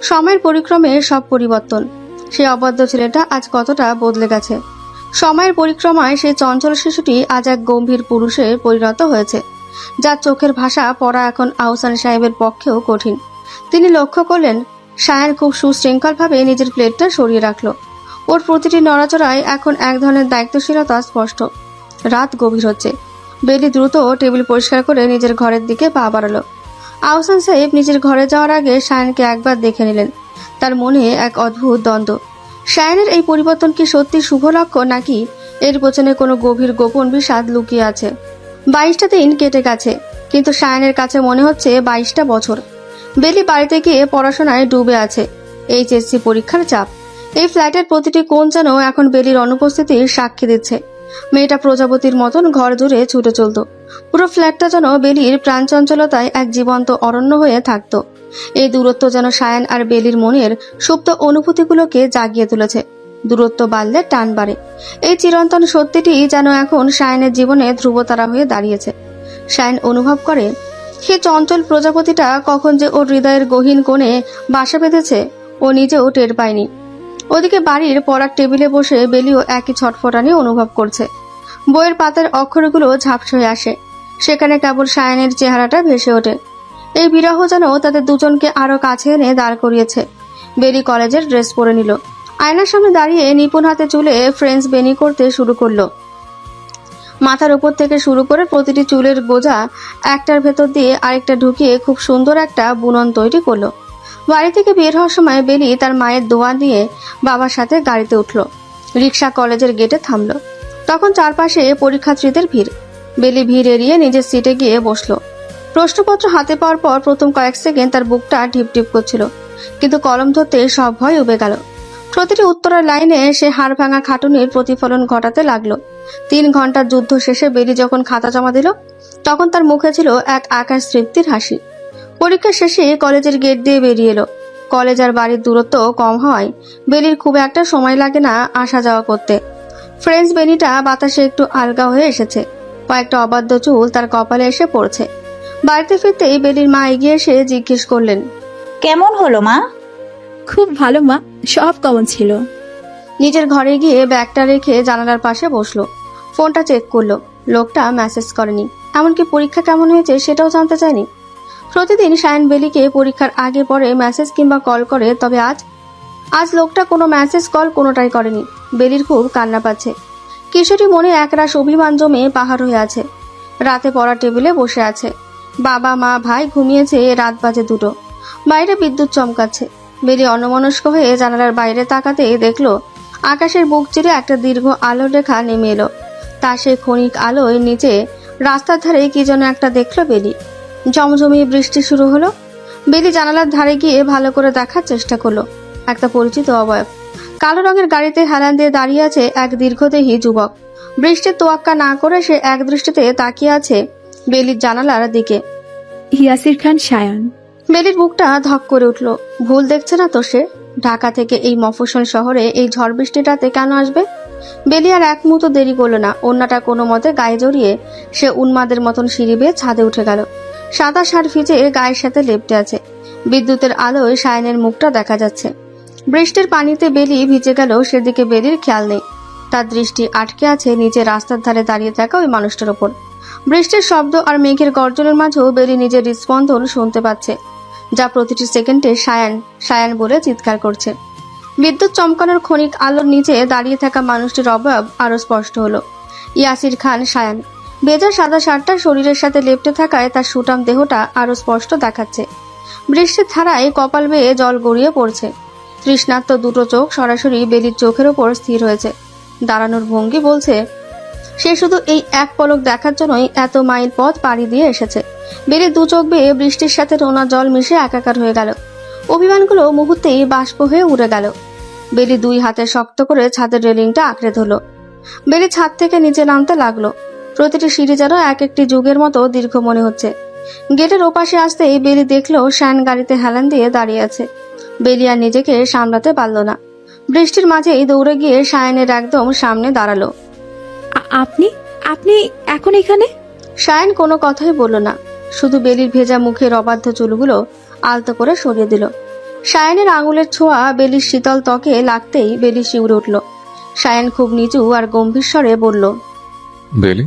সময়ের পরিক্রমে সব পরিবর্তন। সেই অবাধ্য ছেলেটা আজ কতটা বদলে গেছে। সময়ের পরিক্রমায় সেই চঞ্চল শিশুটি আজ এক গম্ভীর পুরুষে পরিণত হয়েছে, যার চোখের ভাষা পড়া এখন আহসান সাহেবের পক্ষেও কঠিন। তিনি লক্ষ্য করলেন সায়ান খুব সুশৃঙ্খলভাবে নিজের প্লেটটা সরিয়ে রাখলো। ওর প্রতিটি নড়াচড়ায় এখন এক ধরনের দায়িত্বশীলতা স্পষ্ট। রাত গভীর হচ্ছে। বেলি দ্রুত টেবিল পরিষ্কার করে নিজের ঘরের দিকে পা বাড়ালো। আহসান সাহেব নিজের ঘরে যাওয়ার আগে সায়ানকে একবার দেখে নিলেন। তার মনে এক অদ্ভুত দ্বন্দ্ব। সায়ানের এই পরিবর্তন কি সত্যি শুভ লক্ষণ, নাকি এর পেছনে কোনো গভীর গোপন বিষাদ লুকিয়ে আছে? 22টা দিন কেটে গেছে, কিন্তু সায়ানের কাছে মনে হচ্ছে 22টা বছর। বেলি বাড়িতে গিয়ে পড়াশোনায় ডুবে আছে। এইচএসসি পরীক্ষার চাপ, এই ফ্ল্যাটের প্রতিটি কোণ যেন এখন বেলির অনুপস্থিতির সাক্ষী দিচ্ছে। মেয়েটা প্রজাপতির মতন ঘর জুড়ে ছুটে চলত। পুরো ফ্ল্যাটটা যেন বেলির প্রাণচঞ্চলতায় এক জীবন্ত অরণ্য হয়ে থাকত। এই দূরত্ব যেন সায়ান আর বেলির মনের সুপ্ত অনুভূতিগুলোকে জাগিয়ে তুলেছে। দূরত্ব বাড়লে টান বাড়ে, এই চিরন্তন সত্যিটি যেন এখন সায়ানের জীবনে ধ্রুবতারা হয়ে দাঁড়িয়েছে। সায়ান অনুভব করে সে চঞ্চল প্রজাপতিটা কখন যে ওর হৃদয়ের গহীন কোণে বাসা বেঁধেছে ও নিজেও টের পায়নি। ওদিকে বাড়ির পড়ার টেবিলে বসে বেলিও একই ছটফটানি অনুভব করছে। বইয়ের পাতার অক্ষরগুলো ঝাপস হয়ে আসে, সেখানে কেবল সায়ানের চেহারাটা ভেসে ওঠে। এই বিরহ যেন তাদের দুজনকে আরো কাছে এনে দাঁড় করিয়েছে। বেলি কলেজের ড্রেস পরে নিল। আয়নার সামনে দাঁড়িয়ে নিপুণ হাতে চুলে ফ্রেঞ্চ বেনি করতে শুরু করলো। মাথার উপর থেকে শুরু করে প্রতিটি চুলের গোজা একটার ভেতর দিয়ে আরেকটা ঢুকিয়ে খুব সুন্দর একটা বুনন তৈরি করলো। বাড়ি থেকে বের হওয়ার সময় বেলি তার মায়ের দোয়া দিয়ে বাবার সাথে গাড়িতে উঠল। রিক্সা কলেজের গেটে থামলো। তখন চারপাশে পরীক্ষার্থীদের ভিড়। বেলি ভিড় এড়িয়ে নিজের সিটে গিয়ে বসলো। প্রশ্নপত্র হাতে পাওয়ার পর প্রথম কয়েক সেকেন্ড তার বুকটা ঢিপ ঢিপ করছিল, কিন্তু কলম ধরতে সব ভয় উবে গেল। প্রতিটি উত্তরের লাইনে সে হাড় ভাঙা খাটুনির প্রতিফলন ঘটাতে লাগলো। 3 ঘন্টার যুদ্ধ শেষে বেলি যখন খাতা জমা দিল, তখন তার মুখে ছিল এক আকাশ তৃপ্তির হাসি। পরীক্ষা শেষে কলেজের গেট দিয়ে বেরিয়ে এলো। কলেজ আর বাড়ির দূরত্ব কম হওয়ায় বেলির খুব একটা সময় লাগে না আসা যাওয়া করতে। ফ্রেঞ্চ বেনিটা বাতাসে একটু আলগা হয়ে এসেছে, কয়েকটা অবাধ্য চুল তার কপালে এসে পড়ছে। বাড়িতে ফিরতেই বেলির মা এগিয়ে এসে জিজ্ঞেস করলেন, কেমন হলো মা? খুব ভালো মা, সব কমন ছিল। নিজের ঘরে গিয়ে ব্যাগটা রেখে জানালার পাশে বসলো। ফোনটা চেক করলো, লোকটা মেসেজ করেনি, এমনকি পরীক্ষা কেমন হয়েছে সেটাও জানতে চায়নি। প্রতিদিন সায়ন বেলিকে পরীক্ষার আগে পরে মেসেজ কিংবা কল করে, তবে আজ লোকটা কোনো মেসেজ কল কোনোটাই করেনি। বেলির খুব কান্না পাচ্ছে। কিশোরী মনে একরাশ অভিমান জমে পাহাড় হয়ে আছে। রাতে পড়া টেবিলে বসে আছে। বাবা মা ভাই ঘুমিয়েছে, রাত বাজে 2টো। বাইরে বিদ্যুৎ চমকাচ্ছে। বেলি অন্যমনস্ক হয়ে জানালার বাইরে তাকাতে দেখলো আকাশের বুক চিরে একটা দীর্ঘ আলোর রেখা নেমে এলো। তা সেই ক্ষণিক আলোয় নিচে রাস্তার ধারে কি যেন একটা দেখলো বেলি। জমজমিয়ে বৃষ্টি শুরু হলো। বেলি জানালার ধারে গিয়ে ভালো করে দেখার চেষ্টা করলো। একটা পরিচিত অবয়ব। কালো রঙের গাড়িতে হেলান দিয়ে দাঁড়িয়ে আছে এক দীর্ঘদেহী যুবক। বৃষ্টির তোয়াক্কা না করে সে এক দৃষ্টিতে তাকিয়ে আছে বেলির জানালার দিকে। ইয়াসির খান সায়ন। বেলির বুকটা ধক করে উঠল। ভুল দেখছে না তো সে? ঢাকা থেকে এই মফস্বল শহরে এই ঝড় বৃষ্টিটাতে কেন আসবে? বেলি আর এক মুহূর্ত দেরি করলো না। ওড়নাটা কোনো মতে গায়ে জড়িয়ে সে উন্মাদের মতন সিঁড়ি বেয়ে ছাদে উঠে গেল। সাদা শাড় ভিজে গায়ের সাথে লেপ্টে আছে। বিদ্যুতের আলোয় সায়নের মুখটা দেখা যাচ্ছে। বৃষ্টির পানিতে বেলি ভিজে গেল, সেদিকে বেলির খেয়াল নেই। তার দৃষ্টি আটকে আছে নিচে রাস্তার ধারে দাঁড়িয়ে থাকা ওই মানুষটার ওপর। বৃষ্টির শব্দ আর মেঘের গর্জনের মাঝেও বেলি নিজের হৃদস্পন্দন শুনতে পাচ্ছে, যা প্রতিটি সেকেন্ডে সায়ান সায়ান বলে চিৎকার করছে। বিদ্যুৎ চমকানোর ক্ষণিক আলোর নিচে দাঁড়িয়ে থাকা মানুষটির অবয়ব আরো স্পষ্ট হলো। ইয়াসির খান সায়ান। ভেজা সাদা শার্টটা শরীরের সাথে লেপ্টে থাকায় তার সুঠাম দেহটা আরো স্পষ্ট দেখাচ্ছে। বৃষ্টির ধারায় কপাল বেয়ে জল গড়িয়ে পড়ছে। তৃষ্ণার্ত 2টো চোখ সরাসরি বেলির চোখের ওপর স্থির হয়েছে। দাঁড়ানোর ভঙ্গি বলছে সে শুধু এই এক পলক দেখার জন্যই এত মাইল পথ পাড়ি দিয়ে এসেছে। বেলির 2 চোখ বেয়ে বৃষ্টির সাথে নোনা জল মিশে একাকার হয়ে গেল। অভিমানগুলো মুহূর্তেই বাষ্প হয়ে উড়ে গেল। বেলি 2 হাতে শক্ত করে ছাদের রেলিংটা আঁকড়ে ধরল। বেলি ছাদ থেকে নিচে নামতে লাগলো। প্রতিটি সিঁড়ি যেন এক একটি যুগের মতো দীর্ঘ মনে হচ্ছে। গেটের ওপাশে আসতেই বেলি দেখলো শান গাড়িতে হেলান দিয়ে দাঁড়িয়ে আছে। বেলি আর নিজেকে সামলাতে পারল না। বৃষ্টির মাঝেই দৌড়ে গিয়ে সায়নের একদম সামনে দাঁড়ালো। আপনি আপনি এখন এখানে? সায়ন কোনো কথাই বলল না, শুধু বেলির ভেজা মুখের অবাধ্য চুলগুলো আলতো করে সরিয়ে দিল। সায়নের আঙুলের ছোঁয়া বেলির শীতল ত্বকে লাগতেই বেলি শিউরে উঠল। সায়ন খুব নিচু আর গম্ভীর স্বরে বলল, বেলি।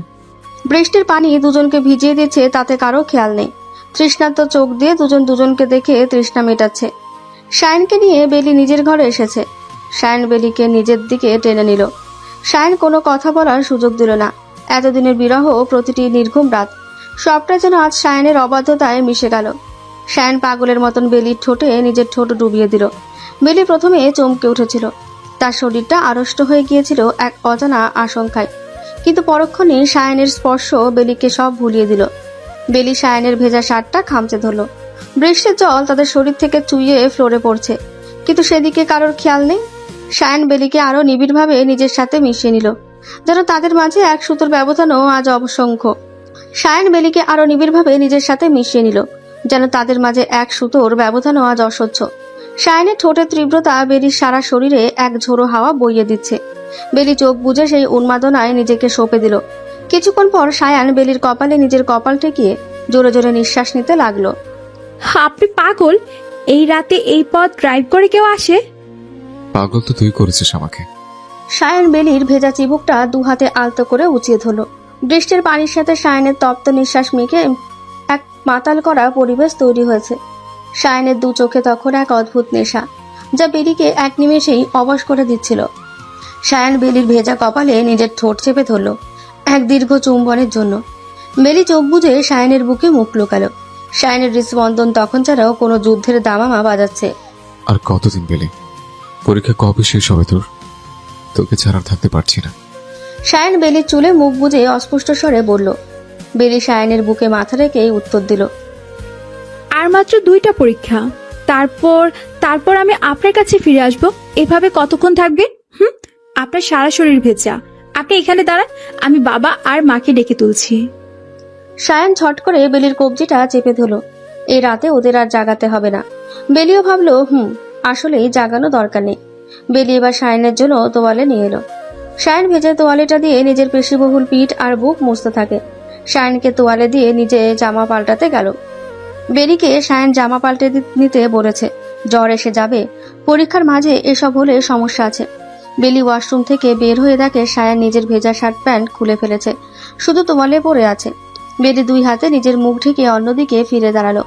বৃষ্টির পানি দুজনকে ভিজিয়ে দিচ্ছে, তাতে কারো খেয়াল নেই। তৃষ্ণার্ত চোখ দিয়ে দুজন দুজনকে দেখে তৃষ্ণা মেটাচ্ছে। সায়নকে নিয়ে বেলি নিজের ঘরে এসেছে। সায়ন বেলিকে নিজের দিকে টেনে নিল। সায়ন কোনো কথা বলার সুযোগ দিল না। এতদিনের বিরহ, প্রতিটি নির্ঘুম রাত, সবটা যেন আজ সায়নের অবাধ্যতায় মিশে গেল। সায়ন পাগলের মতন বেলির ঠোঁটে নিজের ঠোঁট ডুবিয়ে দিল। বেলি প্রথমে চমকে উঠেছিল। তার শরীরটা আড়ষ্ট হয়ে গিয়েছিল এক অজানা আশঙ্কায়, কিন্তু পরক্ষণে সায়নের স্পর্শ বেলিকে সব ভুলিয়ে দিল। বেলি সায়নের ভেজা শার্টটা খামচে ধরল। বৃষ্টির জল তাদের শরীর থেকে চুইয়ে ফ্লোরে পড়ছে, কিন্তু সেদিকে কারোর খেয়াল নেই। সায়ন বেলিকে আরো নিবিড়ভাবে নিজের সাথে মিশিয়ে নিল, যেন তাদের মাঝে এক সুতোর ব্যবধানও আজ অসংখ্য। সায়ন বেলিকে আরো নিবিড়ভাবে নিজের সাথে মিশিয়ে নিল, যেন তাদের মাঝে এক সুতোর ব্যবধানও আজ অসহ্য। সায়নের ঠোঁটের তীব্রতা বেলির সারা শরীরে এক ঝোড়ো হাওয়া বইয়ে দিচ্ছে। বেলি চোখ বুজে সেই উন্মাদনায় নিজেকে সঁপে দিল। কিছুক্ষণ পর সায়ান বেলির কপালে নিজের কপাল ঠেকিয়ে জোরে জোরে নিঃশ্বাস নিতে লাগলো। আপনি পাগল? এই রাতে এই পথ ড্রাইভ করে কেউ আসে? পাগল তো তুই করেছিস আমাকে। সায়ন বেলির ভেজা চিবুকটা 2 হাতে আলতো করে উঁচিয়ে ধরল। বৃষ্টির পানির সাথে সায়নের তপ্ত নিঃশ্বাস মিশে এক মাতাল করা পরিবেশ তৈরি হয়েছে। সায়নের 2 চোখে তখন এক অদ্ভুত নেশা, যা বেলিকে এক নিমেষেই অবশ করে দিচ্ছিল। সায়ন বেলির ভেজা কপালে নিজের ঠোঁট চেপে ধরল এক দীর্ঘ চুম্বনের জন্য। বেলি চোখ বুজে সায়নের বুকে মুখ লুকালো। সায়নের হৃদস্পন্দন তখন ছাড়াও কোনো যুদ্ধের দামামা বাজাচ্ছে। আর কতদিন বেলি? পরীক্ষা কবে শেষ হবে তোর? তোকে ছাড়া আর থাকতে পারছি না। সায়ান বেলির চুলে মুখ বুজে অস্পষ্ট স্বরে বলল। বেলি সায়ানের বুকে মাথা রেখেই উত্তর দিল। আর মাত্র 2টা পরীক্ষা, তারপর তারপর আমি আপনার কাছে ফিরে আসব। এভাবে কতক্ষণ থাকবে? আপনার সারা শরীর ভেজা। আপনি এখানে দাঁড়ান, আমি বাবা আর মাকে ডেকে তুলছি। সায়ান ছট করে বেলির কবজিটা চেপে ধরল। এই রাতে ওদের আর জাগাতে হবে না। বেলিও ভাবলো আসলেই জাগানো দরকার নেই। বেলি এবার সায়ানের জন্য তোয়ালে নিয়ে এলো। সায়ান ভেজা তোয়ালেটা দিয়ে নিজের পেশিবহুল পিঠ আর বুক মুছতে থাকে। সায়ানকে তোয়ালে দিয়ে নিজে জামা পাল্টাতে গেল। বেলিকে সায়ান জামা পাল্টে নিতে বলেছে, জ্বর এসে যাবে, পরীক্ষার মাঝে এসব হলে সমস্যা আছে। বেলি ওয়াশরুম থেকে বের হয়ে দেখে সায়ান নিজের ভেজা শার্ট প্যান্ট খুলে ফেলেছে, শুধু তোয়ালে পরে আছে। বেলি 2 হাতে নিজের মুখ ঢেকে অন্যদিকে ফিরে দাঁড়ালো।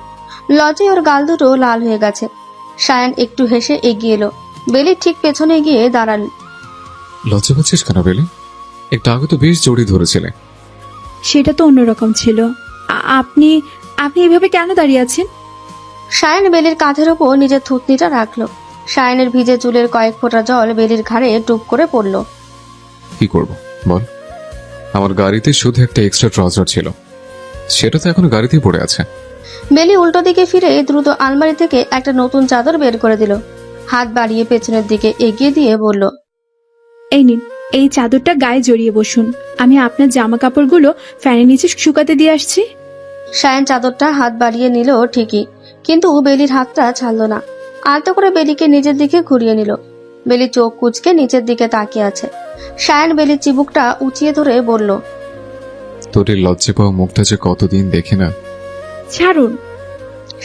লজ্জায় ওর গাল দুটো লাল হয়ে গেছে। সায়ান একটু হেসে এগিয়ে এলো। বেলি ঠিক পেছনে গিয়ে দাঁড়াল। লজ্জা পাচ্ছিস কেন বেলি? একটু আগে তো বেশ জড়িয়ে ধরেছিলে। সেটা তো অন্যরকম ছিল। আপনি আপনি এভাবে কেন দাঁড়িয়ে আছেন? সায়ান বেলির কাঁধের ওপর নিজের থুতনিটা রাখলো। সায়ানের ভিজে চুলের কয়েক ফোঁটা জল বেলির ঘাড়ে টুপ করে পড়ল। কি করব বল? আমার গাড়িতে শুধু একটা এক্সট্রা ট্রাউজার ছিল, সেটা তো এখনো গাড়িতেই পড়ে আছে। বেলি উল্টো দিকে ফিরে দ্রুত আলমারি থেকে একটা নতুন চাদর বের করে দিল। হাত বাড়িয়ে পেছনের দিকে এগিয়ে দিয়ে বলল, এই নিন, এই চাদরটা গায়ে জড়িয়ে বসুন। আমি আপনার জামা কাপড়গুলো ফ্যানের নিচে শুকাতে দিয়ে আসছি। সায়ান চাদরটা হাত বাড়িয়ে নিল ঠিকই, কিন্তু বেলির হাতটা ছাড়ল না। আলতো করে বেলিকে নিজের দিকে ঘুরিয়ে নিল। বেলি চোখ কুঁচকে নিচের দিকে তাকিয়ে আছে। সায়ান বেলির চিবুকটা উঁচিয়ে ধরে বলল, তোর এই লজ্জা পাওয়া মুখটা যে কতদিন দেখি না। ছাড়ুন।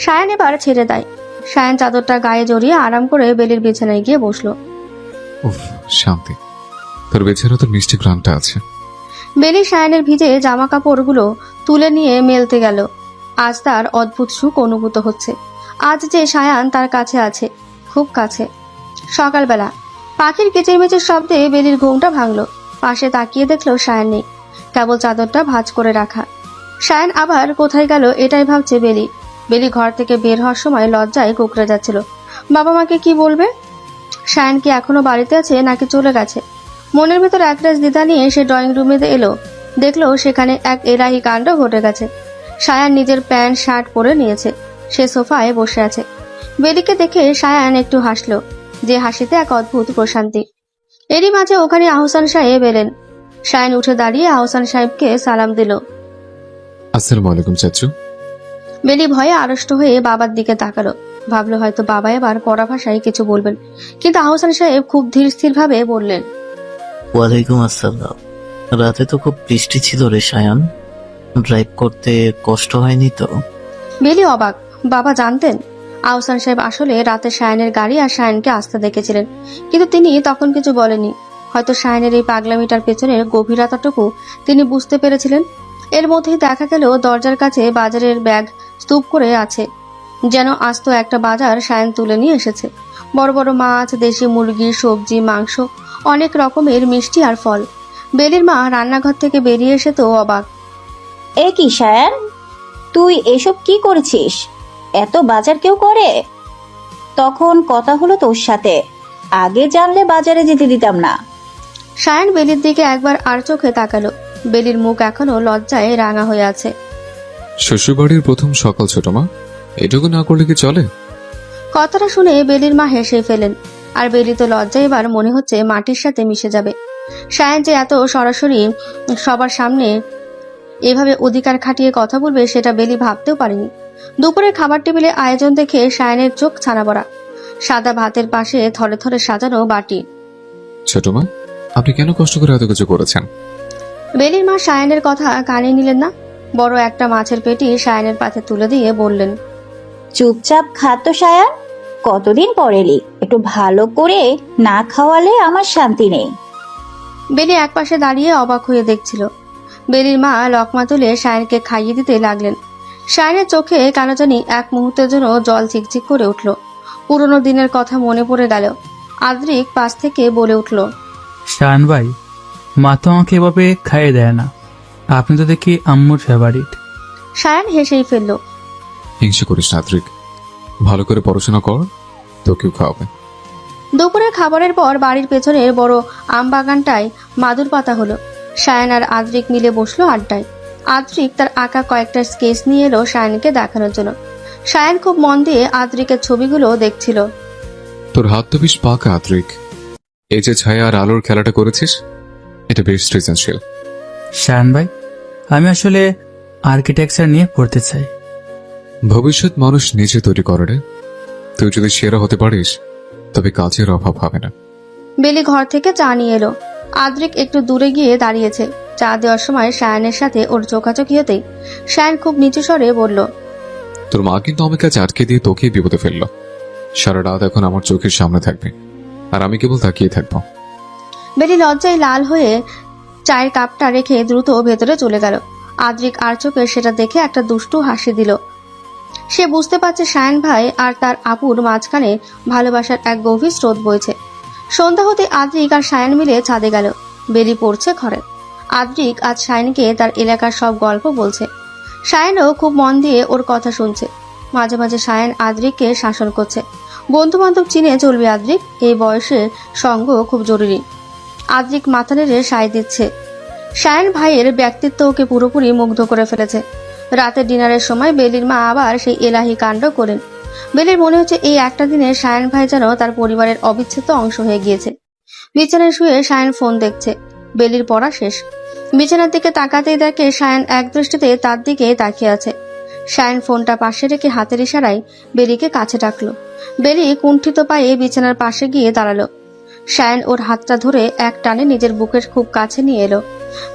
সায়ান এবার ছেড়ে দেয়। সায়ান চাদরটা গায়ে জড়িয়ে আরাম করে বেলির বিছানায় গিয়ে বসলো। উফ, শান্তি। তোর বেচারা তোর মিষ্টি গ্রামটা আছে। বেলি সায়ানের ভিজে জামা কাপড়গুলো তুলে নিয়ে মেলতে গেল। আজ তার অদ্ভুত সুখ অনুভূত হচ্ছে। আজ যে সায়ান তার কাছে আছে, খুব কাছে। সকালবেলা পাখির কিচিরমিচির শব্দে বেলির ঘুমটা ভাঙলো। পাশে তাকিয়ে দেখলো সায়ান নেই, কেবল চাদরটা ভাঁজ করে রাখা। সায়ান আবার কোথায় গেল এটাই ভাবছে বেলি। বেলি ঘর থেকে বের হওয়ার সময় লজ্জায় কুকড়ে যাচ্ছিল। বাবা মাকে কি বলবে? সায়ান কি এখনো বাড়িতে আছে নাকি চলে গেছে? মনের ভেতর একরাশ দ্বিধা নিয়ে সে ড্রয়িং রুমে এলো। দেখলো সেখানে এক এলাহি কাণ্ড ঘটে গেছে। সায়ান নিজের প্যান্ট শার্ট পরে নিয়েছে, সে সোফায় বসে আছে। বেলিকে দেখে সায়ান একটু হাসলো, যে হাসিতে এক অদ্ভুত প্রশান্তি। এরই মাঝে ওখানে আহসান সাহেব এলেন। সায়ান উঠে দাঁড়িয়ে আহসান সাহেবকে সালাম দিল। আসসালামু আলাইকুম চাচু। বেলি ভয়ে আড়ষ্ট হয়ে বাবার দিকে তাকালো। ভাবলো হয়তো বাবা এবার কড়া ভাষায় কিছু বলবেন, কিন্তু আহসান সাহেব খুব ধীর স্থির ভাবে বললেন, ওয়ালাইকুম আসসালাম। রাতে তো খুব বৃষ্টি ছিল রে সায়ান, ড্রাইভ করতে কষ্ট হয়নি তো? বেলি অবাক। বাবা জানতেন আহসান সাহেব আসলে রাতে সায়ানের গাড়ি আর সায়ানকে আসতে দেখেছিলেন, কিন্তু তিনি তখন কিছু বলেনি। হয়তো সায়ানের এই পাগলামিটার পেছনের গভীরতাটুকু তিনি বুঝতে পেরেছিলেন। এর মধ্যেই দেখা গেল দরজার কাছে বাজারের ব্যাগ স্তূপ করে আছে, যেন আস্ত একটা বাজার সায়ান তুলে নিয়ে এসেছে। বড় বড় মাছ, দেশি মুরগি, সবজি, মাংস, অনেক রকমের মিষ্টি আর ফল। বেলির মা রান্নাঘর থেকে বেরিয়ে এসে তো অবাক। এ কি সায়ান, তুই এসব কি করেছিস? এত বাজার কেউ করে? তখন কথা হলো তোর সাথে, আগে জানলে বাজারে যেতে দিতাম না। সায়ান বেলির দিকে একবার আর চোখে তাকালো। বেলির মুখ এখনো লজ্জায় রাঙা হয়ে আছে। শ্বশুরবাড়ির প্রথম সকাল ছোট মা, এটুকু না করলে কি চলে? কথাটা শুনে বেলির মা হেসে ফেলেন। আর বেলি তো লজ্জায় এবার মনে হচ্ছে মাটির সাথে মিশে যাবে। সায়ান যে এত সরাসরি সবার সামনে এভাবে অধিকার খাটিয়ে কথা বলবে সেটা বেলি ভাবতেও পারেনি। দুপুরের খাবার টেবিলে আয়োজন দেখে সায়ানের চোখ ছানা পড়া। সাদা ভাতের পাশে থরে থরে সাজানো বাটি। ছোট মা, আপনি কেন কষ্ট করে এত কিছু করেছেন? বেলির মা সায়ানের কথা কানে নিলেন না। বড় একটা মাছের পেটি সায়ানের পাতে তুলে দিয়ে বললেন, চুপচাপ খা তো সায়ান, কতদিন পর এলি, একটু ভালো করে না খাওয়ালে আমার শান্তি নেই। বেলি একপাশে দাঁড়িয়ে অবাক হয়ে দেখছিল। বেলির মা লকমা তুলে সায়ানকে খাইয়ে দিতে লাগলেন। সায়ানের চোখে কেন জানি এক মুহূর্তের জন্য জল চিকচিক করে উঠল। পুরনো দিনের কথা মনে পড়ে গেল। আদ্রিক পাশ থেকে বলে উঠল, শায়ান ভাই, মা তো আমাকে এভাবে খাইয়ে দেয় না, আপনি তো দেখি আম্মুর ফেভারিট। সায়ান হেসেই ফেলল। হিংসা করিস না আদ্রিক, ভালো করে পড়াশোনা কর, তোকেও খাওয়াবে। দুপুরের খাবারের পর বাড়ির পেছনের বড় আম বাগানটায় মাদুর পাতা হলো। সায়ান আর আদ্রিক মিলে বসলো আড্ডায়। আদ্রিক তার আঁকা কয়েকটা স্কেচ নিয়ে এলো সায়ানকে দেখানোর জন্য। সায়ান খুব মন দিয়ে আদ্রিকের ছবিগুলো দেখছিল। তোর হাত তো বেশ পাকা আদ্রিক। এই যে ছায়া আর আলোর খেলাটা করেছিস, এটা বেশ সৃজনশীল। শায়ান ভাই, আমি আসলে আর্কিটেকচার নিয়ে পড়তে চাই। ভবিষ্যৎ মানুষ নিজে তৈরি করে রে। তুই যদি সেরা হতে পারিস তবে কাজের অভাব হবে না। বেলি ঘর থেকে চা নিয়ে এলো। আদ্রিক একটু দূরে গিয়ে দাঁড়িয়েছে। চা দেওয়ার সময় সায়ানের সাথে ওর চোখাচোখি হতেই সায়ান খুব নিচু স্বরে বলল, তোর মা কিন্তু আমাকে কাছে আটকে দিয়ে তোকেই বিপদে ফেললো। সারা রাত এখন আমার চোখের সামনে থাকবে, আর আমি কেবল তাকিয়ে থাকবো। বেলি লজ্জায় লাল হয়ে চায়ের কাপটা রেখে দ্রুত ভেতরে চলে গেল। আদ্রিক আর চোখে সেটা দেখে একটা দুষ্টু হাসি দিল। সে বুঝতে পারছে সায়ান ভাই আর তার আপুর মাঝখানে ভালোবাসার এক গভীর স্রোত বইছে। সন্ধ্যা হতে আদ্রিক আর সায়ান মিলে ছাদে গেল। বেলি পড়ছে ঘরে। আদ্রিক আজ সায়ানকে তার এলাকার সব গল্প বলছে। সায়ানও খুব মন দিয়ে ওর কথা শুনছে। মাঝে মাঝে সায়ান আদ্রিককে শাসন করছে। বন্ধু বান্ধব চিনে চলবে আদ্রিক, এই বয়সে সঙ্গ খুব জরুরি। আদ্রিক মাথা নেড়ে সায় দিচ্ছে। সায়ান ভাইয়ের ব্যক্তিত্ব ওকে পুরোপুরি মুগ্ধ করে ফেলেছে। রাতের ডিনারের সময় বেলির মা আবার সেই এলাহি কাণ্ড করেন। বেলির মনে হচ্ছে এই একটা দিনে সায়ান ভাই যেন তার পরিবারের অবিচ্ছেদ্য অংশ হয়ে গিয়েছে। বিছানায় শুয়ে সায়ান ফোন দেখছে। বেলির পড়া শেষ। বিছানার দিকে তাকাতেই দেখে সায়ান এক দৃষ্টিতে তার দিকে তাকিয়ে আছে। সায়ান ফোনটা পাশে রেখে হাতের ইশারায় বেলিকে কাছে ডাকলো। বেলি কুণ্ঠিত পায়ে বিছানার পাশে গিয়ে দাঁড়ালো। সায়ান ওর হাতটা ধরে এক টানে নিজের বুকের খুব কাছে নিয়ে এলো।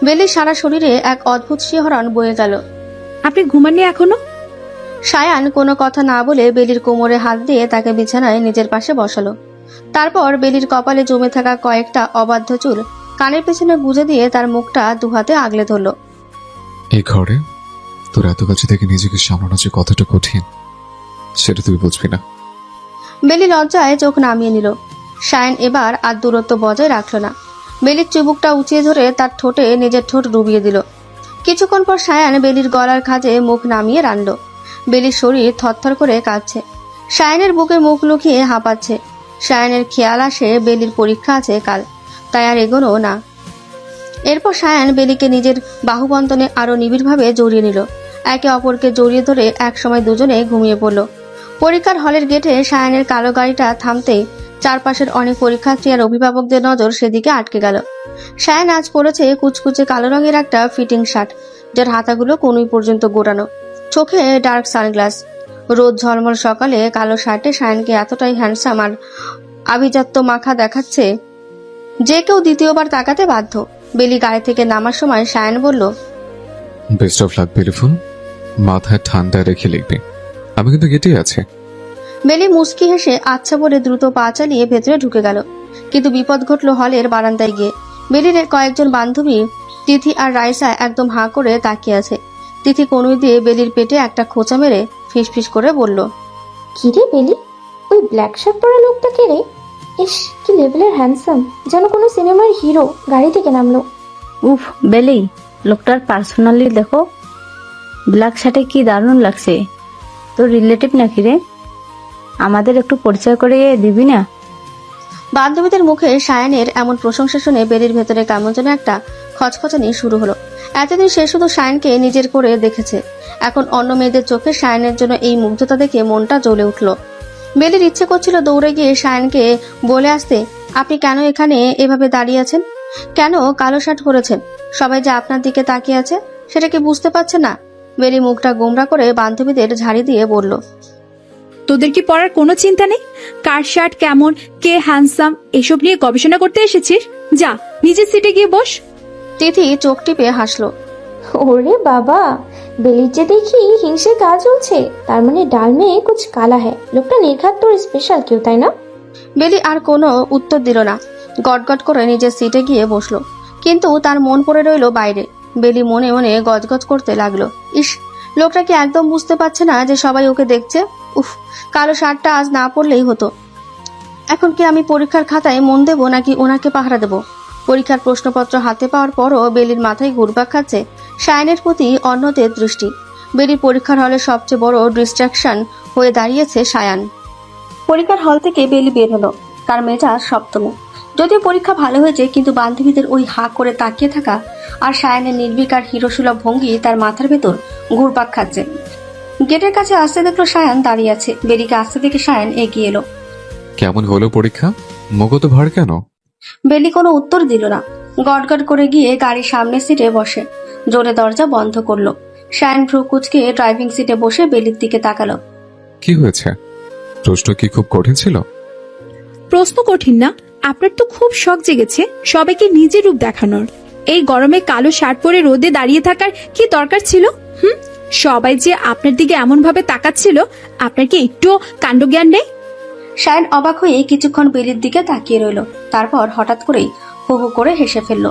বেলির সারা শরীরে এক অদ্ভুত শিহরণ বয়ে গেল। আপনি ঘুমাননি এখনো? সায়ান কোনো কথা না বলে বেলির কোমরে হাত দিয়ে তাকে বিছানায় নিজের পাশে বসালো। তারপর বেলির কপালে জমে থাকা কয়েকটা অবাধ্য চুল কানের পেছনে গুজে দিয়ে তার মুখটা দুহাতে আগলে ধরল। এই ঘরে তোর এত কাছে থেকে নিজেকে সামলানো যে কতটা কঠিন সেটা তুই বুঝবি না। বেলি লজ্জায় চোখ নামিয়ে নিল। সায়ান এবার আর দূরত্ব বজায় রাখলো না। বেলির চুবুকটা উঁচিয়ে ধরে তার ঠোঁটে নিজের ঠোঁট ডুবিয়ে দিল। কিছুক্ষণ পর সায়ান বেলির গলার খাঁজে মুখ নামিয়ে রানল। বেলির শরীর থরথর করে কাঁপছে। সায়ানের বুকে মুখ লুকিয়ে হাঁপাচ্ছে। সায়ানের খেয়াল আসে বেলির পরীক্ষা আছে কাল, তাই আর এগোনো না। এরপর সায়ান বেলিকে নিজের বাহুবন্ধনে আরো নিবিড়ভাবে জড়িয়ে নিল। একে অপরকে জড়িয়ে ধরে একসময় দুজনে ঘুমিয়ে পড়ল। পরীক্ষার হলের গেটে সায়ানের কালো গাড়িটা থামতেই চারপাশের অনেক পরীক্ষার্থী আর অভিভাবকদের নজর সেদিকে আটকে গেল। সায়ান আজ পরেছে কুচকুচে কালো রঙের একটা ফিটিং শার্ট, যার হাতাগুলো কনুই পর্যন্ত গোড়ানো, চোখে ডার্ক সানগ্লাস। রোদ ঝলমল সকালে কালো শার্টে সায়ানকে এতটাই হ্যান্ডসাম আর আভিজাত্য মাখা দেখাচ্ছে যে কেউ দ্বিতীয়বার তাকাতে বাধ্য। বেলি গাড়ি থেকে নামার সময় সায়ান বলল, বেস্ট অফ লাক বেলিফুল, মাথায় ঠান্ডা রেখে লিখবি, আমি কিন্তু গেটেই আছে। বেলি মুস্কি হেসে আচ্ছা বলে দ্রুত পা চালিয়ে ভেতরে ঢুকে গেল। কিন্তু বিপদ ঘটল হলের বারান্দায় গিয়ে। বেলির কয়েকজন বান্ধবী তিথি আর রাইসা একদম হাঁ করে তাকিয়ে আছে। তিথি কনুই দিয়ে বেলির পেটে একটা খোঁচা মেরে ফিসফিস করে বলল, কিরে বেলি, ওই ব্ল্যাক শার্ট পরা লোকটা কে রে? ইস, কি লেভেলের হ্যান্ডসাম, যেন কোনো সিনেমার হিরো গাড়ি থেকে নামলো। উফ বেলি, লোকটার পার্সোনালি দেখো, ব্ল্যাক শার্টে কি দারুণ লাগছে। তোর রিলেটিভ নাকি রে? আমাদের একটু পরিচয় করে দিবি না? বান্ধবীদের মুখে সায়ানের এমন প্রশংসা শুনে বেলির ভেতরে কেমন যেন একটা খচখচানি শুরু হলো। এতদিন সে শুধু সায়ানকে নিজের করে দেখেছে, এখন অন্য মেয়েদের চোখে সায়ানের জন্য এই মুগ্ধতা দেখে মনটা জ্বলে উঠল। বেলির ইচ্ছে করছিল দৌড়ে গিয়ে সায়ানকে বলে আসতে, আপনি কেন এখানে এভাবে দাঁড়িয়ে আছেন? কেন কালো শার্ট পরেছেন? সবাই যে আপনার দিকে তাকিয়ে আছে সেটা কি বুঝতে পারছে না? বেলি মুখটা গোমরা করে বান্ধবীদের ঝাড়ি দিয়ে বলল, তোদের কি পড়ার কোনো চিন্তা নেই? কার শার্ট কেমন, কে হ্যান্ডসাম, এসব নিয়ে গবেষণা করতে এসেছিস? যা নিজের সিটে গিয়ে বস। তিথি চোখ টিপে হাসলো। ওরে বাবা, বেলির যে দেখি হিংসে কাজ হচ্ছে, তার মানে ডাল মেয়ে কুছ কালা হ্যায়। লোকটা নির্ঘাত তোর স্পেশাল কেউ, তাই না? বেলি আর কোনো উত্তর দিল না। গটগট করে নিজের সিটে গিয়ে বসলো, কিন্তু তার মন পড়ে রইল বাইরে। বেলি মনে মনে গজগজ করতে লাগলো, ইস, লোকটা কি একদম বুঝতে পারছে না যে সবাই ওকে দেখছে? উফ, কালো শার্টটা আজ না পড়লেই হতো। এখন কি আমি পরীক্ষার খাতায় মন দেবো নাকি ওনাকে পাহারা দেবো? পরীক্ষার প্রশ্নপত্র হাতে পাওয়ার পরও বেলির মাথায় ঘুরপাক খাচ্ছে সায়ানের প্রতি অন্যদের দৃষ্টি। বেলির পরীক্ষার হলে সবচেয়ে বড় ডিস্ট্রাকশন হয়ে দাঁড়িয়েছে সায়ান। পরীক্ষার হল থেকে বেলি বের হলো। তার মেজাজ সপ্তমে। যদিও পরীক্ষা ভালো হয়েছে, কিন্তু বান্ধবীদের ওই হাঁ করে তাকিয়ে থাকা আর সায়ানের নির্বিকার হিরোসুলভ ভঙ্গি তার মাথার ভেতর ঘুরপাক খাচ্ছে। গেটের কাছে আসতে দেখলো সায়ান দাঁড়িয়ে আছে। বেলিকে আসতে দেখে সায়ান এগিয়ে এলো। কেমন হলো পরীক্ষা? মুখো তো ভার কেন? বেলি কোনো উত্তর দিল না। গটগট করে গিয়ে গাড়ির সামনের সিটে বসে জোরে দরজা বন্ধ করলো। সায়ান ভ্রু কুচকে ড্রাইভিং সিটে বসে বেলির দিকে তাকালো। কি হয়েছে? প্রশ্ন কি খুব কঠিন ছিল? প্রশ্ন কঠিন না, আপনার তো খুব শখ জেগেছে সবাইকে নিজের রূপ দেখানোর। এই গরমে কালো শার্ট পরে রোদে দাঁড়িয়ে থাকার কি দরকার ছিল? সবাই যে আপনার দিকে এমন ভাবে তাকাচ্ছিল, আপনার কি একটু কাণ্ডজ্ঞান নেই? সায়ান অবাক হয়ে কিছুক্ষণ বেলির দিকে তাকিয়ে রইল। তারপর হঠাৎ করেই হু হু করে হেসে ফেলল।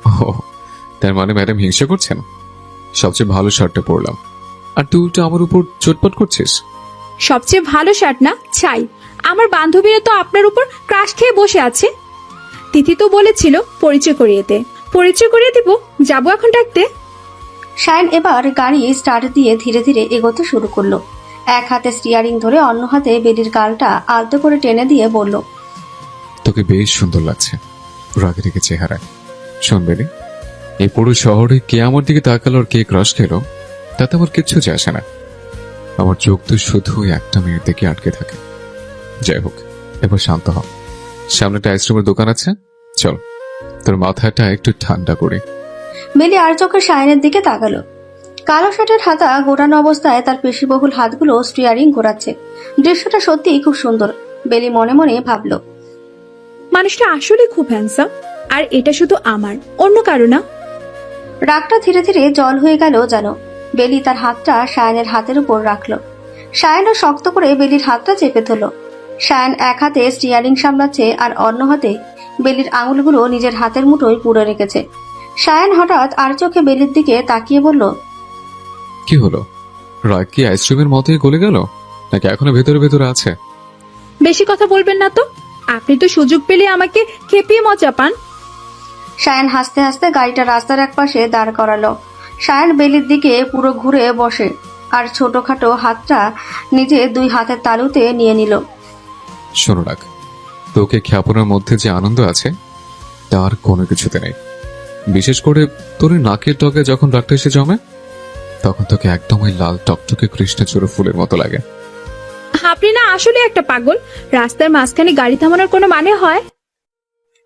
ও, তার মানে ম্যাডাম হিংসা করছেন? সবচেয়ে ভালো শার্টটা পরলাম, আর তুই উল্টো আমার উপর চটপট করছিস। সবচেয়ে ভালো শার্ট না চাই? আমার বান্ধবীরা তো আপনার উপর ক্রাশ খেয়ে বসে আছে। তিথি তো বলেছিল পরিচয় করিয়ে দিব। যাবো এখন ডাকতে। সায়ান এবার গাড়ি স্টার্ট দিয়ে ধীরে ধীরে এগোতে শুরু করলো। এক হাতে স্টিয়ারিং ধরে অন্য হাতে বেলির গালটা আলতো করে টেনে দিয়ে বলল, তোকে বেশ সুন্দর লাগছে রাগে রেগে চেহারায়। শোন বেলি, এই পুরো শহরে কে আমার দিকে তাকালো আর কে ক্রাশ খেলো তাতে আমার কিচ্ছু যায় আসে না। আমার চোখ তো শুধু ওই একটা মেয়ের দিকে আটকে থাকে। যাই হোক, এবার শান্ত হ। সামনে একটা আইসক্রিমের দোকান আছে, চল তোর মাথাটা একটু ঠান্ডা করে। বেলি আর চোখে সায়ানের দিকে তাকালো। কালো শার্টের হাতা গোটানো অবস্থায় তার পেশিবহুল হাতগুলো স্টিয়ারিং ঘোরাচ্ছে। দৃশ্যটা সত্যিই খুব সুন্দর। বেলি মনে মনে ভাবল, মানুষটা আসলে খুব হ্যান্ডসাম। আর এটা শুধু আমার, অন্য কারো না। রাগটা ধীরে ধীরে জল হয়ে গেল যেন। বেলি তার হাতটা সায়ানের হাতের উপর রাখলো। সায়ানও শক্ত করে বেলির হাতটা চেপে ধরল। সায়ান এক হাতে স্টিয়ারিং সামলাচ্ছে আর অন্য হাতে বেলির আঙুলগুলো নিজের হাতের মুঠোয় পুড়ে রেখেছে। সায়ান হঠাৎ আর চোখে বেলির দিকে তাকিয়ে বলল, কি হলো? রাগ কি আইসক্রিমের মতোই গলে গেল, নাকি এখনো ভেতরে ভেতরে আছে? বেশি কথা বলবেন না তো। আপনি তো সুযোগ পেলে আমাকে খেপিয়ে মজা পান। সায়ান হাসতে হাসতে গাড়িটা রাস্তার এক পাশে দাঁড় করালো। সায়ান বেলির দিকে পুরো ঘুরে বসে আর ছোটখাটো হাতটা নিজে দুই হাতের তালুতে নিয়ে নিল। শোনো রাগ, তোকে খ্যাপনের মধ্যে যে আনন্দ আছে তার কোনো কিছুতে নেই। বিশেষ করে তোর ওই নাকের টকে যখন রাগটা এসে জমে, তখন তোকে একদম ওই লাল টকটকে কৃষ্ণচূড়া ফুলের মতো লাগে। আপনি না আসলে একটা পাগল। রাস্তার মাঝখানে গাড়ি থামানোর কোনো মানে হয়?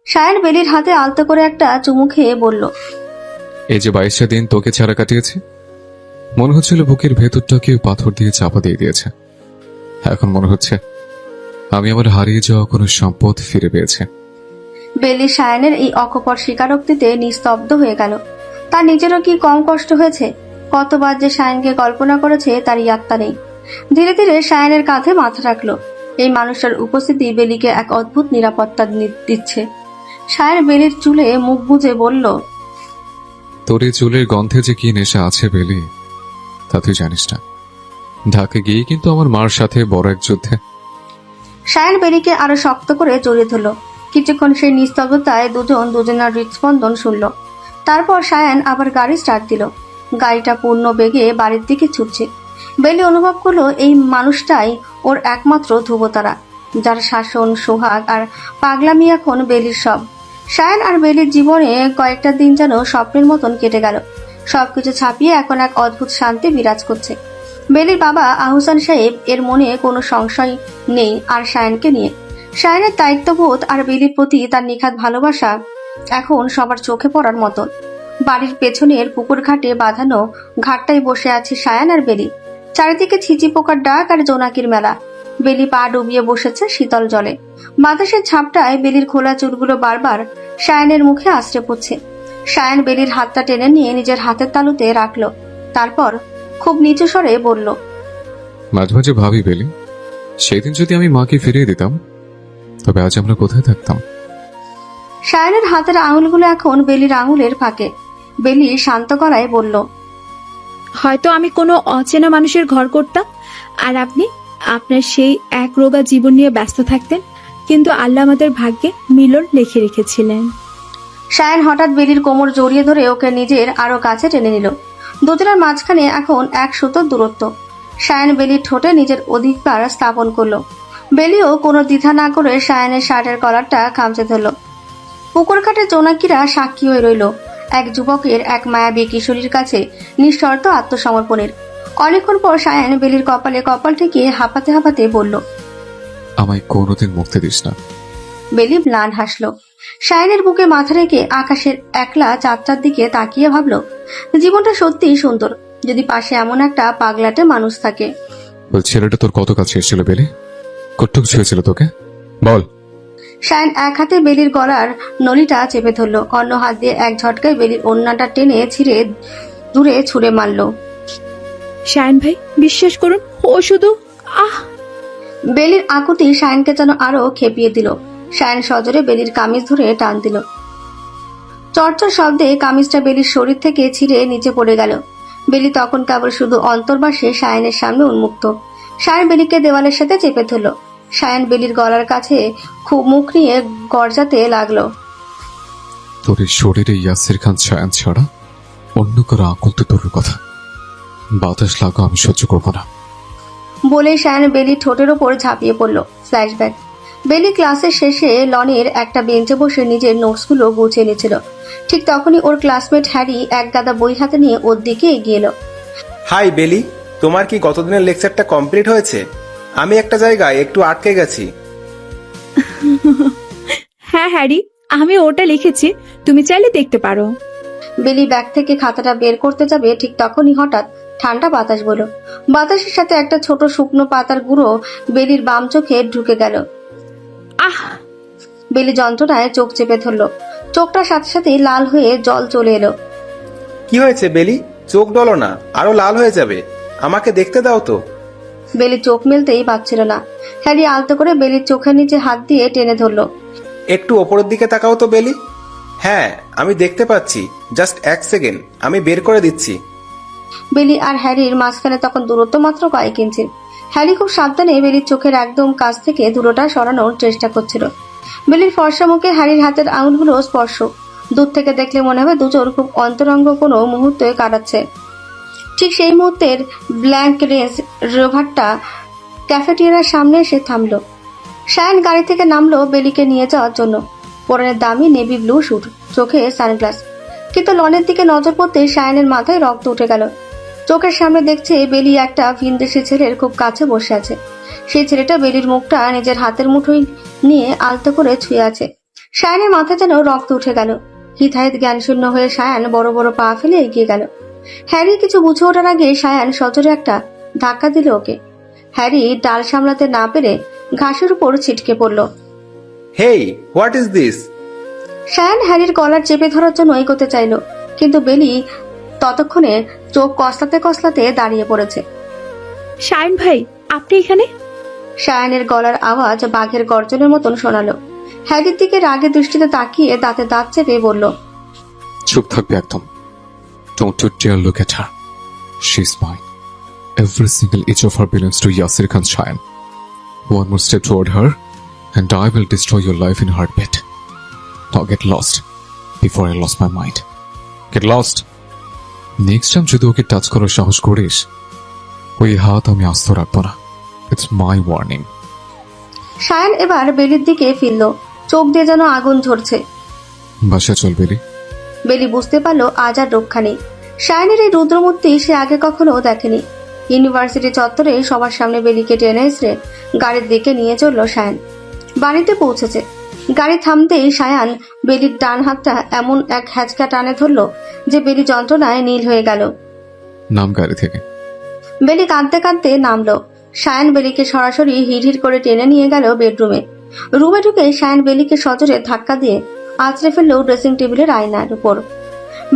সায়ান বেলির হাতে আলতো করে একটা চুমু খেয়ে বলল, এই যে 22টা দিন তোকে ছাড়া কাটিয়েছি, মনে হচ্ছিল বুকের ভেতরটাকে পাথর দিয়ে চাপা দিয়ে দিয়েছে। এখন মনে হচ্ছে আমি আমার হারিয়ে যাওয়া কোনো সম্পদ ফিরে পেয়েছি। বেলি সায়ানের এই অকপট স্বীকারোক্তিতে নিস্তব্ধ হয়ে গেল। তার নিজেরও কি কম কষ্ট হয়েছে? কতবার যে সায়ানকে কল্পনা করেছে তার ইয়াত্তা নেই। ধীরে ধীরে সায়ানের কাঁধে মাথা রাখলো। এই মানুষটার উপস্থিতি বেলিকে এক অদ্ভুত নিরাপত্তা দিচ্ছে। সায়ান বেলির চুলে মুখ গুজে বলল, তোর এই চুলের গন্ধে যে কি নেশা আছে বেলি, তা তুই জানিস না। ঢাকা গিয়ে কিন্তু আমার মার সাথে বড় এক যুদ্ধে। সায়ান বেলিকে আরো শক্ত করে জড়িয়ে ধরল। কিছুক্ষণ সেই নিস্তব্ধতায় দুজন দুজনের হৃদস্পন্দন শুনল। তারপর সায়ান আবার গাড়ি স্টার্ট দিল। গাড়িটা পূর্ণ বেগে বাড়ির দিকে ছুটছে। বেলি অনুভব করলো এই মানুষটাই ওর একমাত্র ধ্রুবতারা, যার শাসন, সোহাগ আর পাগলামি এখন বেলির সব। সায়ান আর বেলির জীবনে কয়েকটা দিন যেন স্বপ্নের মতন কেটে গেল। সবকিছু ছাপিয়ে এখন এক অদ্ভুত শান্তি বিরাজ করছে। বেলির বাবা আহসান সাহেব এর মনে কোনো সংশয় নেই আর সায়ানকে নিয়ে। সায়ানের দায়িত্ববোধ আর বেলির প্রতি তার নিখাত ভালোবাসা এখন সবার চোখে পড়ার মতন। বাড়ির পেছনের পুকুর ঘাটে বাঁধানো ঘাটটায় বসে আছে সায়ান আর বেলি। চারিদিকে ছিচি পোকার ডাক আর জোনাকির মেলা। বেলি পা ডুবিয়ে বসেছে শীতল জলে। বাতাসের ঝাপটায় বেলির খোলা চুলগুলো বারবার সায়ানের মুখে আশ্রে পড়ছে। সায়ান বেলির হাতটা টেনে নিয়ে নিজের হাতের তালুতে রাখলো। তারপর খুব নিচু স্বরে বলল, মাঝে মাঝে ভাবি বেলি, সেদিন যদি আমি মাকে ফিরিয়ে দিতাম তবে আজ আমরা কোথায় থাকতাম। সায়ানের হাতের আঙুলগুলো এখন বেলির আঙুলের ফাঁকে। বেলি শান্ত গলায় বলল, হয়তো আমি কোনো অচেনা মানুষের ঘর করতাম, আর আপনি আপনার সেই এক রোগা জীবন নিয়ে ব্যস্ত থাকতেন। কিন্তু আল্লাহ আমাদের ভাগ্যে মিলন লিখে রেখেছিলেন। সায়ান হঠাৎ বেলির কোমর জড়িয়ে ধরে ওকে নিজের আরো কাছে টেনে নিল। দুজনের মাঝখানে এখন এক সুতোর দূরত্ব। সায়ান বেলির ঠোঁটে নিজের অধিকার স্থাপন করলো। বেলিও কোনো দ্বিধা না করে সায়ানের শার্টের কলারটা খামচে ধরল। পুকুর ঘাটে জোনাকিরা সাক্ষী হয়ে রইল এক যুবকের এক মায়াবী কিশোরীর কাছে নিঃশর্ত আত্মসমর্পণের। অনেকক্ষণ পর সায়ান বেলির কপালে কপাল ঠেকিয়ে হাঁপাতে হাঁপাতে বলল, আমায় কোনোদিন মুক্তি দিস না। বেলি ম্লান হাসল। সায়ানের বুকে মাথা রেখে আকাশের একলা চাঁদটার দিকে তাকিয়ে ভাবল, জীবনটা সত্যিই সুন্দর যদি পাশে এমন একটা পাগলাটে মানুষ থাকে। ওই ছেলেটা তোর কত কাছে এসেছিল বেলি? কতটুকু ছুঁয়েছিল তোকে বল? সায়ান এক হাতে বেলির গলার নলিটা চেপে ধরল, অন্য হাত দিয়ে এক ঝটকায় বেলির ওড়নাটা টেনে ছিঁড়ে দূরে ছুঁড়ে মারল। শায়ন ভাই বিশ্বাস করুন, ও শুধু বেলির আকুতি সায়ানকে যেন আরো খেপিয়ে দিল। সায়ান সজোরে বেলির কামিজ ধরে টান দিল। চরচর শব্দে কামিজটা বেলির শরীর থেকে ছিঁড়ে নিচে পড়ে গেল। বেলি তখন কেবল শুধু অন্তর্বাসে সায়ানের সামনে উন্মুক্ত। সায়ান বেলিকে দেওয়ালের সাথে চেপে ধরল। সায়ান বেলির গলার কাছে খুব মুখ নিয়ে গর্জাতে লাগলো, তোর এই শরীরে ইয়াসির খান সায়ান ছাড়া অন্য কারো আকুল তো তোর কথা। বাতাস লাগো আমি সহ্য করবো না। বলে সায়ান বেলির ঠোঁটের ওপর ঝাঁপিয়ে পড়ল। ফ্ল্যাশব্যাক। বেলি ক্লাসের শেষে লনের একটা বেঞ্চে বসে নিজের নোটসগুলো গুছিয়ে নিচ্ছিল। ঠিক তখনই ওর ক্লাসমেট হ্যারি এক গাদা বই হাতে নিয়ে ওর দিকে এগিয়ে এলো। হাই বেলি, তোমার কি গতদিনের লেকচারটা কমপ্লিট হয়েছে? আমি একটা জায়গায় একটু আটকে গেছি। হ্যাঁ হ্যারি, আমি ওটা লিখেছি, তুমি চাইলে দেখতে পারো। বেলি ব্যাগ থেকে খাতাটা বের করতে যাবে, ঠিক তখনই হঠাৎ ঠান্ডা বাতাস বলো। বাতাসের সাথে একটা ছোট শুকনো পাতার গুঁড়ো বেলির বাম চোখে ঢুকে গেল। আহ! বেলি যন্ত্রণায় চোখ চেপে ধরলো। চোখটা সাথে সাথেই লাল হয়ে জল চলে এলো। কি হয়েছে বেলি? চোখ ডলো না, আরো লাল হয়ে যাবে। আমাকে দেখতে দাও তো। বেলি চোখ মেলতেই পারছিল না। হ্যারি আলতো করে বেলির চোখের নিচে হাত দিয়ে টেনে ধরলো। একটু ওপরের দিকে তাকাও তো বেলি। হ্যাঁ, আমি দেখতে পাচ্ছি। জাস্ট এক সেকেন্ড, আমি বের করে দিচ্ছি। বেলি আর হ্যারির মাঝখানে তখন দূরত্ব মাত্র কয়েক ইঞ্চি। হ্যারি খুব সাবধানে বেলির চোখের একদম কাছ থেকে দূরটা সরানোর চেষ্টা করছিল। বেলির ফর্সা মুখে হ্যারির হাতের আঙুলগুলো স্পর্শ। দূর থেকে দেখলে মনে হবে দুজন খুব অন্তরঙ্গ কোনো মুহূর্তে কাটাচ্ছে। ঠিক সেই মুহূর্তের ব্ল্যাঙ্ক রেঞ্জ রোভারটা ক্যাফেটেরিয়ার সামনে এসে থামলো। সায়ান গাড়ি থেকে নামলো বেলিকে নিয়ে যাওয়ার জন্য। পরনের দামি নেভি ব্লু স্যুট, চোখে সানগ্লাস। কিন্তু লনের দিকে নজর পড়তে সায়ানের মাথায় রক্ত উঠে গেল। চোখের সামনে দেখছে বেলি একটা ভিনদেশি ছেলের খুব কাছে বসে আছে। সেই ছেলেটা বেলির মুখটা নিজের হাতের মুঠোয় নিয়ে আলতো করে ছুঁয়ে আছে। সায়ানের মাথা যেন রক্ত উঠে গেল। হিতাহিত জ্ঞানশূন্য হয়ে সায়ান বড় বড় পা ফেলে এগিয়ে গেল। হ্যারি কিছু বুঝে ওঠার আগে সায়ান সজোরে একটা ধাক্কা দিল ওকে। হ্যারি ডাল সামলাতে না পেরে ঘাসের উপর ছিটকে পড়ল। হেই, হোয়াট ইজ দিস? সায়ান হ্যারির কলার চেপে ধরার জন্য এগোতে চাইল, কিন্তু বেলি ততক্ষণে চোখ কসলাতে কসলাতে দাঁড়িয়ে পড়েছে। শায়ন ভাই, আপনি এখানে? সায়ানের গলার আওয়াজ বাঘের গর্জনের মতন শোনালো। হ্যারির দিকে রাগে দৃষ্টিতে তাকিয়ে দাঁতে দাঁত চেপে বলল, চুপ থাকবে একদম। Don't you dare look at her. She's mine. Every single inch of her belongs to Yasir Khan Shayan. One more step toward her, and I will destroy your life in a heartbeat. Now get lost before I lost my mind. Get lost. Next time যদি ওকে touch করার সাহস করিস, ওই হাত আমি আস্ত রাখবো না। It's my warning. সায়ান এবার বেলির দিকে ফিরল, চোখ দিয়ে যেন আগুন ঝরছে। বাসা চল বেলি। বেলি বুঝতে পারলো আজ আর রক্ষা নেই। সায়ানের এই রুদ্রমূর্তি সে আগে কখনো দেখেনি। ইউনিভার্সিটি চত্বরে সবার সামনে বেলিকে টেনে এসে গাড়ির দিকে নিয়ে চলল সায়ান। বাড়িতে পৌঁছেছে। গাড়ি থামতেই সায়ান বেলির ডান হাতটা এমন এক হ্যাচকা টানে ধরলো যে বেলি যন্ত্রণায় নীল হয়ে গেল। নাম গাড়ি থেকে। বেলি কাঁদতে কাঁদতে নামলো। সায়ান বেলিকে সরাসরি হিড় করে টেনে নিয়ে গেল বেডরুমে। রুমে ঢুকে সায়ান বেলিকে সজোরে ধাক্কা দিয়ে আছড়ে ফেললো ড্রেসিং টেবিলের আয়নার উপর।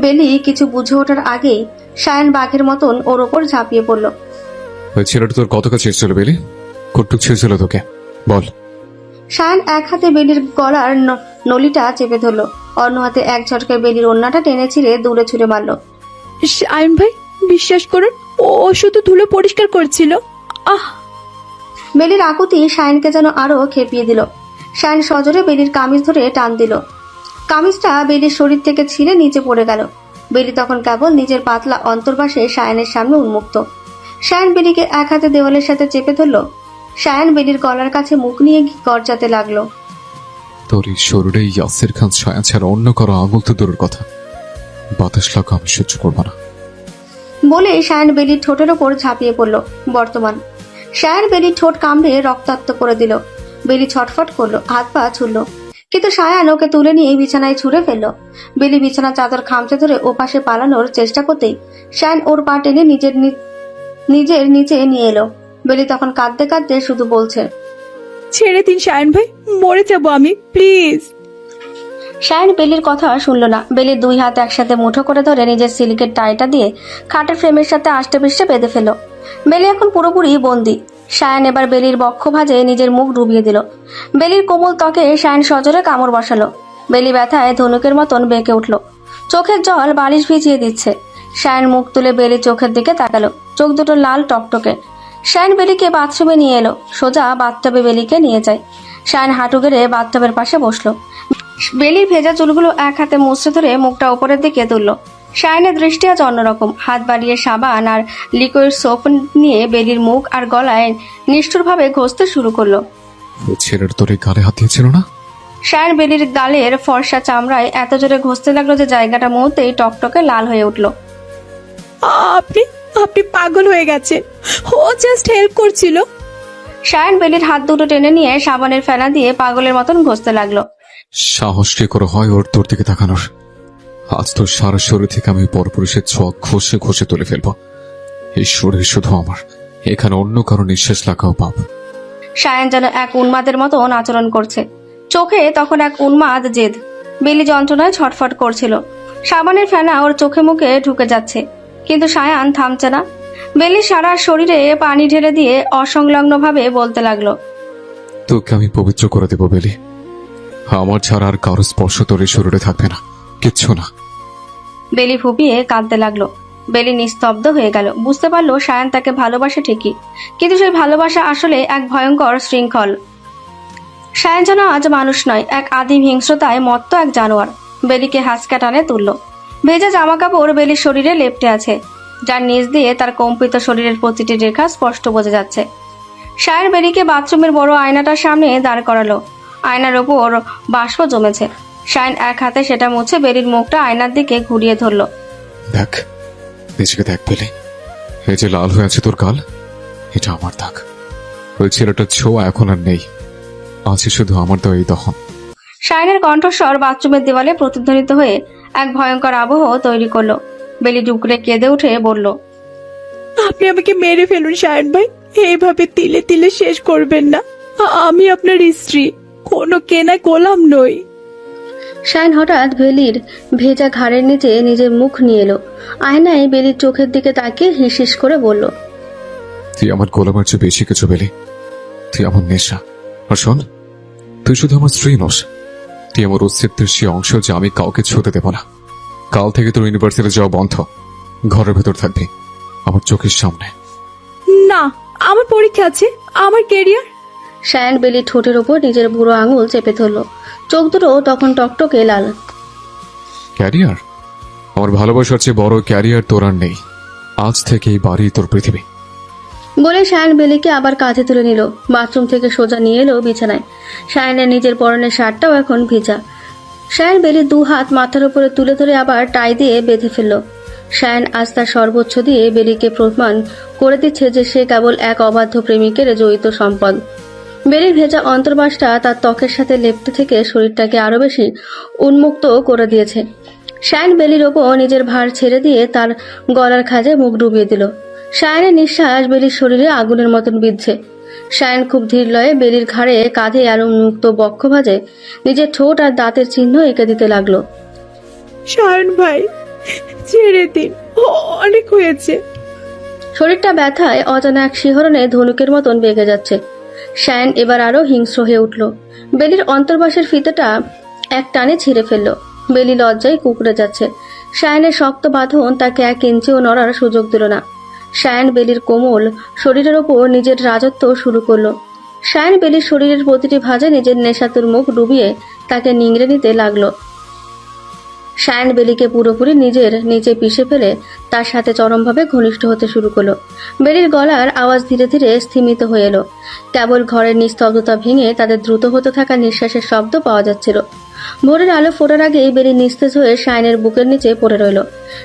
বেলি কিছু বুঝে ওঠার আগেই সায়ান বাঘের মতন ওর ওপর ঝাঁপিয়ে পড়ল। ওই ছেলেটা তোর কত কাছে এসেছিল বেলি? কটুক ছেড়েছিল তোকে বল? সায়ান এক হাতে বেলির গলার নলিটা চেপে ধরলো, অন্য হাতে এক ঝটকায় বেলির ওড়নাটা টেনে ছিঁড়ে দূরে ছুঁড়ে মারল। শায়ন ভাই, বিশ্বাস করুন, ও শুধু ধুলো পরিষ্কার করছিল। আহ! বেলির আকুতি সায়ানকে যেন আরো খেপিয়ে দিল। সায়ান সজোরে বেলির কামিজ ধরে টান দিল। কামিজটা বেলির শরীর থেকে ছিঁড়ে নিচে পড়ে গেল। বেলি তখন কেবল নিজের পাতলা অন্তর্বাসে সায়ানের সামনে উন্মুক্ত। সায়ান বেলিকে এক হাতে দেওয়ালের সাথে চেপে ধরল। সায়ান বেলির গলার কাছে মুখ নিয়ে গর্জাতে লাগলো। তোর এই শরীরে ইয়াসির খান ছায়া ছাড়া অন্য কারো আঙুল তো দূরের কথা, বাতাস লাগা আমি সহ্য করবো না। বলে সায়ান বেলির ঠোঁটের ওপর ঝাঁপিয়ে পড়ল। বর্তমান সায়ান বেলির ঠোঁট কামড়ে রক্তাক্ত করে দিল। বেলি ছটফট করলো, হাত পা ছুড়ল, কিন্তু সায়ান ওকে তুলে নিয়ে বিছানায় ছুঁড়ে ফেললো। বেলি বিছানা চাদর খামচে ধরে ওপাশে পালানোর চেষ্টা করতেই সায়ান ওর পা টেনে নিজের নিচে নিয়ে এলো। বেলি তখন কাঁদতে কাঁদতে শুধু বলছে, ছেড়ে দিন শায়ন ভাই, মরে যাবো আমি, প্লিজ। সায়ান বেলির কথা শুনলো না। বেলির দুই হাত একসাথে মুঠো করে ধরে নিজের সিল্কের টাইটা দিয়ে খাটের ফ্রেমের সাথে আষ্টে পৃষ্ঠে বেঁধে ফেললো। বেলি এখন পুরোপুরি বন্দি। সায়ান এবার বেলির বক্ষ ভাঁজে নিজের মুখ ডুবিয়ে দিল। বেলির কোমল ত্বকে সায়ান সজোরে কামড় বসালো। বেলি ব্যথায় ধনুকের মতন বেঁকে উঠল। চোখের জল বালিশ ভিজিয়ে দিচ্ছে। সায়ান মুখ তুলে বেলির চোখের দিকে তাকালো, চোখ দুটো লাল টকটকে। সায়ান বেলিকে বাথরুমে নিয়ে এলো, সোজা বাথটবে বেলিকে নিয়ে যায়। সায়ান হাঁটু গেড়ে বাথটবের পাশে বসলো। বেলির ভেজা চুলগুলো এক হাতে মুছড়ে ধরে মুখটা উপরের দিকে তুললো। সায়ানের দৃষ্টি আজ অন্যরকম। হাত বাড়িয়ে সাবান আর লিকুইড সোপ নিয়ে বেলির মুখ আর গলায় নিষ্ঠুরভাবে ঘষতে শুরু করলো। ওই ছেলের তোর এই গালে হাত দিয়েছিল না? সায়ান বেলির গালের ফর্সা চামড়ায় এত জোরে ঘষতে লাগলো যে জায়গাটা মুহূর্তেই টকটকে লাল হয়ে উঠলো। আপনি আপনি পাগল হয়ে গেছেন, ও জাস্ট হেল্প করছিল। সায়ান বেলির হাত দুটো টেনে নিয়ে সাবানের ফেনা দিয়ে পাগলের মতন ঘষতে লাগলো। সাহস কি করে হয় ওর তোর দিকে তাকানোর? আজ তোর সারা শরীর থেকে আমি পরপুরুষের ছোঁয়া ঘষে ঘষে তুলে ফেলবো। এই শরীর শুধু আমার, এখানে অন্য কারো নিঃশ্বাস লাগাও পাপ। সায়ান যেন এক উন্মাদের মতন আচরণ করছে। চোখে তখন এক উন্মাদ জেদ। বেলি যন্ত্রণায় ছটফট করছিল। সাবানের ফেনা ওর চোখে মুখে ঢুকে যাচ্ছে, কিন্তু সায়ান থামছে না। বেলি সারা শরীরে পানি ঢেলে দিয়ে অসংলগ্নভাবে বলতে লাগলো, তোকে আমি পবিত্র করে দেবো বেলি। আমার ছাড়া আর কারো স্পর্শ তোর এই শরীরে থাকবে না, কিচ্ছু না। বেলি ফুপিয়ে কাঁদতে লাগলো। বেলি নিস্তব্ধ হয়ে গেল। বুঝতে পারলো সায়ান তাকে ভালোবাসে ঠিকই, কিন্তু সেই ভালোবাসা আসলে এক ভয়ঙ্কর শৃঙ্খল। সায়ান যেন আজ মানুষ নয়, এক আদিম হিংস্রতায় মত্ত এক জানোয়ার। বেলিকে হাসকা টানে তুললো। ভেজা জামা কাপড় বেলির শরীরে লেপ্টে আছে, যার নিচ দিয়ে তার কম্পিত শরীরের প্রতিটি রেখা স্পষ্ট বোঝা যাচ্ছে। সায়ান বেলিকে বাথরুমের বড় আয়নাটার সামনে দাঁড় করালো। আয়নার ওপর বাষ্প জমেছে। সায়ান এক হাতে সেটা মুছে বেলির মুখটা আয়নার দিকে ঘুরিয়ে ধরলো। দেখ, নিজেকে দেখ বেলি, এই যে লাল হয়ে আছে তোর গাল, এটা আমার দাগ। ওই ছেলেটার ছোঁয়া এখন আর নেই, আছে শুধু আমার দেওয়া এই দহন। সায়ানের কণ্ঠস্বর বাথরুমের দেওয়ালে প্রতিধ্বনিত হয়ে এক ভয়ঙ্কর আবহ তৈরি করলো। বেলি ডুকরে কেঁদে উঠে বলল, আপনি আমাকে মেরে ফেলুন শায়ন ভাই, এইভাবে তিলে তিলে শেষ করবেন না। আমি আপনার স্ত্রী, কোনো কেনা গোলাম নই। সায়ান হঠাৎ বেলির ভেজা ঘাড়ের নিচে নিজের মুখ নিয়ে এলো। আয়নায় বেলির চোখের দিকে তাকিয়ে হিসিস করে বলল, তুই আমার গোলামের চেয়ে বেশি কিছু বেলি, তুই আমার নেশা। আর শোন, তুই শুধু আমার স্ত্রী নস, তুই আমার অস্তিত্বের সে অংশ যে আমি কাউকে ছুঁতে দেব না। কাল থেকে তোর ইউনিভার্সিটি যাওয়া বন্ধ, ঘরের ভেতর থাকবি আমার চোখের সামনে। না, আমার পরীক্ষা আছে, আমার কেরিয়ার। সায়ান বেলির ঠোঁটের ওপর নিজের বুড়ো আঙুল চেপে ধরলো। চোখ দুটো তখন টকটকে লাল। ক্যারিয়ার? আমার ভালোবাসার চেয়ে বড় ক্যারিয়ার তোর আর নেই। আজ থেকে এই বাড়ি তোর পৃথিবী। বলে সায়ান বেলিকে আবার কাঁধে তুলে নিল। বাথরুম থেকে সোজা নিয়ে এলো বিছানায়। সায়ানের নিজের পরনের শার্টটাও এখন ভিজা। সায়ান বেলির দু হাত মাথার উপরে তুলে ধরে আবার টাই দিয়ে বেঁধে ফেলল। সায়ান আজ তার সর্বোচ্চ দিয়ে বেলিকে প্রমাণ করে দিচ্ছে যে সে কেবল এক অবাধ্য প্রেমিকের জড়িত সম্পদ। বেলির ভেজা অন্তর্বাসটা তার ত্বকের সাথে লেপ্টে থেকে শরীরটাকে আরো বেশি উন্মুক্ত করে দিয়েছে। সায়ান বেলির ওপর নিজের ভার ছেড়ে দিয়ে তার গলার খাঁজে মুখ ডুবিয়ে দিল। সায়ানের নিঃশ্বাস বেলির শরীরে আগুনের মতন বিঁধছে। সায়ান খুব ধীর লয়ে বেলির ঘাড়ে, কাঁধে আর উন্মুক্ত বক্ষ ভাঁজে নিজের ঠোঁট আর দাঁতের চিহ্ন এঁকে দিতে লাগলো। শায়ন ভাই, ছেড়ে দিন, অনেক হয়েছে। শরীরটা ব্যথায় অজানা এক শিহরণে ধনুকের মতন বেগে যাচ্ছে। সায়ান এবার আরো হিংস্র হয়ে উঠল। বেলির অন্তর্বাসের ফিতেটা এক টানে ছিঁড়ে ফেললো। বেলি লজ্জায় কুঁকড়ে যাচ্ছে। সায়ানের শক্ত বাঁধন তাকে 1 ইঞ্চিও নড়ার সুযোগ দিল না। সায়ান বেলির কোমল শরীরের ওপর নিজের রাজত্ব শুরু করলো। সায়ান বেলির শরীরের প্রতিটি ভাঁজে নিজের নেশাতুর মুখ ডুবিয়ে তাকে নিংড়ে নিতে লাগলো। সায়ান বেলিকে পুরোপুরি নিজের নিচে পিষে ফেলে তার সাথে চরমভাবে ঘনিষ্ঠ হতে শুরু করলো। বেলির গলার আওয়াজ ধীরে ধীরে স্থিমিত হয়ে এলো। কেবল ঘরের নিস্তব্ধতা ভেঙে তাদের দ্রুত হতে থাকা নিঃশ্বাসের শব্দ পাওয়া যাচ্ছিল। ভোরের আলো ফোটার আগেই বেলি নিস্তেজ হয়ে সায়ানের বুকের নিচে পড়ে রইল।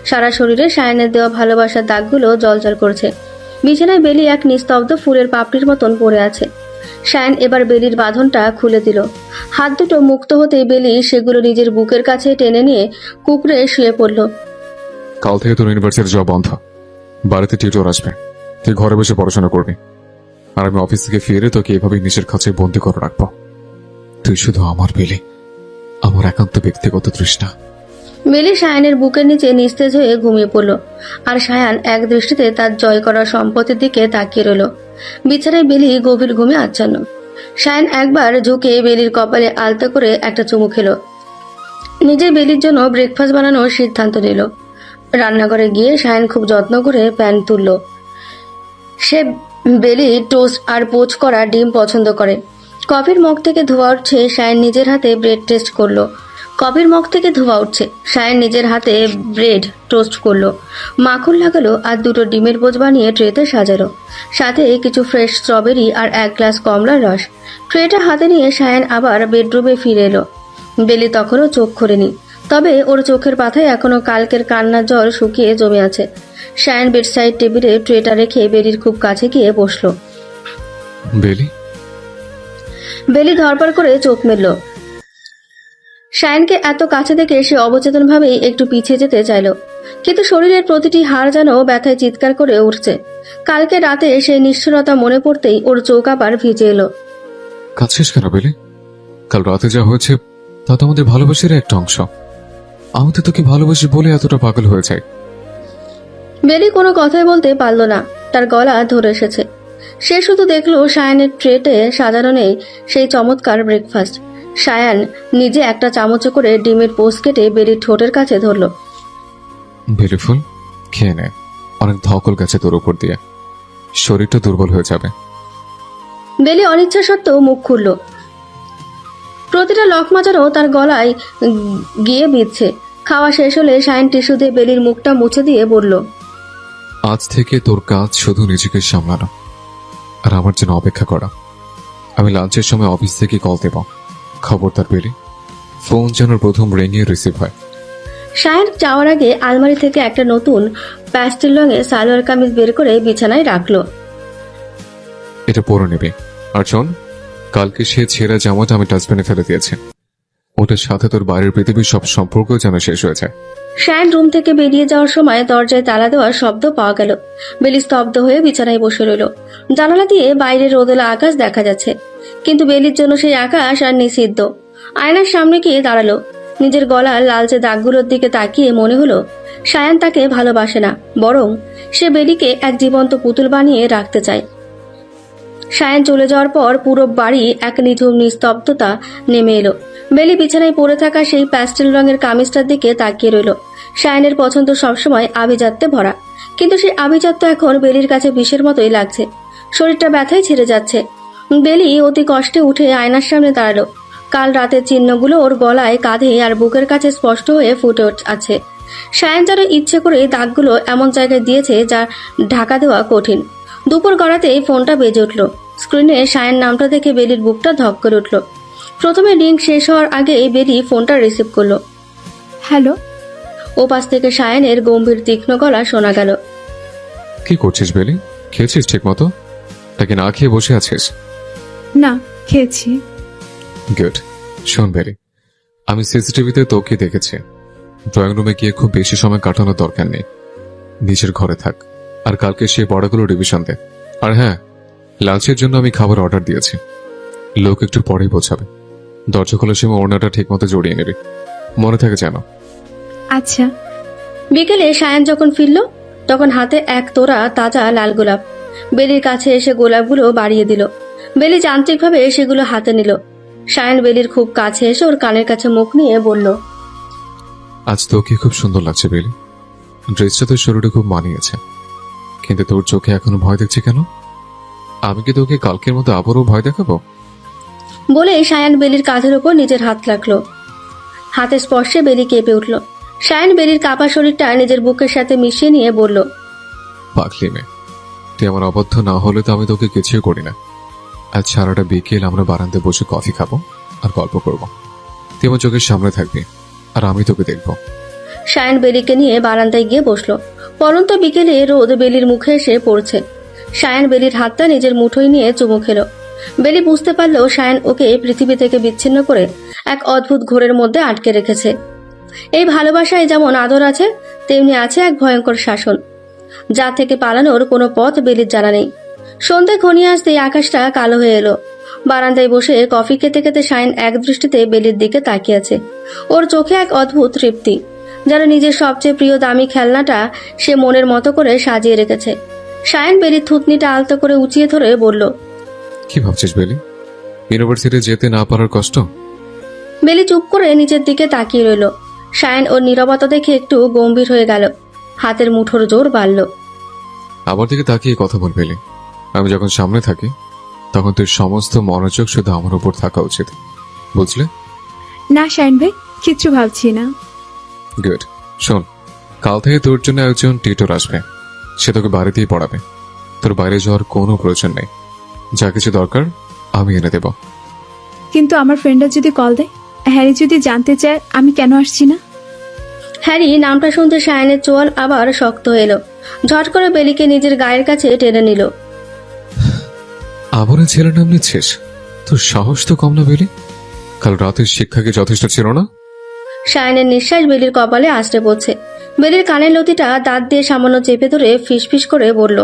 সারা শরীরে সায়ানের দেওয়া ভালোবাসার দাগগুলো জলজল করছে। বিছানায় বেলি এক নিস্তব্ধ ফুলের পাপড়ির মতন পড়ে আছে। সায়ান এবার বেলির বাঁধনটা খুলে দিল। হাত দুটো মুক্ত হতেই বেলি সেগুলো নিজের বুকের কাছে টেনে নিয়ে কুকড়ে শুয়ে পড়ল। কাল থেকে তোর ইউনিভার্সিটি যাওয়া বন্ধ। বাড়িতে টিউটর আসবে, তুই ঘরে বসে পড়াশোনা করবি, আর আমি অফিস থেকে ফিরে তোকে এভাবেই নিজের কাছে বন্দি করে রাখবো। তুই শুধু আমার বেলি, আমার একান্ত ব্যক্তিগত তৃষ্ণা। বেলি সায়ানের বুকের নিচে নিস্তেজ হয়ে ঘুমিয়ে পড়ল, আর সায়ান এক দৃষ্টিতে তার জয় করা সম্পত্তির দিকে তাকিয়ে রইল। বিছানায় বেলি গভীর ঘুমে আচ্ছন্ন। সায়ান একবার ঝুঁকে বেলির কপালে আলতো করে একটা চুমু খেলো। নিজের বেলির জন্য ব্রেকফাস্ট বানানোর সিদ্ধান্ত নিল। রান্নাঘরে গিয়ে সায়ান খুব যত্ন করে প্যান তুলল। সে বেলি টোস্ট আর পোচ করা ডিম পছন্দ করে। কফির মগ থেকে ধোয়া উঠছে, সায়ান নিজের হাতে ব্রেড টেস্ট করলো। কফির মগ থেকে ধোয়া উঠছে, সায়ান নিজের হাতে ব্রেড টোস্ট করলো, মাখন লাগালো আর দুটো ডিমের পোচ বানিয়ে ট্রেতে সাজালো। সাথে কিছু ফ্রেশ স্ট্রবেরি আর এক গ্লাস কমলার রস। ট্রেটা হাতে নিয়ে সায়ান আবার বেডরুমে ফিরে এলো। বেলি তখনও চোখ খোলেনি, তবে ওর চোখের পাতায় এখনো কালকের কান্নার জল শুকিয়ে জমে আছে। সায়ান বেডসাইড টেবিলে ট্রেটা রেখে বেলির খুব কাছে গিয়ে বসলো। বেলি ধরপড় করে চোখ মেলল। সায়ানকে এত কাছে দেখে সে অবচেতনভাবেই একটু পিছিয়ে যেতে চাইল, কিন্তু শরীরের প্রতিটি হাড় যেন ব্যথায় চিৎকার করে উঠছে। কালকে রাতে সেই নিষ্ঠুরতা মনে পড়তেই ওর চোখ আবার ভিজে এলো। কাঁদছিস কেন বেলি? কাল রাতে যা হয়েছে তা তো আমাদের ভালোবাসার একটা অংশ। আমি তো তোকে ভালোবাসি বলে এতটা পাগল হয়ে যাই। বেলি কোনো কথাই বলতে পারল না, তার গলা ধরে এসেছে। সে শুধু দেখলো সায়ানের ট্রেতে সাজানো নেই সেই চমৎকার ব্রেকফাস্ট। সায়ান নিজে একটা চামচে করে ডিমের পোস্ট কেটে বেলির ঠোঁটের কাছে ধরল। বেলি ফুল খেয়ে নে, অনেক ধকল গেছে তোর উপর দিয়ে, শরীরটা দুর্বল হয়ে যাবে। বেলি অনিচ্ছা সত্ত্বেও মুখ খুলল। প্রতিটা লকমা যেন তার গলায় গিয়ে বিঁধছে। খাওয়া শেষ হলে সায়ান টিস্যু দিয়ে বেলির মুখটা মুছে দিয়ে বলল, আজ থেকে তোর কাজ শুধু নিজেকে সামলানো আর আমার জন্য অপেক্ষা করা। আমি লাঞ্চের সময় অফিস থেকে কল দেব। খবরদার বেলি, ফোন যেন প্রথম রিংয়ে রিসিভ হয়। সায়ান যাওয়ার আগে আলমারি থেকে একটা নতুন প্যাস্টেল রঙে সালোয়ার কামিজ বের করে বিছানায় রাখলো। এটা পরে নেবে। আর শোন, কালকে সে ছেঁড়া জামাটা আমি ডাস্টবিনে ফেলে দিয়েছি। ওটার সাথে তোর বাইরের পৃথিবীর সব সম্পর্ক যেন শেষ হয়ে যায়। সায়ান রুম থেকে বেরিয়ে যাওয়ার সময় দরজায় তালা দেওয়ার শব্দ পাওয়া গেল। বেলি স্তব্ধ হয়ে বিছানায় বসে রইল। জানালা দিয়ে বাইরের রোদেলা আকাশ দেখা যাচ্ছে, কিন্তু বেলির জন্য সেই আকাশ আর নিষিদ্ধ। আয়নার সামনে গিয়ে দাঁড়ালো। নিজের গলার লালচে দাগগুলোর দিকে তাকিয়ে মনে হলো সায়ান তাকে ভালোবাসে না, বরং সে বেলিকে এক জীবন্ত পুতুল বানিয়ে রাখতে চায়। সায়ান চলে যাওয়ার পর পুরো বাড়ি এক নিঝুম নিস্তব্ধতা নেমে এলো। বেলি বিছানায় পড়ে থাকা সেই প্যাস্টেল রঙের কামিজটার দিকে তাকিয়ে রইল। সায়ানের পছন্দ সবসময় আভিজাত্যে ভরা, কিন্তু সেই আভিজাত্য এখন বেলির কাছে বিষের মতোই লাগছে। শরীরটা ব্যথায় ছেড়ে যাচ্ছে। বেলি অতি কষ্টে উঠে আয়নার সামনে দাঁড়ালো। কাল রাতের চিহ্নগুলো ওর গলায়, কাঁধে আর বুকের কাছে স্পষ্ট হয়ে ফুটে আছে। সায়ান যেন ইচ্ছে করে দাগগুলো এমন জায়গায় দিয়েছে যা ঢাকা দেওয়া কঠিন। দুপুর গড়াতেই ফোনটা বেজে উঠল। স্ক্রিনে সায়ান নামটা দেখে বেলির বুকটা ধক করে উঠল। প্রথমে রিং শেষ হওয়ার আগে বেলি ফোনটা রিসিভ করলো। হ্যালো। ওপাশ থেকে সায়ানের গম্ভীর তীক্ষ্ণ গলা শোনা গেল। কি করছিস বেলি? খেয়েছিস ঠিক মতো নাকি না খেয়ে বসে আছিস? না, খেয়েছি। গুড। শোন বেলি, আমি সিসিটিভিতে তোকে দেখেছি। ড্রয়িং রুমে গিয়ে খুব বেশি সময় কাটানোর দরকার নেই, নিজের ঘরে থাক। আর কালকে সে বড়গুলো রিভিশন দে। আর হ্যাঁ, লাঞ্চের জন্য আমি খাবার অর্ডার দিয়েছি। লোক একটু পরেই পৌঁছাবে। দরজা খোলার সময় ওড়নাটা ঠিক মতো জড়িয়ে নেবে, মনে থাকে যেন। আচ্ছা। বিকেলে সায়ান যখন ফিরল তখন হাতে এক তোড়া তাজা লাল গোলাপ। বেলির কাছে এসে গোলাপগুলো বাড়িয়ে দিল। বেলি যান্ত্রিকভাবে সেগুলো হাতে নিল। সায়ান বেলির খুব কাছে এসে ওর কানের কাছে মুখ নিয়ে বলল, আজ তোকে খুব সুন্দর লাগছে বেলি। ড্রেসটা তোর শরীরে খুব মানিয়েছে, কিন্তু তোর চোখে এখনো ভয় দেখছে কেন? আমি কি তোকে কালকের মতো আবারও ভয় দেখাবো? বলে সায়ান বেলির কাঁধের উপর নিজের হাত রাখলো। হাতের স্পর্শে বেলি কেঁপে উঠল। সায়ন বেলির কাপা শরীরটা নিজের বুকের সাথে মিশিয়ে নিয়ে বলল, পাগলি মেয়ে, তুই আমার অবদ্ধ না হলে তো আমি তোকে কিছুই করি না। আজ সারাটা বিকেল আমরা বারান্দায় বসে কফি খাবো আর গল্প করব। তুই আমার চোখের সামনে থাকবি আর আমি তোকে দেখবো। সায়ন বেলিকে নিয়ে বারান্দায় গিয়ে বসলো। পরন্ত বিকেলে রোদ বেলির মুখে এসে পড়ছে। সায়ন বেলির হাতটা নিজের মুঠোয় নিয়ে চুমু খেলো। বেলি বুঝতে পারলো সায়ন ওকে পৃথিবী থেকে বিচ্ছিন্ন করে এক অদ্ভুত ঘোরের মধ্যে আটকে রেখেছে। এই ভালোবাসায় যেমন আদর আছে, তেমনি আছে এক ভয়ঙ্কর শাসন, যা থেকে পালানোর কোনো পথ বেলির জানা নেই। সন্ধ্যে ঘনিয়ে আসতেই আকাশটা কালো হয়ে এলো। বারান্দায় বসে কফি খেতে খেতে সায়ন এক দৃষ্টিতে বেলির দিকে তাকিয়ে আছে। ওর চোখে এক অদ্ভুত তৃপ্তি, যেন নিজের সবচেয়ে প্রিয় দামি খেলনাটা সে মনের মতো করে সাজিয়ে রেখেছে। সায়ন বেলির থুতনিটা আলতো করে উঁচিয়ে ধরে বলল, কি ভাবছিস বেলি? ইউনিভার্সিটি যেতে না পারার কষ্ট? বেলি চুপ করে নিচের দিকে তাকিয়ে রইল। সায়ন ওর নীরবতা দেখে একটু গম্ভীর হয়ে গেল। হাতের মুঠোর জোর বাড়ল। আমার দিকে তাকিয়ে কথা বল বেলি। আমি যখন সামনে থাকি তখন তোর সমস্ত মনোযোগ শুধু আমার উপর থাকা উচিত, বুঝলে? না শাইন ভাই, কিচ্ছু ভাবছি না। গুড। শোন, কাল থেকে তোর জন্য একজন টিউটর আসবে। সে তোকে বাড়িতেই পড়াবে। তোর বাইরে যাওয়ার কোনো প্রয়োজন নেই। যা কিছু দরকার আমি এনে দেব। কিন্তু আমার ফ্রেন্ডরা যদি কল দেয়, হ্যারি যদি জানতে চায় আমি কেন আসছি না? হ্যারি নামটা শুনতে সায়নের চোয়াল আবার শক্ত হয়ে এলো। ঝট করে বেলিকে নিজের গায়ের কাছে টেনে নিল। আবার ছেলের নাম নিচ্ছিস? তোর সাহস তো কম না বেলি? কাল রাতের শিক্ষা কি যথেষ্ট ছিল না? সায়নের নিঃশ্বাস বেলির কপালে আছড়ে পড়ছে। বেলির কানের লতিটা দাঁত দিয়ে সামান্য চেপে ধরে ফিসফিস করে বলল,